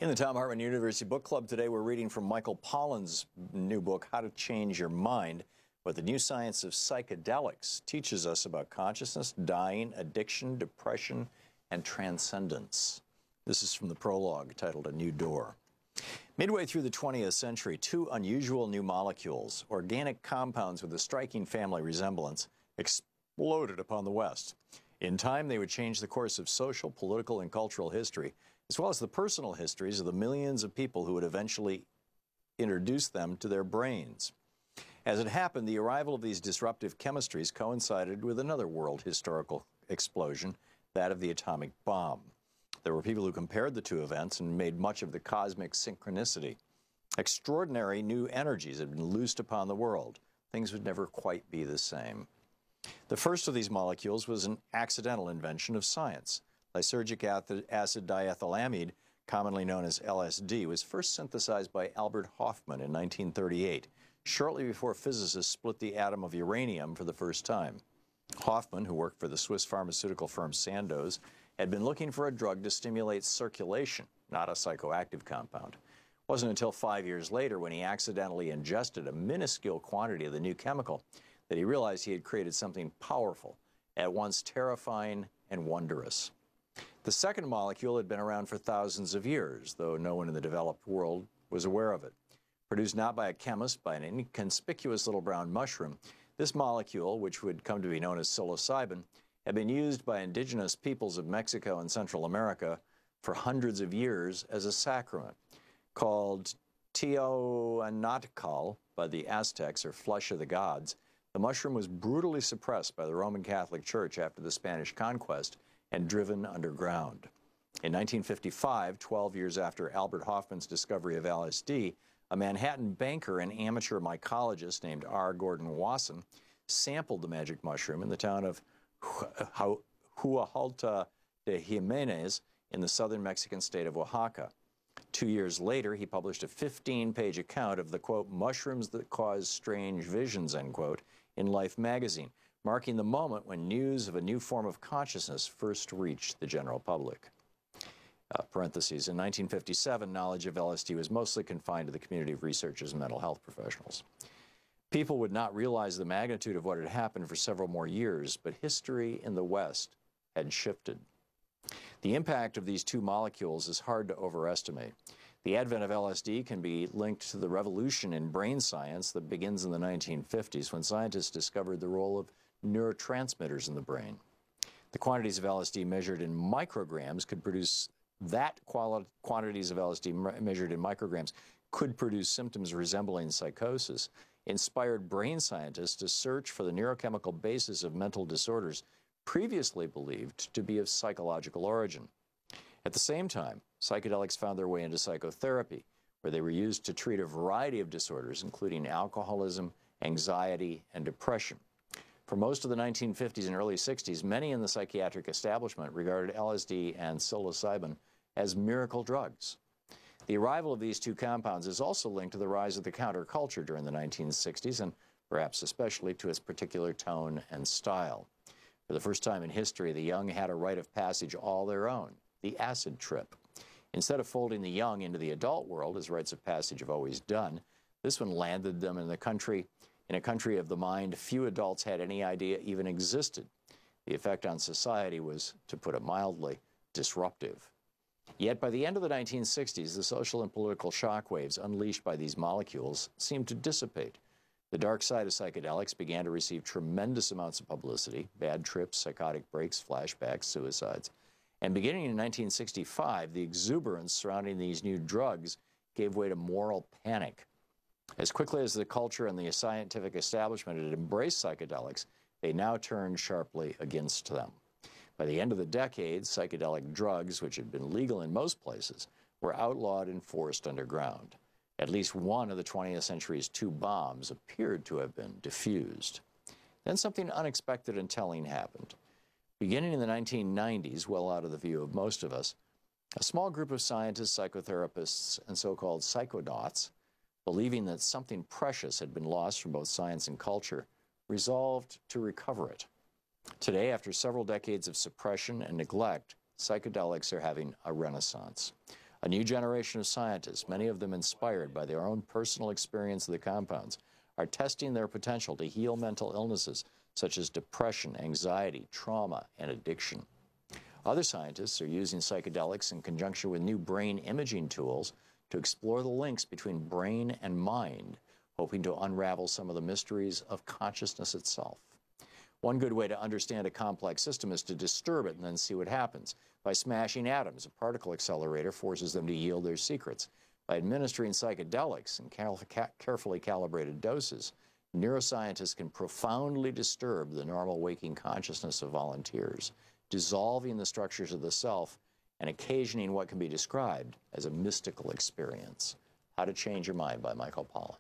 In the Thom Hartmann University Book Club today, we're reading from Michael Pollan's new book, How to Change Your Mind, what the new science of psychedelics teaches us about consciousness, dying, addiction, depression, and transcendence. This is from the prologue titled A New Door. Midway through the 20th century, two unusual new molecules, organic compounds with a striking family resemblance, exploded upon the West. In time, they would change the course of social, political, and cultural history, as well as the personal histories of the millions of people who would eventually introduce them to their brains. As it happened, the arrival of these disruptive chemistries coincided with another world historical explosion, that of the atomic bomb. There were people who compared the two events and made much of the cosmic synchronicity. Extraordinary new energies had been loosed upon the world. Things would never quite be the same. The first of these molecules was an accidental invention of science. Lysergic acid diethylamide, commonly known as LSD, was first synthesized by Albert Hofmann in 1938, shortly before physicists split the atom of uranium for the first time. Hofmann, who worked for the Swiss pharmaceutical firm Sandoz, had been looking for a drug to stimulate circulation, not a psychoactive compound. It wasn't until 5 years later, when he accidentally ingested a minuscule quantity of the new chemical, that he realized he had created something powerful, at once terrifying and wondrous. The second molecule had been around for thousands of years, though no one in the developed world was aware of it. Produced not by a chemist, by an inconspicuous little brown mushroom, this molecule, which would come to be known as psilocybin, had been used by indigenous peoples of Mexico and Central America for hundreds of years as a sacrament. Called Teotihuacan by the Aztecs, or flesh of the gods, the mushroom was brutally suppressed by the Roman Catholic Church after the Spanish conquest and driven underground. In 1955, 12 years after Albert Hofmann's discovery of LSD, a Manhattan banker and amateur mycologist named R. Gordon Wasson sampled the magic mushroom in the town of Huajuapan de Jimenez in the southern Mexican state of Oaxaca. 2 years later, he published a 15-page account of the, quote, mushrooms that cause strange visions, end quote, in Life magazine, marking the moment when news of a new form of consciousness first reached the general public. Parentheses, in 1957, knowledge of LSD was mostly confined to the community of researchers and mental health professionals. People would not realize the magnitude of what had happened for several more years, but history in the West had shifted. The impact of these two molecules is hard to overestimate. The advent of LSD can be linked to the revolution in brain science that begins in the 1950s when scientists discovered the role of neurotransmitters in the brain. The quantities of LSD measured in micrograms could produce quantities of LSD measured in micrograms could produce symptoms resembling psychosis, inspired brain scientists to search for the neurochemical basis of mental disorders previously believed to be of psychological origin. At the same time, psychedelics found their way into psychotherapy, where they were used to treat a variety of disorders, including alcoholism, anxiety, and depression. For most of the 1950s and early 60s, many in the psychiatric establishment regarded LSD and psilocybin as miracle drugs. The arrival of these two compounds is also linked to the rise of the counterculture during the 1960s, and perhaps especially to its particular tone and style. For the first time in history, the young had a rite of passage all their own, the acid trip. Instead of folding the young into the adult world, as rites of passage have always done, this one landed them in a country of the mind few adults had any idea even existed. The effect on society was, to put it mildly, disruptive. Yet by the end of the 1960s, the social and political shockwaves unleashed by these molecules seemed to dissipate. The dark side of psychedelics began to receive tremendous amounts of publicity: bad trips, psychotic breaks, flashbacks, suicides. And beginning in 1965, the exuberance surrounding these new drugs gave way to moral panic. As quickly as the culture and the scientific establishment had embraced psychedelics, they now turned sharply against them. By the end of the decade, psychedelic drugs, which had been legal in most places, were outlawed and forced underground. At least one of the 20th century's two bombs appeared to have been defused. Then something unexpected and telling happened. Beginning in the 1990s, well out of the view of most of us, a small group of scientists, psychotherapists, and so-called psychonauts, believing that something precious had been lost from both science and culture, resolved to recover it. Today, after several decades of suppression and neglect, psychedelics are having a renaissance. A new generation of scientists, many of them inspired by their own personal experience of the compounds, are testing their potential to heal mental illnesses such as depression, anxiety, trauma, and addiction. Other scientists are using psychedelics in conjunction with new brain imaging tools to explore the links between brain and mind, hoping to unravel some of the mysteries of consciousness itself. One good way to understand a complex system is to disturb it and then see what happens. By smashing atoms, a particle accelerator forces them to yield their secrets. By administering psychedelics in carefully calibrated doses, neuroscientists can profoundly disturb the normal waking consciousness of volunteers, dissolving the structures of the self and occasioning what can be described as a mystical experience. How to Change Your Mind by Michael Pollan.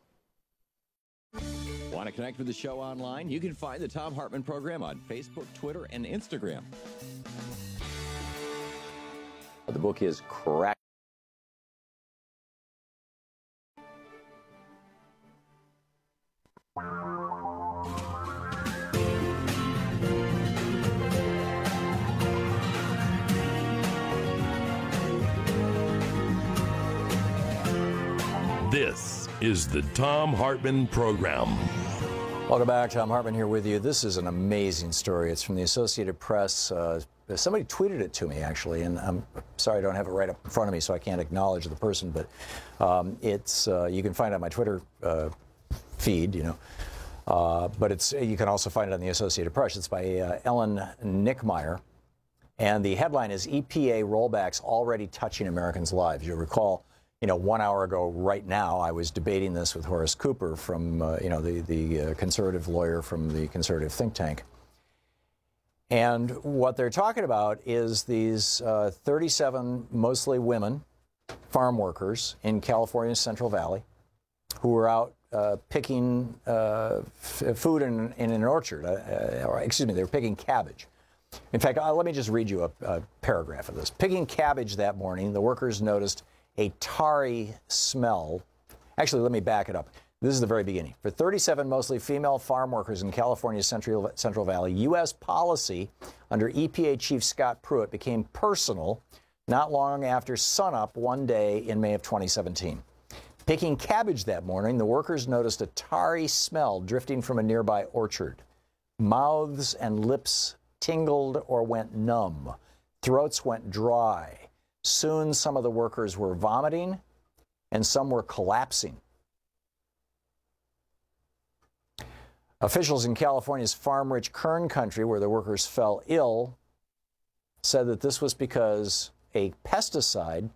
Want to connect with the show online? You can find the Thom Hartmann Program on Facebook, Twitter, and Instagram. The book is Crack. This is the Thom Hartmann Program. Welcome back. Thom Hartmann here with you. This is an amazing story. It's from the Associated Press. somebody tweeted it to me, actually, and I'm sorry I don't have it right up in front of me, so I can't acknowledge the person, but it's you can find it on my Twitter feed, you know. But you can also find it on the Associated Press. It's by Ellen Nickmeyer. And the headline is EPA rollbacks already touching Americans' lives. You'll recall, 1 hour ago right now, I was debating this with Horace Cooper from, the conservative lawyer from the conservative think tank. And what they're talking about is these 37 mostly women farm workers in California's Central Valley who were out picking food in an orchard. They were picking cabbage. In fact, let me just read you a paragraph of this. Picking cabbage that morning, the workers noticed a tarry smell. Actually, let me back it up. This is the very beginning. For 37 mostly female farm workers in California's Central Valley, U.S. policy under EPA Chief Scott Pruitt became personal not long after sunup one day in May of 2017. Picking cabbage that morning, the workers noticed a tarry smell drifting from a nearby orchard. Mouths and lips tingled or went numb. Throats went dry. Soon some of the workers were vomiting and some were collapsing. Officials in California's farm-rich Kern country, where the workers fell ill, said that this was because a pesticide,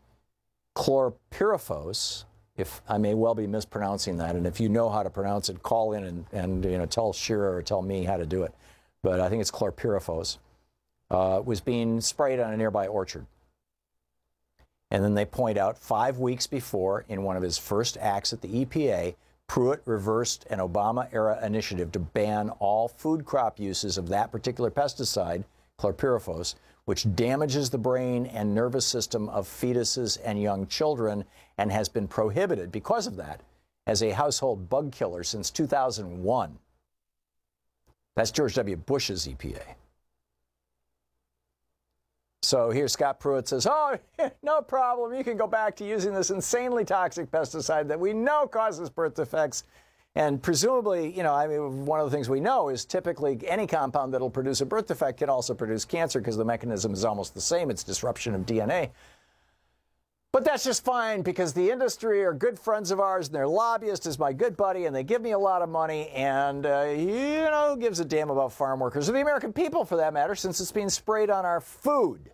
chlorpyrifos, if I may well be mispronouncing that, and if you know how to pronounce it, call in and tell Shira or tell me how to do it. But I think it's chlorpyrifos, was being sprayed on a nearby orchard. And then they point out 5 weeks before, in one of his first acts at the EPA, Pruitt reversed an Obama-era initiative to ban all food crop uses of that particular pesticide, chlorpyrifos, which damages the brain and nervous system of fetuses and young children and has been prohibited because of that as a household bug killer since 2001. That's George W. Bush's EPA. So here Scott Pruitt says, oh, no problem. You can go back to using this insanely toxic pesticide that we know causes birth defects. And presumably, one of the things we know is typically any compound that'll produce a birth defect can also produce cancer because the mechanism is almost the same. It's disruption of DNA. But that's just fine because the industry are good friends of ours and their lobbyist is my good buddy and they give me a lot of money and, who gives a damn about farm workers or the American people for that matter since it's being sprayed on our food.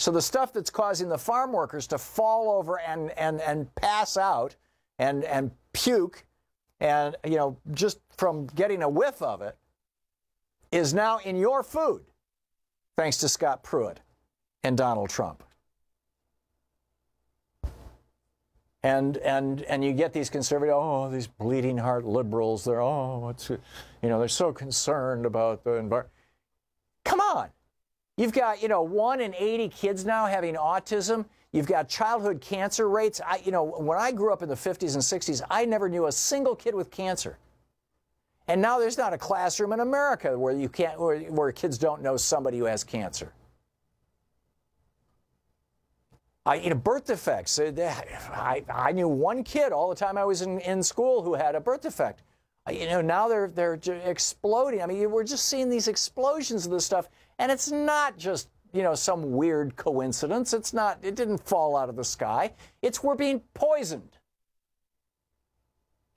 So the stuff that's causing the farm workers to fall over and pass out and puke and, just from getting a whiff of it is now in your food thanks to Scott Pruitt and Donald Trump. And you get these conservative, these bleeding heart liberals, they're so concerned about the environment. Come on. You've got, 1 in 80 kids now having autism. You've got childhood cancer rates. When I grew up in the 50s and 60s, I never knew a single kid with cancer. And now there's not a classroom in America where where kids don't know somebody who has cancer. Birth defects. I knew one kid all the time I was in school who had a birth defect. Now they're exploding. We're just seeing these explosions of this stuff, and it's not just some weird coincidence. It didn't fall out of the sky. We're being poisoned,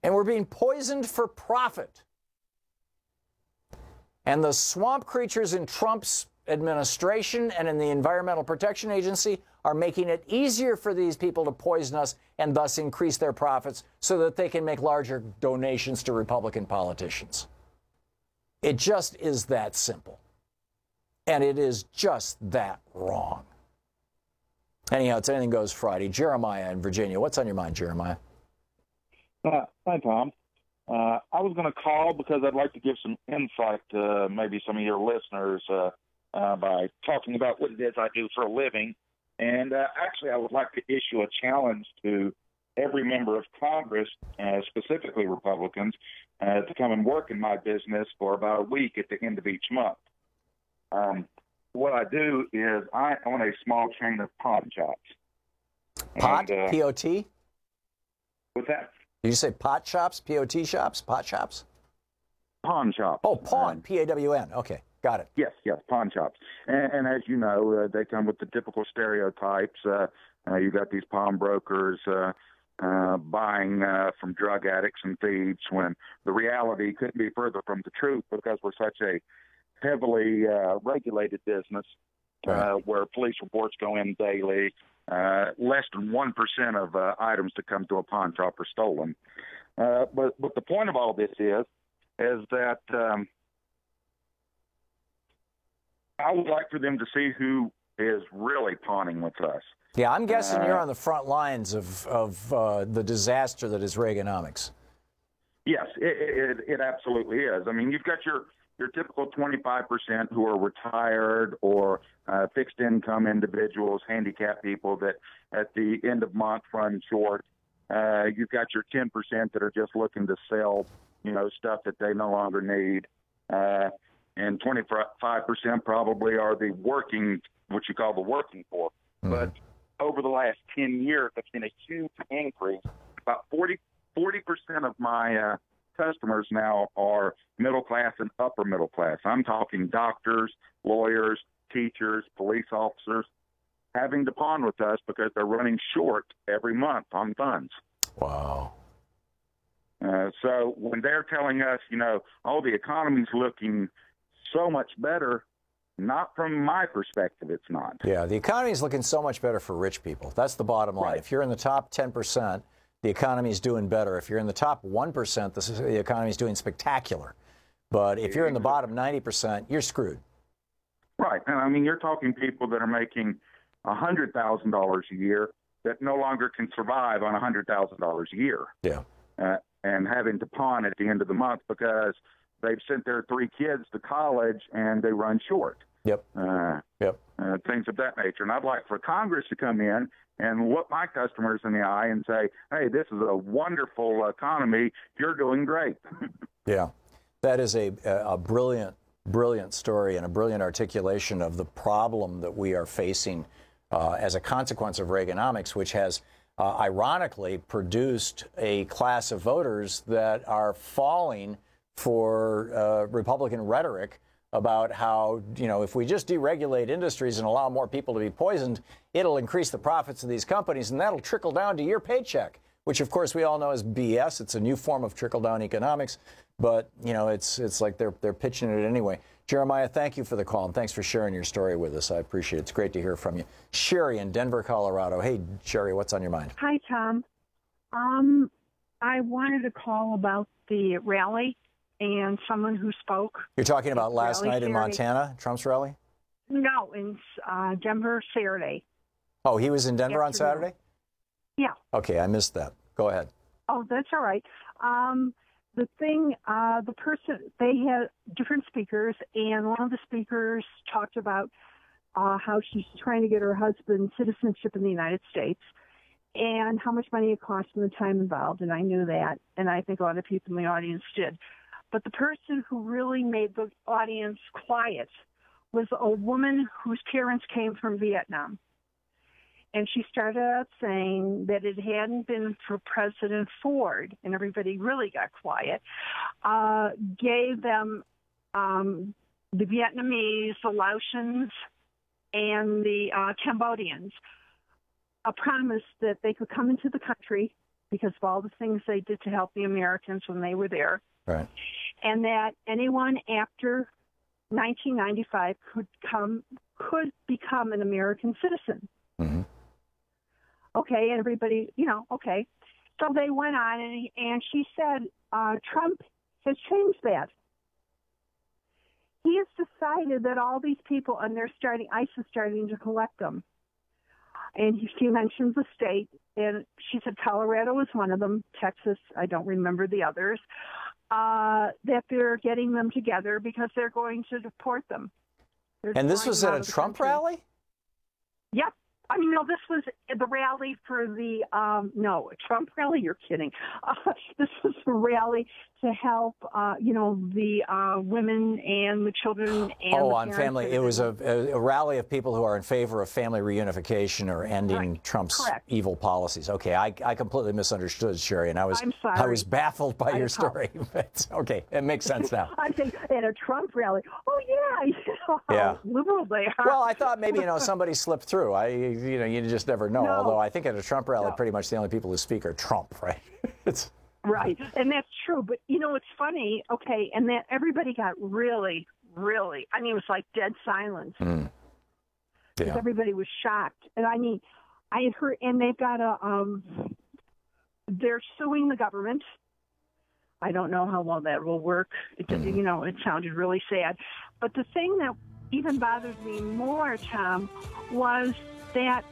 and we're being poisoned for profit. And the swamp creatures in Trump's administration and in the Environmental Protection Agency are making it easier for these people to poison us and thus increase their profits so that they can make larger donations to Republican politicians. It just is that simple. And it is just that wrong. Anyhow, it's Anything Goes Friday. Jeremiah in Virginia. What's on your mind, Jeremiah? Hi, Tom. I was going to call because I'd like to give some insight to maybe some of your listeners by talking about what it is I do for a living. And actually, I would like to issue a challenge to every member of Congress, specifically Republicans, to come and work in my business for about a week at the end of each month. What I do is I own a small chain of pawn shops. Pot? P-O-T? What's that? Did you say pot shops? P-O-T shops? Pot shops? Pawn shops. Oh, pawn. P-A-W-N. Okay. Got it. Yes, pawn shops. And as you know, they come with the typical stereotypes. You got these pawnbrokers buying from drug addicts and thieves, when the reality couldn't be further from the truth, because we're such a heavily regulated business where police reports go in daily. Less than 1% of items that come to a pawn shop are stolen. But the point of all this is that I would like for them to see who is really pawning with us. Yeah, I'm guessing you're on the front lines of the disaster that is Reaganomics. Yes, it absolutely is. I mean, you've got your typical 25% who are retired or fixed income individuals, handicapped people that at the end of month run short. You've got your 10% that are just looking to sell, stuff that they no longer need. And 25% probably are the working, what you call the working poor. Mm-hmm. But over the last 10 years, there's been a huge increase. About 40% of my customers now are middle class and upper middle class. I'm talking doctors, lawyers, teachers, police officers, having to pawn with us because they're running short every month on funds. Wow. So when they're telling us, the economy's looking so much better, not from my perspective, it's not. Yeah, the economy is looking so much better for rich people. That's the bottom line. Right. If you're in the top 10%, the economy is doing better. If you're in the top 1%, the economy is doing spectacular. But if you're in the bottom 90%, you're screwed. Right. And I mean, you're talking people that are making $100,000 a year that no longer can survive on $100,000 a year. Yeah. And having to pawn at the end of the month because they've sent their 3 kids to college and they run short. Yep. Things of that nature. And I'd like for Congress to come in and look my customers in the eye and say, hey, this is a wonderful economy. You're doing great. Yeah. That is a brilliant story and a brilliant articulation of the problem that we are facing as a consequence of Reaganomics, which has ironically produced a class of voters that are falling for Republican rhetoric about how, if we just deregulate industries and allow more people to be poisoned, it'll increase the profits of these companies, and that'll trickle down to your paycheck, which, of course, we all know is BS. It's a new form of trickle-down economics, but, it's like they're pitching it anyway. Jeremiah, thank you for the call, and thanks for sharing your story with us. I appreciate it. It's great to hear from you. Sherry in Denver, Colorado. Hey, Sherry, what's on your mind? Hi, Tom. I wanted to call about the rally and someone who spoke. You're talking about last night in Montana, Trump's rally? No, in Denver Saturday. Oh, he was in Denver on Saturday? Yeah. Okay, I missed that. Go ahead. Oh, that's all right. The thing, the person, they had different speakers, and one of the speakers talked about how she's trying to get her husband citizenship in the United States and how much money it costs and the time involved, and I knew that, and I think a lot of people in the audience did. But the person who really made the audience quiet was a woman whose parents came from Vietnam. And she started out saying that it hadn't been for President Ford, and everybody really got quiet, gave them the Vietnamese, the Laotians, and the Cambodians a promise that they could come into the country because of all the things they did to help the Americans when they were there. Right. And that anyone after 1995 could become an American citizen. Mm-hmm. Okay, and everybody, okay. So they went on, and she said, Trump has changed that. He has decided that all these people, and ICE is starting to collect them. And she mentions the state, and she said Colorado is one of them, Texas, I don't remember the others, that they're getting them together because they're going to deport them. And this was at a Trump rally? Yep. I mean, no, this was the rally for the, no, Trump rally, you're kidding. This was a rally to help, the women and the children and on family. It was a rally of people who are in favor of family reunification or ending Trump's evil policies. Okay, I completely misunderstood, Sherry, and I was baffled by your story. Okay, it makes sense now. I think at a Trump rally, yeah, liberal they are. Well, I thought maybe somebody slipped through. You just never know. No. Although I think at a Trump rally, pretty much the only people who speak are Trump, right? Right, and that's true. But it's funny. Okay, and that everybody got really, really. I mean, it was like dead silence. Because everybody was shocked, and I mean, I had heard, and they've got they're suing the government. I don't know how well that will work. It sounded really sad. But the thing that even bothered me more, Tom, was that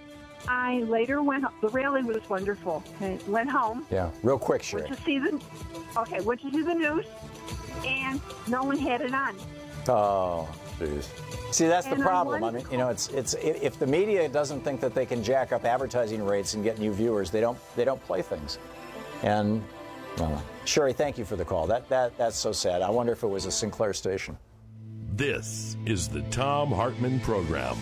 I later went. The rally was wonderful. Okay, went home. Yeah, real quick, Sherry. Went to see the news, and no one had it on. Oh, jeez. See, that's the problem. I mean, it's if the media doesn't think that they can jack up advertising rates and get new viewers, they don't play things. And Sherry, thank you for the call. That's so sad. I wonder if it was a Sinclair station. This is the Thom Hartmann Program.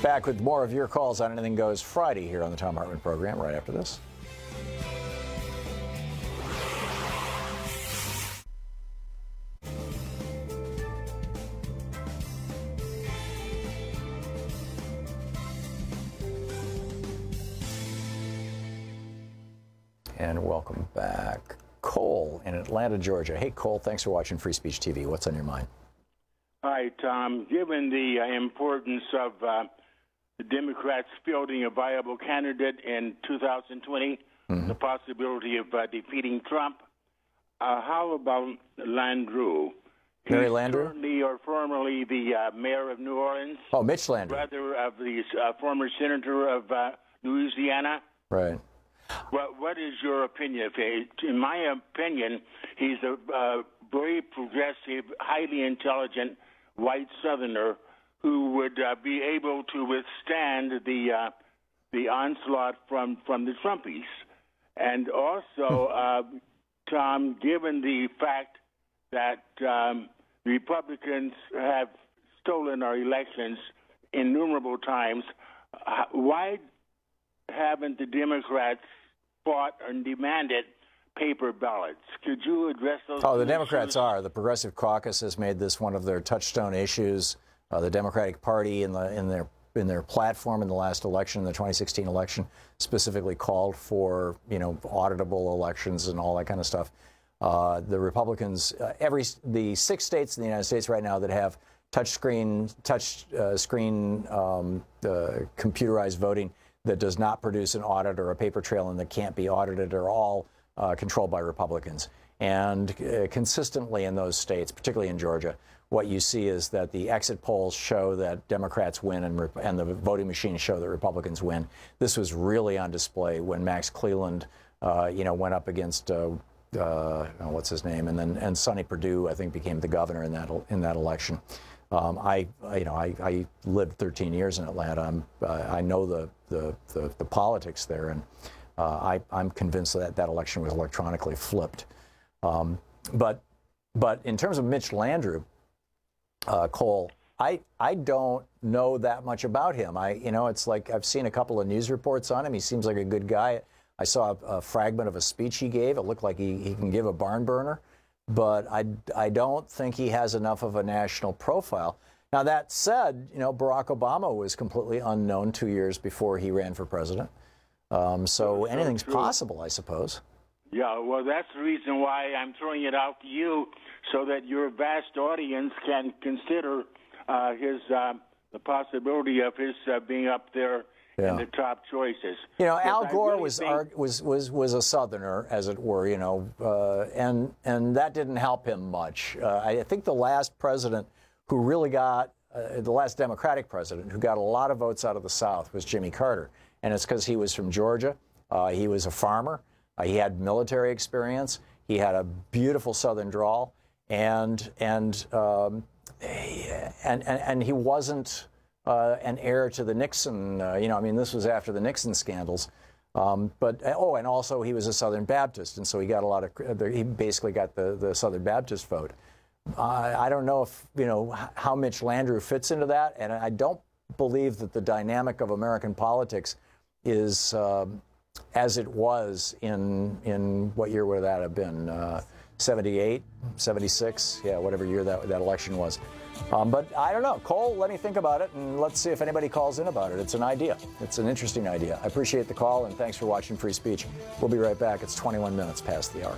Back with more of your calls on Anything Goes Friday here on the Thom Hartmann Program right after this. And welcome back. Cole in Atlanta, Georgia. Hey, Cole, thanks for watching Free Speech TV. What's on your mind? Hi, Tom. Given the importance of the Democrats fielding a viable candidate in 2020, the possibility of defeating Trump, how about Landrieu? Mary Landrieu? Currently or formerly the mayor of New Orleans. Oh, Mitch Landrieu. Brother of the former senator of Louisiana. Right. What is your opinion? In my opinion, he's a very progressive, highly intelligent white Southerner who would be able to withstand the onslaught from the Trumpies. And also, Tom, given the fact that Republicans have stolen our elections innumerable times, why haven't the Democrats fought and demanded paper ballots? Could you address those? Oh, the Democrats are. The Progressive Caucus has made this one of their touchstone issues. The Democratic Party in their platform in the last election, the 2016 election, specifically called for auditable elections and all that kind of stuff. The Republicans, the 6 states in the United States right now that have touch screen computerized voting that does not produce an audit or a paper trail and that can't be audited are all controlled by Republicans. And consistently in those states, particularly in Georgia, what you see is that the exit polls show that Democrats win and the voting machines show that Republicans win. This was really on display when Max Cleland, went up against what's his name, and Sonny Perdue, I think, became the governor in that election. I lived 13 years in Atlanta. I know the politics there, and I'm convinced that election was electronically flipped. But in terms of Mitch Landrieu, Cole, I don't know that much about him. It's like I've seen a couple of news reports on him. He seems like a good guy. I saw a fragment of a speech he gave. It looked like he can give a barn burner. But I don't think he has enough of a national profile. Now, that said, Barack Obama was completely unknown 2 years before he ran for president. So anything's possible, I suppose. Yeah, well, that's the reason why I'm throwing it out to you, so that your vast audience can consider the possibility of his being up there in the top choices. Al Gore was a Southerner, as it were, and that didn't help him much. I think the last president who really got, the last Democratic president who got a lot of votes out of the South was Jimmy Carter. And it's because he was from Georgia. He was a farmer. He had military experience. He had a beautiful Southern drawl, and he wasn't an heir to the Nixon, this was after the Nixon scandals. And also he was a Southern Baptist, and so he got he basically got the Southern Baptist vote. I don't know if, how Mitch Landrieu fits into that, and I don't believe that the dynamic of American politics is as it was in what year would that have been? 78, 76, whatever year that election was. But I don't know. Cole, let me think about it, and let's see if anybody calls in about it. It's an idea. It's an interesting idea. I appreciate the call, and thanks for watching Free Speech. We'll be right back. It's 21 minutes past the hour.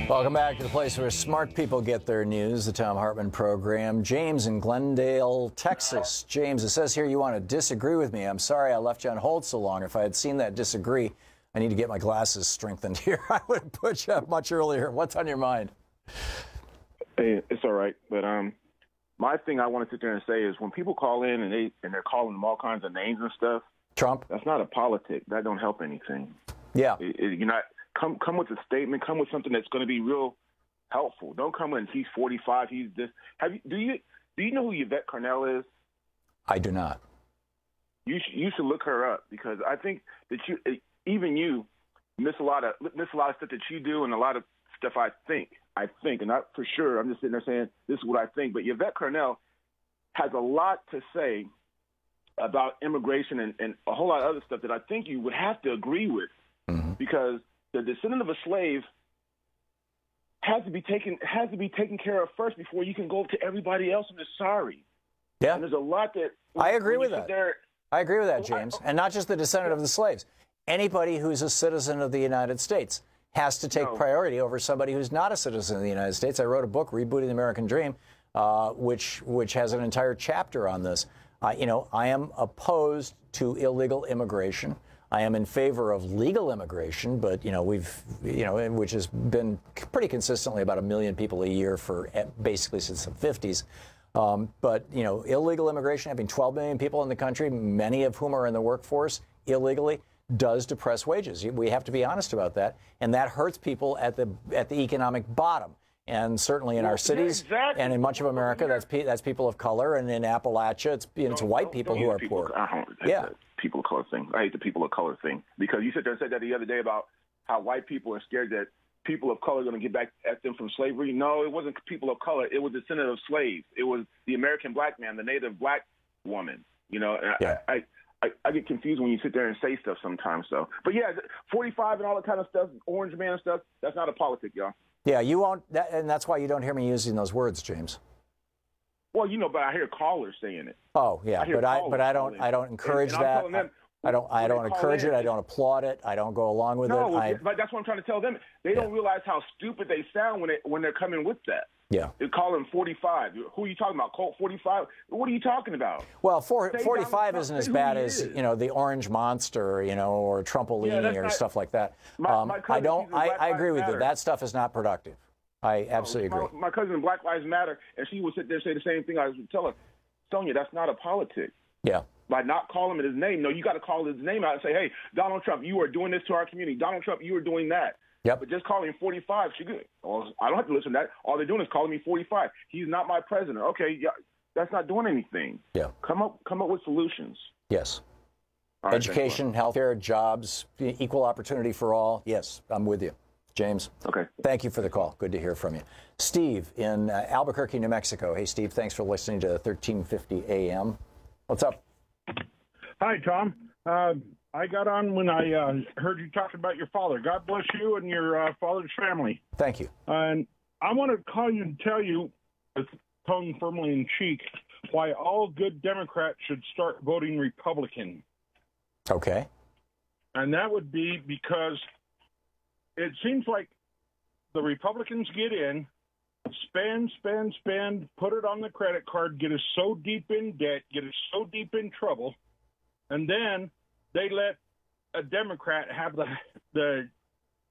Welcome back to the place where smart people get their news, the Thom Hartmann program. James in Glendale, Texas. James, it says here you want to disagree with me. I'm sorry I left you on hold so long. If I had seen that disagree, I need to get my glasses strengthened here. I would have put you up much earlier. What's on your mind? Hey, it's all right. But my thing I want to sit there and say is when people call in and they're calling them all kinds of names and stuff. Trump. That's not a politic. That don't help anything. Yeah. You're not. Come with a statement. Come with something that's going to be real helpful. Don't come in. He's 45. He's this. Do you know who Yvette Carnell is? I do not. You should look her up because I think that you miss a lot of stuff that you do and a lot of stuff I think and not for sure. I'm just sitting there saying this is what I think. But Yvette Carnell has a lot to say about immigration and a whole lot of other stuff that I think you would have to agree with because the descendant of a slave has to be taken care of first before you can go to everybody else and is sorry. Yeah. And there's a lot that I agree with that. I agree with that, James. And not just the descendant of the slaves. Anybody who's a citizen of the United States has to take priority over somebody who's not a citizen of the United States. I wrote a book, Rebooting the American Dream, which has an entire chapter on this. I am opposed to illegal immigration. I am in favor of legal immigration, but which has been pretty consistently about 1 million people a year for basically since the 50s. But illegal immigration, having 12 million people in the country, many of whom are in the workforce illegally, does depress wages. We have to be honest about that, and that hurts people at the economic bottom. And certainly in our cities and in much of America, that's people of color, and in Appalachia, it's white people who are poor. People of color thing. I hate the people of color thing because you sit there and said that the other day about how white people are scared that people of color are going to get back at them from slavery. No, it wasn't people of color. It was descendant of slaves. It was the American black man, the native black woman. I get confused when you sit there and say stuff sometimes. So, but yeah, 45 and all that kind of stuff, orange man stuff. That's not a politic, y'all. Yeah, you won't, and that's why you don't hear me using those words, James. Well, but I hear callers saying it. Oh yeah, but I don't encourage that. I don't encourage it. I don't applaud it. I don't go along with it. But that's what I'm trying to tell them. They don't realize how stupid they sound when they're coming with that. Yeah. They call them 45. Who are you talking about? Colt 45? What are you talking about? Well, 45 isn't as bad as the Orange Monster, or Trumpolini or stuff like that. I agree with you. That stuff is not productive. I absolutely agree. My cousin in Black Lives Matter, and she would sit there and say the same thing. I would tell her, Sonia, that's not a politic. Yeah. By not calling him his name. No, you got to call his name out and say, hey, Donald Trump, you are doing this to our community. Donald Trump, you are doing that. Yep. But just calling him 45, she good. Well, I don't have to listen to that. All they're doing is calling me 45. He's not my president. Okay, yeah, that's not doing anything. Yeah. Come up with solutions. Yes. Right, education, healthcare, jobs, equal opportunity for all. Yes, I'm with you. James. Okay. Thank you for the call. Good to hear from you. Steve in Albuquerque, New Mexico. Hey, Steve, thanks for listening to 1350 AM. What's up? Hi, Tom. I got on when I heard you talking about your father. God bless you and your father's family. Thank you. And I want to call you and tell you, with tongue firmly in cheek, why all good Democrats should start voting Republican. Okay. And that would be because it seems like the Republicans get in, spend, put it on the credit card, get us so deep in debt, get us so deep in trouble, and then they let a Democrat have the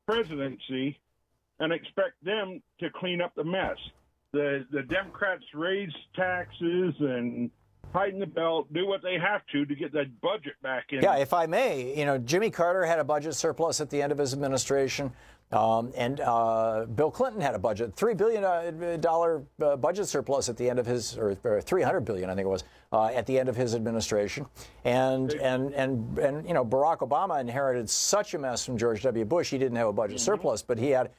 presidency and expect them to clean up the mess. The Democrats raise taxes and tighten the belt, do what they have to get that budget back in. Yeah, if I may, Jimmy Carter had a budget surplus at the end of his administration, and Bill Clinton had a $3 billion budget surplus at the end of his, or $300 billion, I think it was, at the end of his administration. And Barack Obama inherited such a mess from George W. Bush. He didn't have a budget surplus, but he had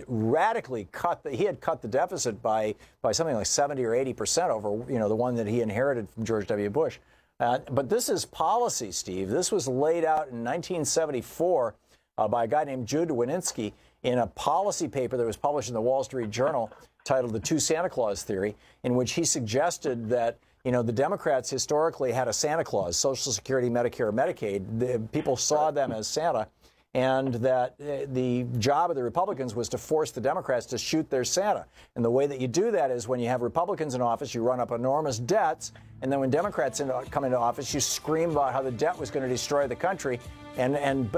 radically cut the deficit by something like 70 or 80% over the one that he inherited from George W. Bush. But this is policy, Steve. This was laid out in 1974 by a guy named Jude Wanniski in a policy paper that was published in the Wall Street Journal titled The Two Santa Claus Theory, in which he suggested that the Democrats historically had a Santa Claus, Social Security, Medicare, Medicaid. People saw them as Santa. And that the job of the Republicans was to force the Democrats to shoot their Santa. And the way that you do that is when you have Republicans in office, you run up enormous debts. And then when Democrats come into office, you scream about how the debt was going to destroy the country and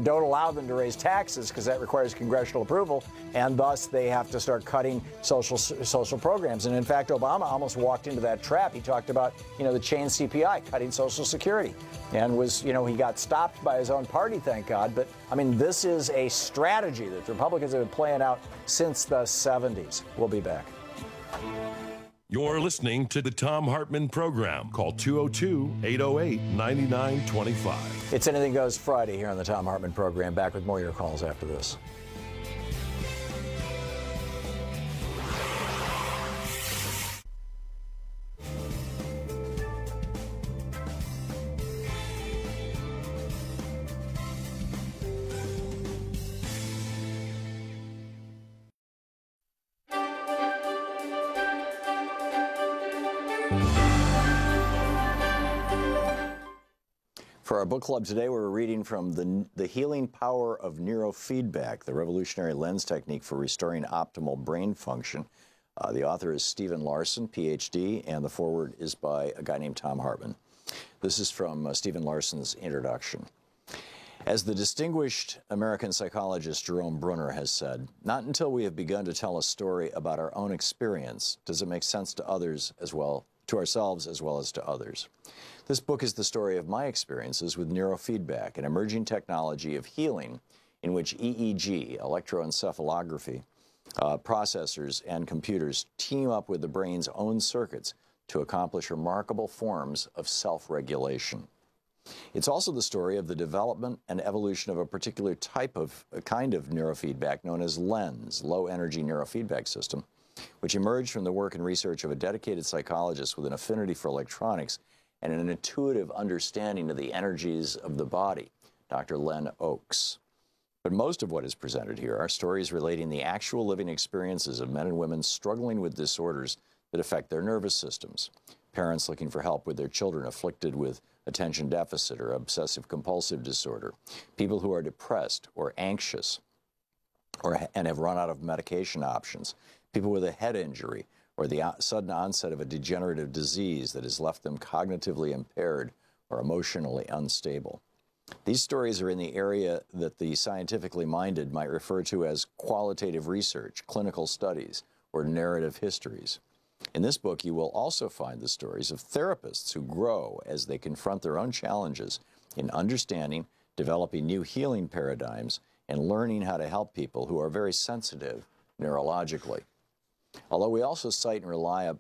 don't allow them to raise taxes because that requires congressional approval. And thus they have to start cutting social programs. And in fact, Obama almost walked into that trap. He talked about, the chain CPI, cutting Social Security, and was, he got stopped by his own party, thank God. But I mean, this is a strategy that the Republicans have been playing out since the 70s. We'll be back. You're listening to the Thom Hartmann Program. Call 202-808-9925. It's Anything Goes Friday here on the Thom Hartmann Program. Back with more of your calls after this. For our book club today, we're reading from The Healing Power of Neurofeedback, the revolutionary lens technique for restoring optimal brain function. The author is Stephen Larson, Ph.D., and the foreword is by a guy named Thom Hartmann. This is from Stephen Larson's introduction. As the distinguished American psychologist Jerome Bruner has said, not until we have begun to tell a story about our own experience does it make sense to others as well, to ourselves as well as to others. This book is the story of my experiences with neurofeedback, an emerging technology of healing in which EEG, electroencephalography, processors and computers team up with the brain's own circuits to accomplish remarkable forms of self-regulation. It's also the story of the development and evolution of a particular kind of neurofeedback known as LENS, low-energy neurofeedback system, which emerged from the work and research of a dedicated psychologist with an affinity for electronics and an intuitive understanding of the energies of the body, Dr. Len Oakes. But most of what is presented here are stories relating the actual living experiences of men and women struggling with disorders that affect their nervous systems, parents looking for help with their children afflicted with attention deficit or obsessive-compulsive disorder, people who are depressed or anxious and have run out of medication options, people with a head injury, or the sudden onset of a degenerative disease that has left them cognitively impaired or emotionally unstable. These stories are in the area that the scientifically minded might refer to as qualitative research, clinical studies, or narrative histories. In this book, you will also find the stories of therapists who grow as they confront their own challenges in understanding, developing new healing paradigms, and learning how to help people who are very sensitive neurologically. Although we also cite and rely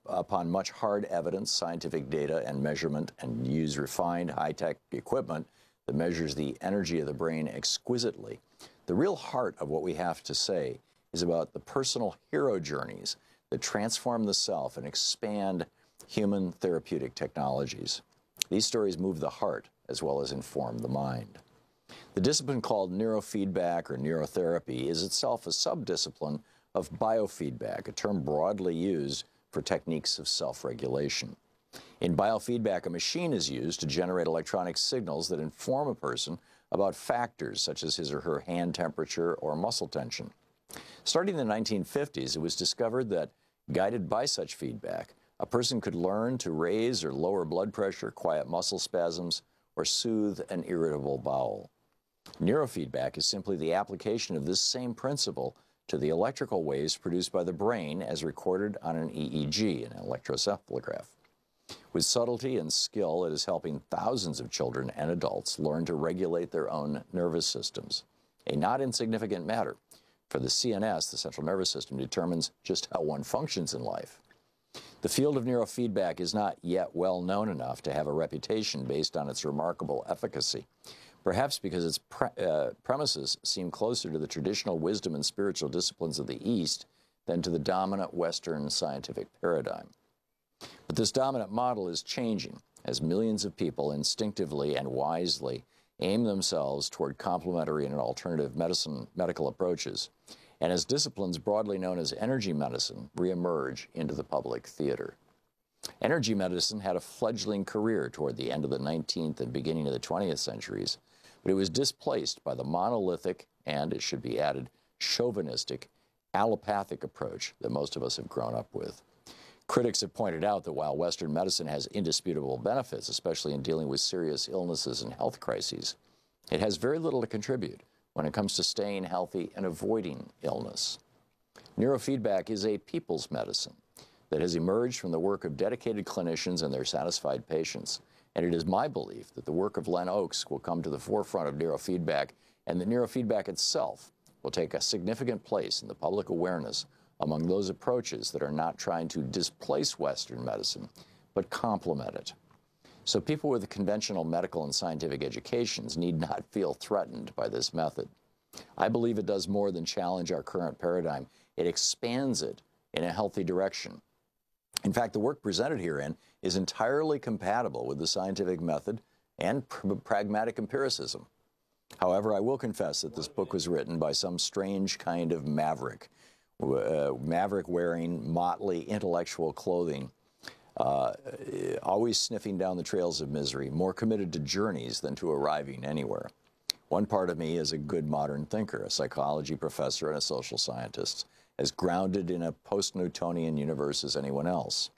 upon much hard evidence, scientific data, and measurement, and use refined high-tech equipment that measures the energy of the brain exquisitely, the real heart of what we have to say is about the personal hero journeys that transform the self and expand human therapeutic technologies. These stories move the heart as well as inform the mind. The discipline called neurofeedback or neurotherapy is itself a subdiscipline of biofeedback, a term broadly used for techniques of self-regulation. In biofeedback, a machine is used to generate electronic signals that inform a person about factors such as his or her hand temperature or muscle tension. Starting in the 1950s, it was discovered that, guided by such feedback, a person could learn to raise or lower blood pressure, quiet muscle spasms, or soothe an irritable bowel. Neurofeedback is simply the application of this same principle to the electrical waves produced by the brain as recorded on an EEG, an electroencephalograph. With subtlety and skill, it is helping thousands of children and adults learn to regulate their own nervous systems, a not insignificant matter, for the CNS, the central nervous system, determines just how one functions in life. The field of neurofeedback is not yet well known enough to have a reputation based on its remarkable efficacy, perhaps because its premises seem closer to the traditional wisdom and spiritual disciplines of the East than to the dominant Western scientific paradigm. But this dominant model is changing as millions of people instinctively and wisely aim themselves toward complementary and alternative medical approaches, and as disciplines broadly known as energy medicine reemerge into the public theater. Energy medicine had a fledgling career toward the end of the 19th and beginning of the 20th centuries, but it was displaced by the monolithic and, it should be added, chauvinistic, allopathic approach that most of us have grown up with. Critics have pointed out that while Western medicine has indisputable benefits, especially in dealing with serious illnesses and health crises, it has very little to contribute when it comes to staying healthy and avoiding illness. Neurofeedback is a people's medicine that has emerged from the work of dedicated clinicians and their satisfied patients, and it is my belief that the work of Len Oaks will come to the forefront of neurofeedback, and that neurofeedback itself will take a significant place in the public awareness among those approaches that are not trying to displace Western medicine, but complement it. So people with conventional medical and scientific educations need not feel threatened by this method. I believe it does more than challenge our current paradigm. It expands it in a healthy direction. In fact, the work presented herein is entirely compatible with the scientific method and pragmatic empiricism. However, I will confess that this book was written by some strange kind of maverick wearing motley intellectual clothing, always sniffing down the trails of misery, more committed to journeys than to arriving anywhere. One part of me is a good modern thinker, a psychology professor and a social scientist, as grounded in a post-Newtonian universe as anyone else.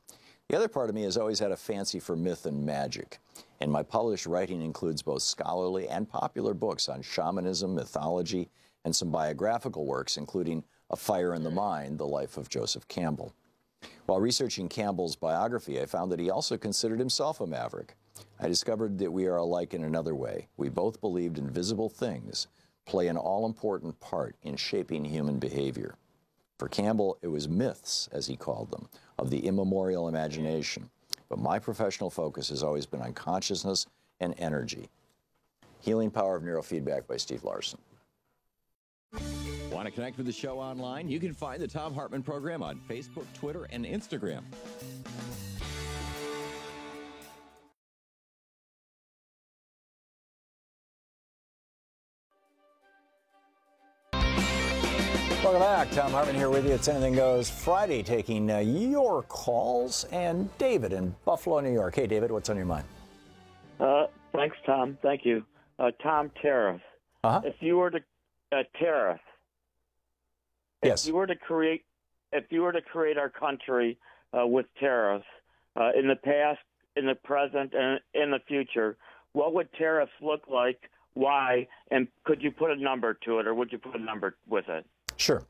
The other part of me has always had a fancy for myth and magic, and my published writing includes both scholarly and popular books on shamanism, mythology, and some biographical works, including A Fire in the Mind, The Life of Joseph Campbell. While researching Campbell's biography, I found that he also considered himself a maverick. I discovered that we are alike in another way. We both believed invisible things play an all-important part in shaping human behavior. For Campbell, it was myths, as he called them, of the immemorial imagination. But my professional focus has always been on consciousness and energy. Healing Power of Neurofeedback by Steve Larson. Want to connect with the show online? You can find the Thom Hartmann Program on Facebook, Twitter, and Instagram. Welcome back. Thom Hartmann here with you. It's Anything Goes Friday, taking your calls. And David in Buffalo, New York. Hey, David, what's on your mind? Thanks, Tom. Thank you. Tom, tariff. If you were to tariff, yes. If you were to create our country with tariffs in the past, in the present, and in the future, what would tariffs look like? Why? And could you put a number to it, or would you put a number with it? Sure.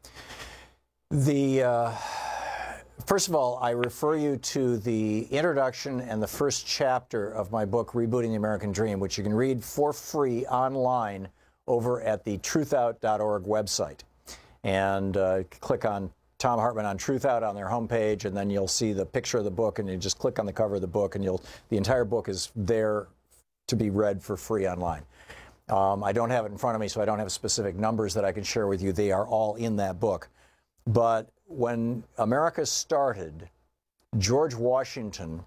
First of all, I refer you to the introduction and the first chapter of my book, Rebooting the American Dream, which you can read for free online over at the truthout.org website. And click on Thom Hartmann on Truthout on their homepage, and then you'll see the picture of the book, and you just click on the cover of the book, and the entire book is there to be read for free online. I don't have it in front of me, so I don't have specific numbers that I can share with you. They are all in that book. But when America started, George Washington,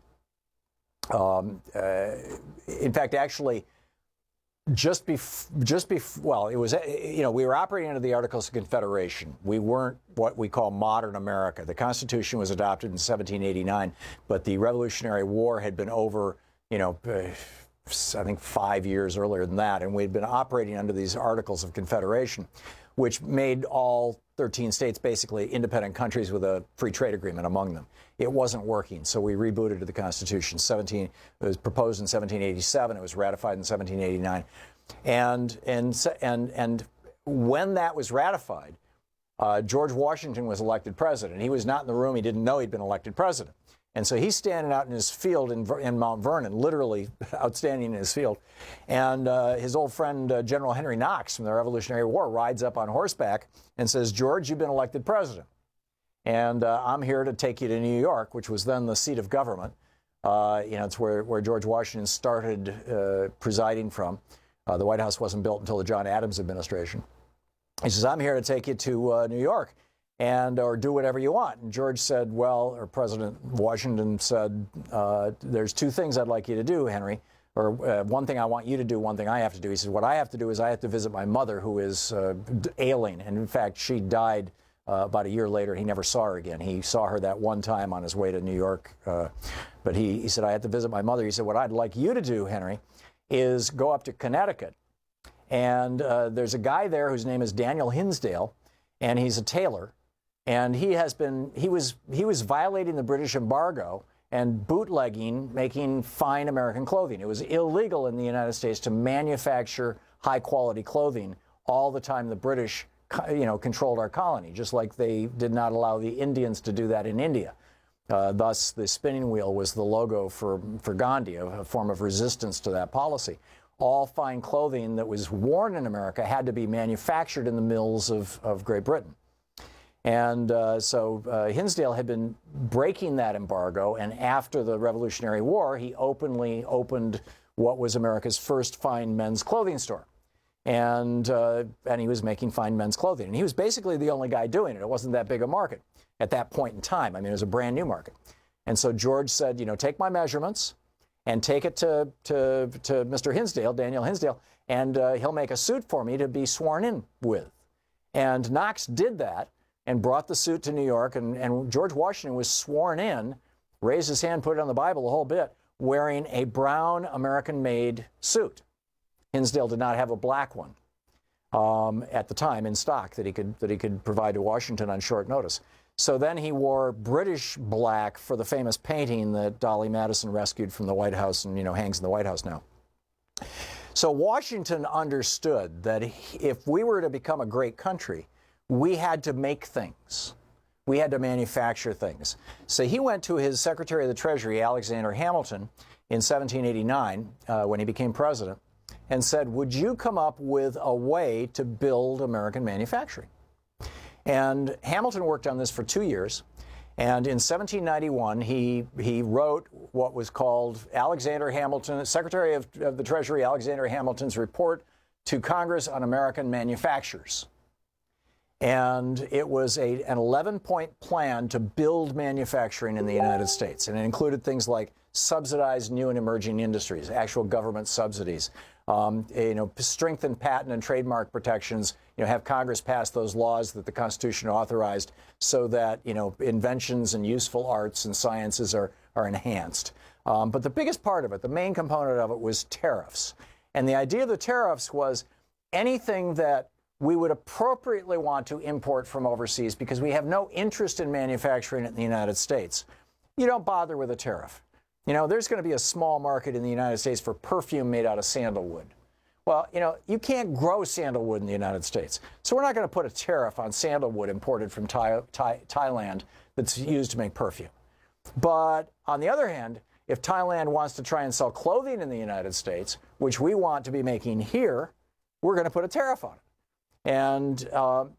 in fact, actually, well, it was, we were operating under the Articles of Confederation. We weren't what we call modern America. The Constitution was adopted in 1789, but the Revolutionary War had been over, I think 5 years earlier than that, and we'd been operating under these Articles of Confederation. which made all 13 states basically independent countries with a free trade agreement among them. It wasn't working, so we rebooted the Constitution. It was proposed in 1787. It was ratified in 1789. And when that was ratified, George Washington was elected president. He was not in the room. He didn't know he'd been elected president. And so he's standing out in his field in Mount Vernon, literally outstanding in his field. And his old friend, General Henry Knox from the Revolutionary War, rides up on horseback and says, "George, you've been elected president. And I'm here to take you to New York," which was then the seat of government. It's where George Washington started presiding from. The White House wasn't built until the John Adams administration. He says, "I'm here to take you to New York. Or do whatever you want." And George said, or President Washington said, "There's two things I'd like you to do, Henry, or one thing I want you to do, one thing I have to do." He said, "What I have to do is I have to visit my mother, who is ailing. And in fact, she died about a year later. He never saw her again. He saw her that one time on his way to New York. But he said, I have to visit my mother." He said, "What I'd like you to do, Henry, is go up to Connecticut. And there's a guy there whose name is Daniel Hinsdale, and he's a tailor. And he was violating the British embargo and bootlegging, making fine American clothing. It was illegal in the United States to manufacture high-quality clothing all the time the British, controlled our colony, just like they did not allow the Indians to do that in India. Thus, the spinning wheel was the logo for Gandhi, a form of resistance to that policy. All fine clothing that was worn in America had to be manufactured in the mills of Great Britain. And so Hinsdale had been breaking that embargo, and after the Revolutionary War, he openly opened what was America's first fine men's clothing store. And he was making fine men's clothing. And he was basically the only guy doing it. It wasn't that big a market at that point in time. I mean, it was a brand new market. And so George said, take my measurements and take it to Mr. Hinsdale, Daniel Hinsdale, and he'll make a suit for me to be sworn in with. And Knox did that and brought the suit to New York, and George Washington was sworn in, raised his hand, put it on the Bible a whole bit, wearing a brown American-made suit. Hinsdale did not have a black one at the time in stock that he could provide to Washington on short notice. So then he wore British black for the famous painting that Dolly Madison rescued from the White House and hangs in the White House now. So Washington understood that if we were to become a great country, we had to make things. We had to manufacture things. So he went to his Secretary of the Treasury, Alexander Hamilton, in 1789, when he became president, and said, "Would you come up with a way to build American manufacturing?" And Hamilton worked on this for 2 years. And in 1791, he wrote what was called Alexander Hamilton, Secretary of the Treasury, Alexander Hamilton's Report to Congress on American Manufactures. And it was an 11-point plan to build manufacturing in the United States. And it included things like subsidize new and emerging industries, actual government subsidies, strengthen patent and trademark protections, have Congress pass those laws that the Constitution authorized so that, inventions and useful arts and sciences are enhanced. But the biggest part of it, the main component of it, was tariffs. And the idea of the tariffs was anything that we would appropriately want to import from overseas because we have no interest in manufacturing it in the United States. You don't bother with a tariff. There's going to be a small market in the United States for perfume made out of sandalwood. Well, you can't grow sandalwood in the United States. So we're not going to put a tariff on sandalwood imported from Thailand that's used to make perfume. But on the other hand, if Thailand wants to try and sell clothing in the United States, which we want to be making here, we're going to put a tariff on it. And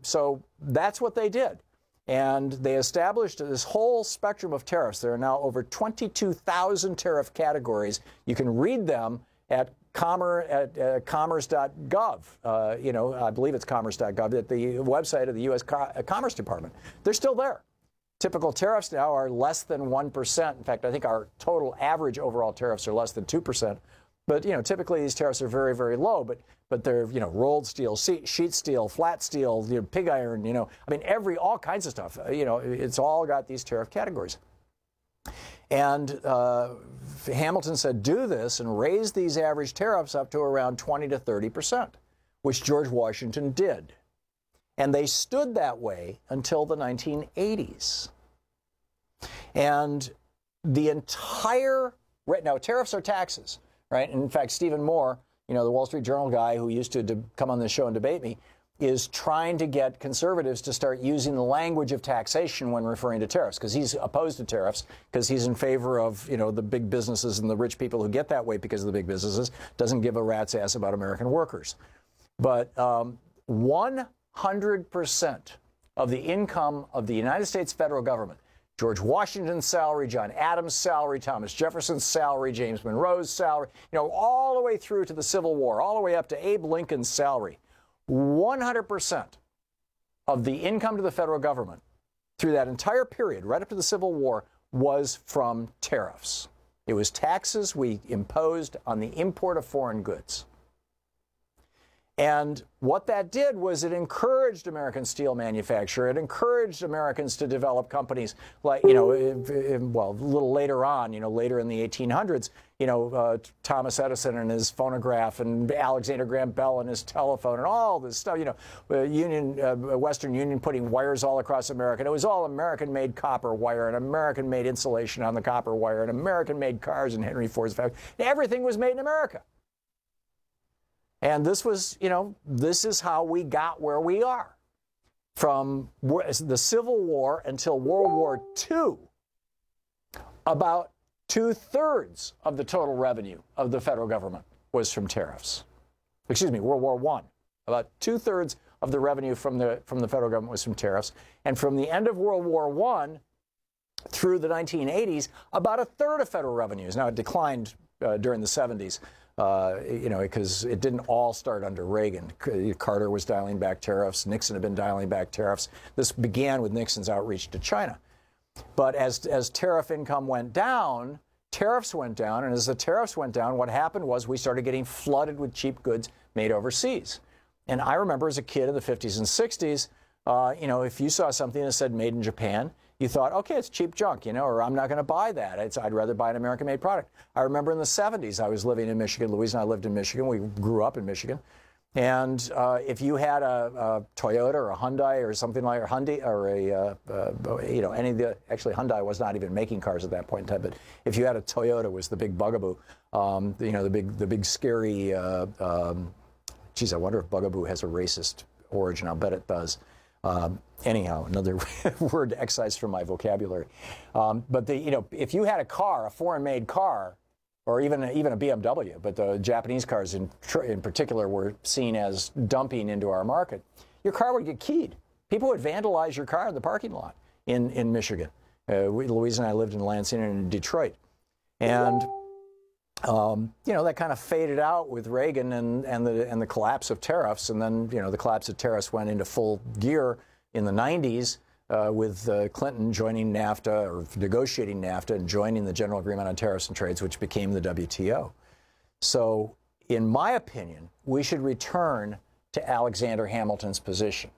so that's what they did. And they established this whole spectrum of tariffs. There are now over 22,000 tariff categories. You can read them at commerce.gov. I believe it's commerce.gov, at the website of the U.S. Commerce Department. They're still there. Typical tariffs now are less than 1%. In fact, I think our total average overall tariffs are less than 2%. But, typically these tariffs are very, very low. But they're, rolled steel, sheet steel, flat steel, pig iron, all kinds of stuff. It's all got these tariff categories. And Hamilton said, do this and raise these average tariffs up to around 20 to 30%, which George Washington did. And they stood that way until the 1980s. And the entire, now tariffs are taxes, right? And in fact, Stephen Moore, you know, the Wall Street Journal guy who used to come on this show and debate me, is trying to get conservatives to start using the language of taxation when referring to tariffs, because he's opposed to tariffs, because he's in favor of, you know, the big businesses and the rich people who get that way because of the big businesses, doesn't give a rat's ass about American workers. But 100% of the income of the United States federal government, George Washington's salary, John Adams' salary, Thomas Jefferson's salary, James Monroe's salary, you know, all the way through to the Civil War, all the way up to Abe Lincoln's salary, 100% of the income to the federal government through that entire period, right up to the Civil War, was from tariffs. It was taxes we imposed on the import of foreign goods. And what that did was it encouraged American steel manufacture. It encouraged Americans to develop companies like, you know, well, a little later on, you know, later in the 1800s, you know, Thomas Edison and his phonograph and Alexander Graham Bell and his telephone and all this stuff, you know, Western Union putting wires all across America. And it was all American-made copper wire and American-made insulation on the copper wire and American-made cars in Henry Ford's factory. Everything was made in America. And this was, you know, this is how we got where we are. From the Civil War until World War II, about 2/3 of the total revenue of the federal government was from tariffs. Excuse me, World War I. About 2/3 of the revenue from the federal government was from tariffs. And from the end of World War I through the 1980s, about 1/3 of federal revenues. Now, it declined during the 70s. You know, because it didn't all start under Reagan. Carter was dialing back tariffs. Nixon had been dialing back tariffs. This began with Nixon's outreach to China. But as tariff income went down, tariffs went down. And as the tariffs went down, what happened was we started getting flooded with cheap goods made overseas. And I remember as a kid in the 50s and 60s, you know, if you saw something that said made in Japan, you thought, okay, it's cheap junk, you know, or I'm not going to buy that. I'd rather buy an American-made product. I remember in the 70s, I was living in Michigan. Louise and I lived in Michigan. We grew up in Michigan. And if you had a Toyota or a Hyundai or something like, or Hyundai or a, you know, any of the, actually Hyundai was not even making cars at that point in time, but if you had a Toyota, was the big bugaboo, you know, the big scary, geez, I wonder if bugaboo has a racist origin. I'll bet it does. Anyhow, another word excised from my vocabulary. But you know, if you had a car, a foreign-made car, or even a BMW, but the Japanese cars in particular were seen as dumping into our market, your car would get keyed. People would vandalize your car in the parking lot in Michigan. Louise and I lived in Lansing and in Detroit, and you know, that kind of faded out with Reagan and the collapse of tariffs, and then, you know, the collapse of tariffs went into full gear in the 90s with Clinton joining NAFTA, or negotiating NAFTA and joining the General Agreement on Tariffs and Trades, which became the WTO. So, in my opinion, we should return to Alexander Hamilton's position,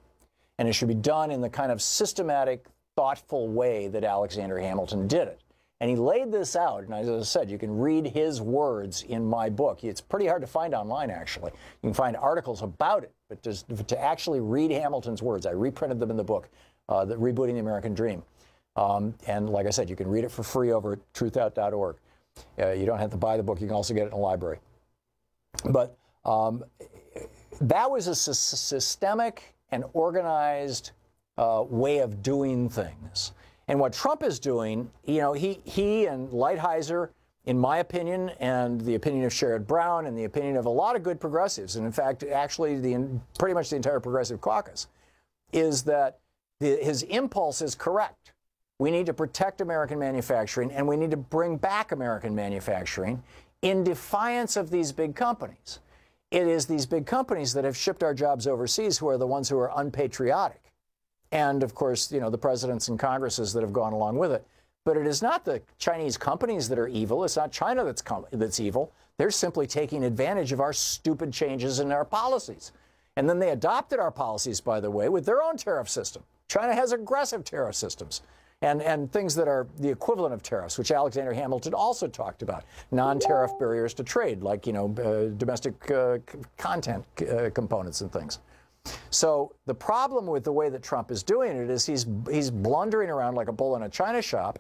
and it should be done in the kind of systematic, thoughtful way that Alexander Hamilton did it. And he laid this out, and as I said, you can read his words in my book. It's pretty hard to find online, actually. You can find articles about it, but to actually read Hamilton's words, I reprinted them in the book, Rebooting the American Dream. And like I said, you can read it for free over at truthout.org. You don't have to buy the book. You can also get it in a library. But that was a systemic and organized way of doing things. And what Trump is doing, you know, he and Lighthizer, in my opinion, and the opinion of Sherrod Brown, and the opinion of a lot of good progressives, and in fact, actually pretty much the entire progressive caucus, is that his impulse is correct. We need to protect American manufacturing, and we need to bring back American manufacturing in defiance of these big companies. It is these big companies that have shipped our jobs overseas who are the ones who are unpatriotic. And, of course, you know, the presidents and Congresses that have gone along with it. But it is not the Chinese companies that are evil. It's not China that's evil. They're simply taking advantage of our stupid changes in our policies. And then they adopted our policies, by the way, with their own tariff system. China has aggressive tariff systems and things that are the equivalent of tariffs, which Alexander Hamilton also talked about. Non-tariff barriers to trade, like, you know, domestic content components and things. So the problem with the way that Trump is doing it is he's blundering around like a bull in a china shop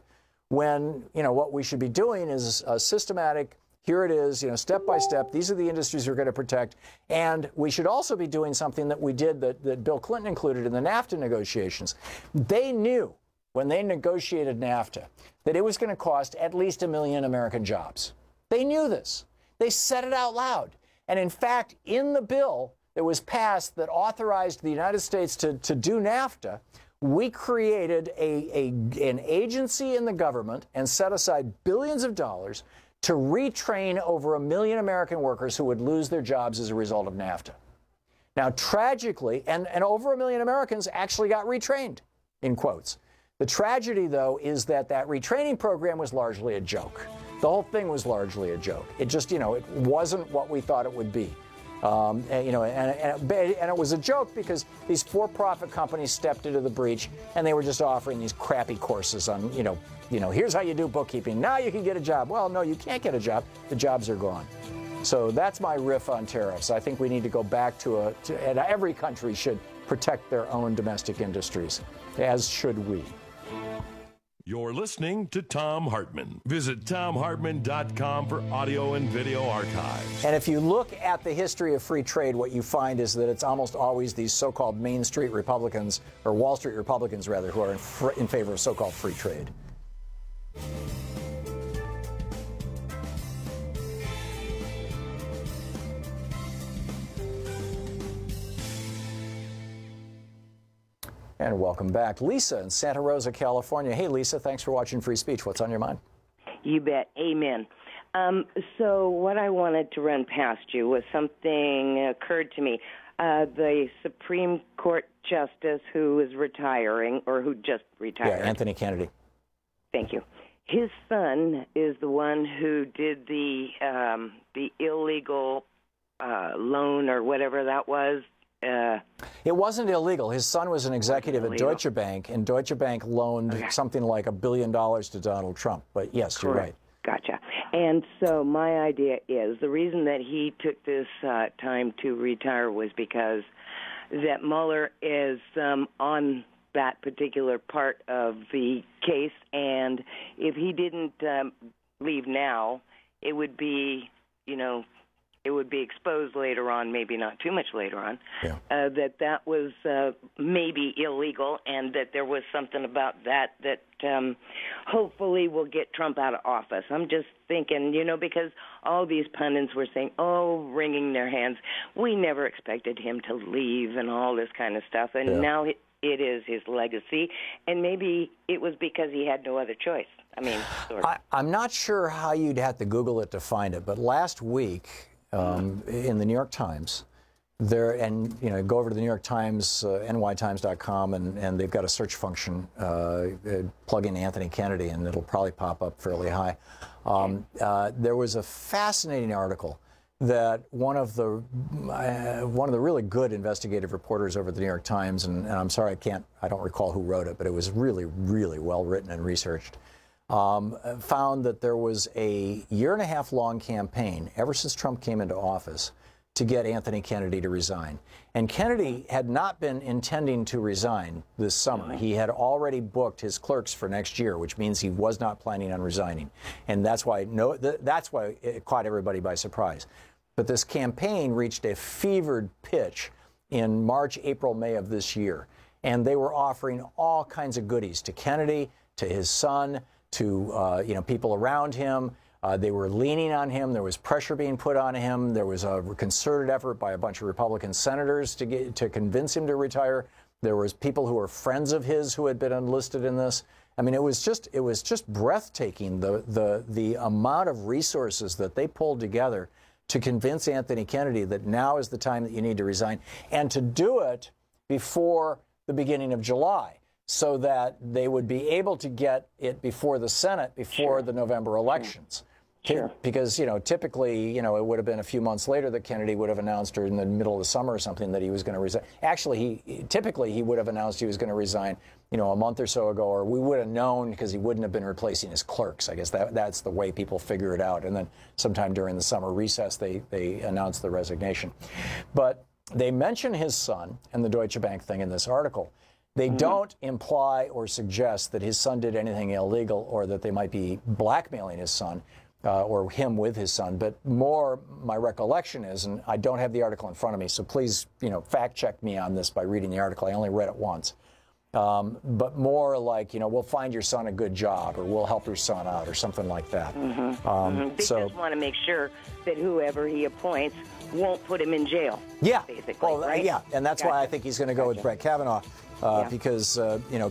when, what we should be doing is a systematic, here it is, step by step, these are the industries we're going to protect. And we should also be doing something that we did that Bill Clinton included in the NAFTA negotiations. They knew when they negotiated NAFTA that it was going to cost at least 1 million American jobs. They knew this. They said it out loud. And in fact, in the bill that was passed that authorized the United States to do NAFTA, we created an agency in the government and set aside billions of dollars to retrain over 1 million American workers who would lose their jobs as a result of NAFTA. Now, tragically, and over 1 million Americans actually got retrained, in quotes. The tragedy, though, is that retraining program was largely a joke. The whole thing was largely a joke. It just, it wasn't what we thought it would be. And it was a joke because these for-profit companies stepped into the breach and they were just offering these crappy courses on, here's how you do bookkeeping. Now you can get a job. Well, no, you can't get a job. The jobs are gone. So that's my riff on tariffs. I think we need to go back and every country should protect their own domestic industries, as should we. You're listening to Thom Hartmann. Visit ThomHartmann.com for audio and video archives. And if you look at the history of free trade, what you find is that it's almost always these so-called Main Street Republicans, or Wall Street Republicans, rather, who are in favor of so-called free trade. And welcome back. Lisa in Santa Rosa, California. Hey, Lisa, thanks for watching Free Speech. What's on your mind? You bet. Amen. So what I wanted to run past you was something occurred to me. The Supreme Court Justice who is retiring, or who just retired. Yeah, Anthony Kennedy. Thank you. His son is the one who did the illegal loan or whatever that was. It wasn't illegal. His son was an executive at Deutsche Bank, and Deutsche Bank loaned something like $1 billion to Donald Trump. But yes, you're right. Gotcha. And so my idea is the reason that he took this time to retire was because that Mueller is on that particular part of the case, and if he didn't leave now, it would be, it would be exposed later on, maybe not too much later on, that was maybe illegal, and that there was something about that hopefully will get Trump out of office. I'm just thinking, because all these pundits were saying, wringing their hands, we never expected him to leave and all this kind of stuff, and now it is his legacy, and maybe it was because he had no other choice. I mean, sort of. I'm not sure how you'd have to Google it to find it, but last week, in the New York Times, go over to the New York Times, nytimes.com, and they've got a search function. Plug in Anthony Kennedy, and it'll probably pop up fairly high. There was a fascinating article that one of the really good investigative reporters over at the New York Times, and I'm sorry I don't recall who wrote it, but it was really, really well written and researched. Found that there was a 1.5 year long campaign ever since Trump came into office to get Anthony Kennedy to resign. And Kennedy had not been intending to resign this summer. He had already booked his clerks for next year, which means he was not planning on resigning. And that's why it caught everybody by surprise. But this campaign reached a fevered pitch in March, April, May of this year. And they were offering all kinds of goodies to Kennedy, to his son, to people around him. They were leaning on him. There was pressure being put on him. There was a concerted effort by a bunch of Republican senators to convince him to retire. There was people who were friends of his who had been enlisted in this. I mean, it was just breathtaking, the amount of resources that they pulled together to convince Anthony Kennedy that now is the time that you need to resign, and to do it before the beginning of July, so that they would be able to get it before the Senate, before the November elections. Sure. Because, typically, it would have been a few months later that Kennedy would have announced, or in the middle of the summer or something, that he was going to resign. Actually, he would have announced he was going to resign, a month or so ago, or we would have known because he wouldn't have been replacing his clerks. I guess that's the way people figure it out. And then sometime during the summer recess, they announced the resignation. But They mention his son and the Deutsche Bank thing in this article. They don't imply or suggest that his son did anything illegal or that they might be blackmailing his son or him with his son. But more, my recollection is, and I don't have the article in front of me, so please, fact check me on this by reading the article. I only read it once. But more like, we'll find your son a good job or we'll help your son out or something like that. They just want to make sure that whoever he appoints won't put him in jail. Yeah. Basically, right? Yeah, and that's why I think he's going to go with Brett Kavanaugh. Because,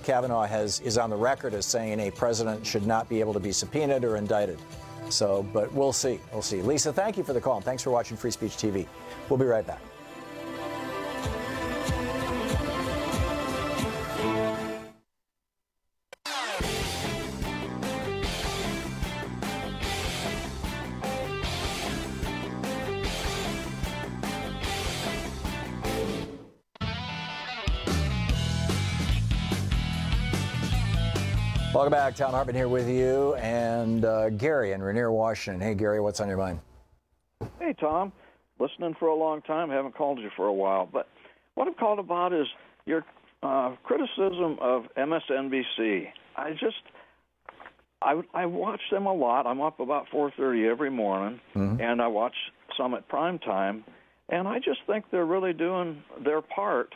Kavanaugh is on the record as saying a president should not be able to be subpoenaed or indicted. So, but we'll see. We'll see. Lisa, thank you for the call, and thanks for watching Free Speech TV. We'll be right back. Welcome back. Tom Hartman here with you, and Gary in Rainier, Washington. Hey, Gary, what's on your mind? Hey, Tom. Listening for a long time. Haven't called you for a while. But what I'm called about is your criticism of MSNBC. I watch them a lot. I'm up about 4:30 every morning, and I watch some at prime time. And I just think they're really doing their part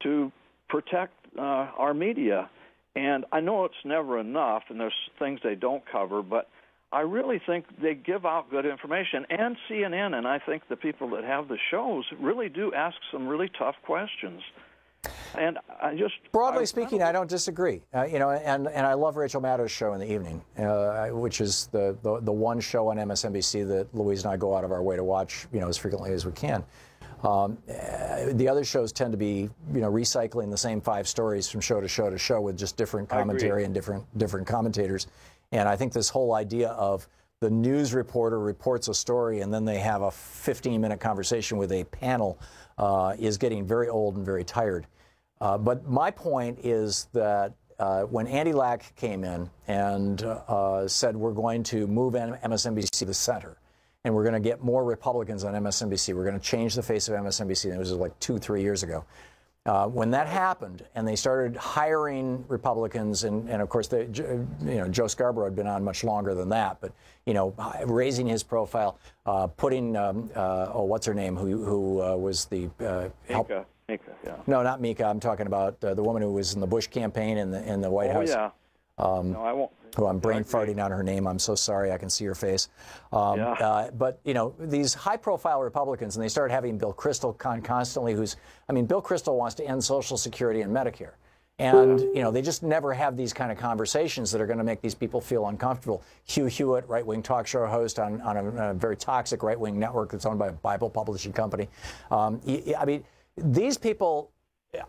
to protect our media. And I know it's never enough, and there's things they don't cover, but I really think they give out good information. And CNN, and I think the people that have the shows really do ask some really tough questions. And I just... Broadly speaking, I don't disagree. And I love Rachel Maddow's show in the evening, which is the one show on MSNBC that Louise and I go out of our way to watch, as frequently as we can. The other shows tend to be, recycling the same 5 stories from show to show to show with just different commentary and different commentators. And I think this whole idea of the news reporter reports a story and then they have a 15-minute conversation with a panel is getting very old and very tired. But my point is that when Andy Lack came in and said we're going to move MSNBC to the center, and we're going to get more Republicans on MSNBC. We're going to change the face of MSNBC. And it was like 2-3 years ago. When that happened, and they started hiring Republicans, and of course, Joe Scarborough had been on much longer than that, but raising his profile, putting what's her name, who was the Mika, yeah. No, not Mika. I'm talking about the woman who was in the Bush campaign in the White House. Yeah. No, I won't. Who I'm brain farting on her name. I'm so sorry. I can see her face. But, these high-profile Republicans, and they started having Bill Kristol constantly, Bill Kristol wants to end Social Security and Medicare. And, they just never have these kind of conversations that are going to make these people feel uncomfortable. Hugh Hewitt, right-wing talk show host on a very toxic right-wing network that's owned by a Bible publishing company. These people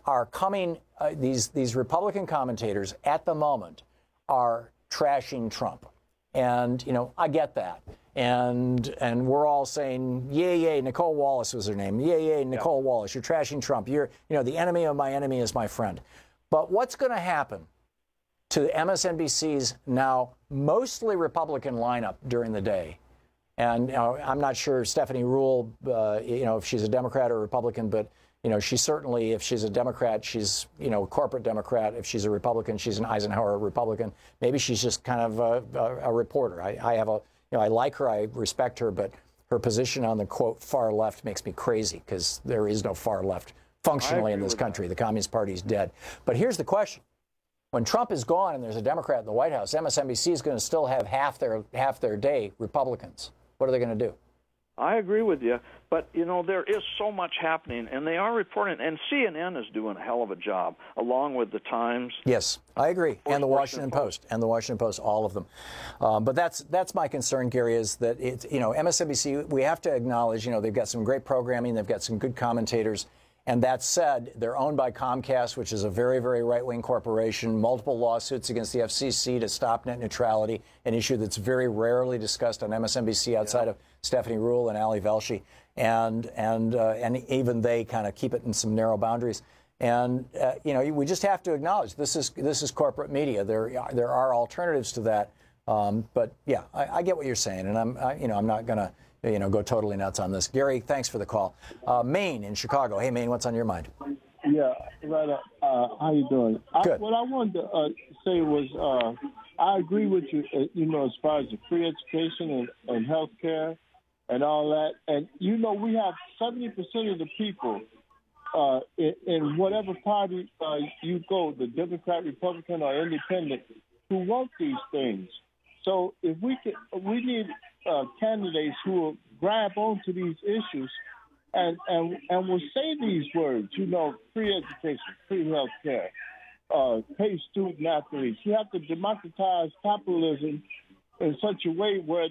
are coming, these Republican commentators at the moment are trashing Trump. And, I get that. And we're all saying, yay, Nicole Wallace was her name. Yay, Nicole Wallace, you're trashing Trump. You're, the enemy of my enemy is my friend. But what's going to happen to MSNBC's now mostly Republican lineup during the day? And I'm not sure Stephanie Ruhle, if she's a Democrat or Republican, but she certainly, if she's a Democrat, she's, a corporate Democrat. If she's a Republican, she's an Eisenhower Republican. Maybe she's just kind of a reporter. I like her, I respect her, but her position on the, quote, far left makes me crazy because there is no far left functionally in this country. The Communist Party is dead. But here's the question. When Trump is gone and there's a Democrat in the White House, MSNBC is going to still have half their day Republicans. What are they going to do? I agree with you, but, there is so much happening, and they are reporting, and CNN is doing a hell of a job, along with the Times. Yes, I agree, and the Washington Post, all of them. But that's my concern, Gary, is that, MSNBC, we have to acknowledge, they've got some great programming, they've got some good commentators, and that said, they're owned by Comcast, which is a very, very right-wing corporation, multiple lawsuits against the FCC to stop net neutrality, an issue that's very rarely discussed on MSNBC outside of Stephanie Ruhle and Ali Velshi, and even they kind of keep it in some narrow boundaries. And we just have to acknowledge this is corporate media. There are alternatives to that, but yeah, I get what you're saying, and I'm not going to go totally nuts on this. Gary, thanks for the call. Maine in Chicago. Hey, Maine, what's on your mind? Yeah, right. How you doing? Good. What I wanted to say was I agree with you, as far as the free education and health care and all that. And, we have 70% of the people in whatever party you go, the Democrat, Republican, or Independent, who want these things. So if we need candidates who will grab onto these issues and will say these words, free education, free health care, pay student athletes. You have to democratize capitalism in such a way where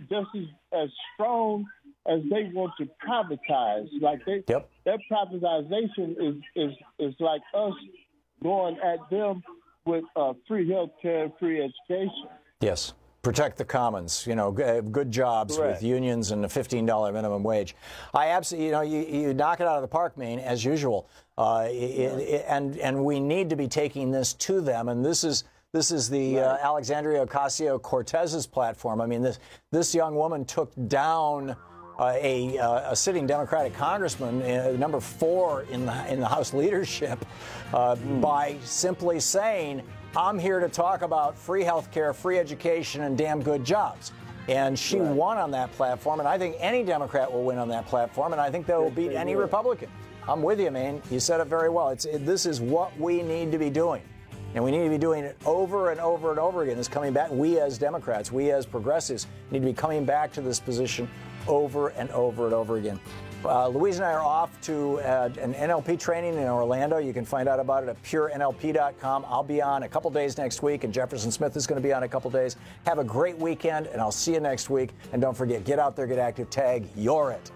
just as strong as they want to privatize, like their privatization is like us going at them with free health care, free education. Yes. Protect the commons, good jobs with unions and a $15 minimum wage. I absolutely, you knock it out of the park, Maine, as usual. And we need to be taking this to them. And this is the Alexandria Ocasio-Cortez's platform. I mean, this young woman took down a sitting Democratic congressman, number 4 in the House leadership, by simply saying, I'm here to talk about free health care, free education, and damn good jobs. And she won on that platform, and I think any Democrat will win on that platform, and I think they will beat any Republican. I'm with you, man. You said it very well. This is what we need to be doing. And we need to be doing it over and over and over again. It's coming back. We as Democrats, we as progressives need to be coming back to this position over and over and over again. Louise and I are off to an NLP training in Orlando. You can find out about it at purenlp.com. I'll be on a couple days next week, and Jefferson Smith is going to be on a couple days. Have a great weekend, and I'll see you next week. And don't forget, get out there, get active, tag You're It.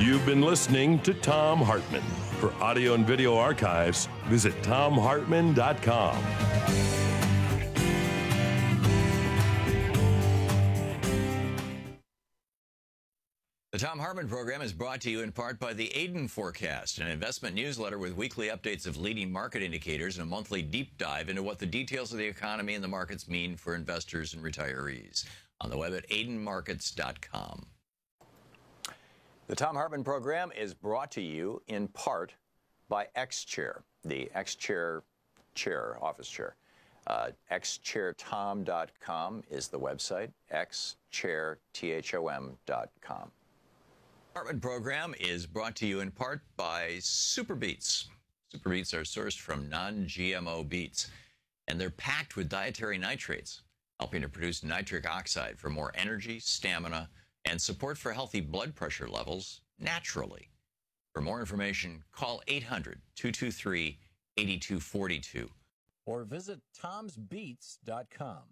You've been listening to Thom Hartmann. For audio and video archives, visit thomhartmann.com. The Thom Hartmann program is brought to you in part by the Aiden Forecast, an investment newsletter with weekly updates of leading market indicators and a monthly deep dive into what the details of the economy and the markets mean for investors and retirees. On the web at aidenmarkets.com. The Thom Hartmann program is brought to you in part by XChair, the XChair chair, office chair. XChairTom.com is the website, XChairTHOM.com. Hartmann program is brought to you in part by Super Beets. Super Beets are sourced from non-GMO beets, and they're packed with dietary nitrates, helping to produce nitric oxide for more energy, stamina, and support for healthy blood pressure levels naturally. For more information, call 800-223-8242 or visit tomsbeets.com.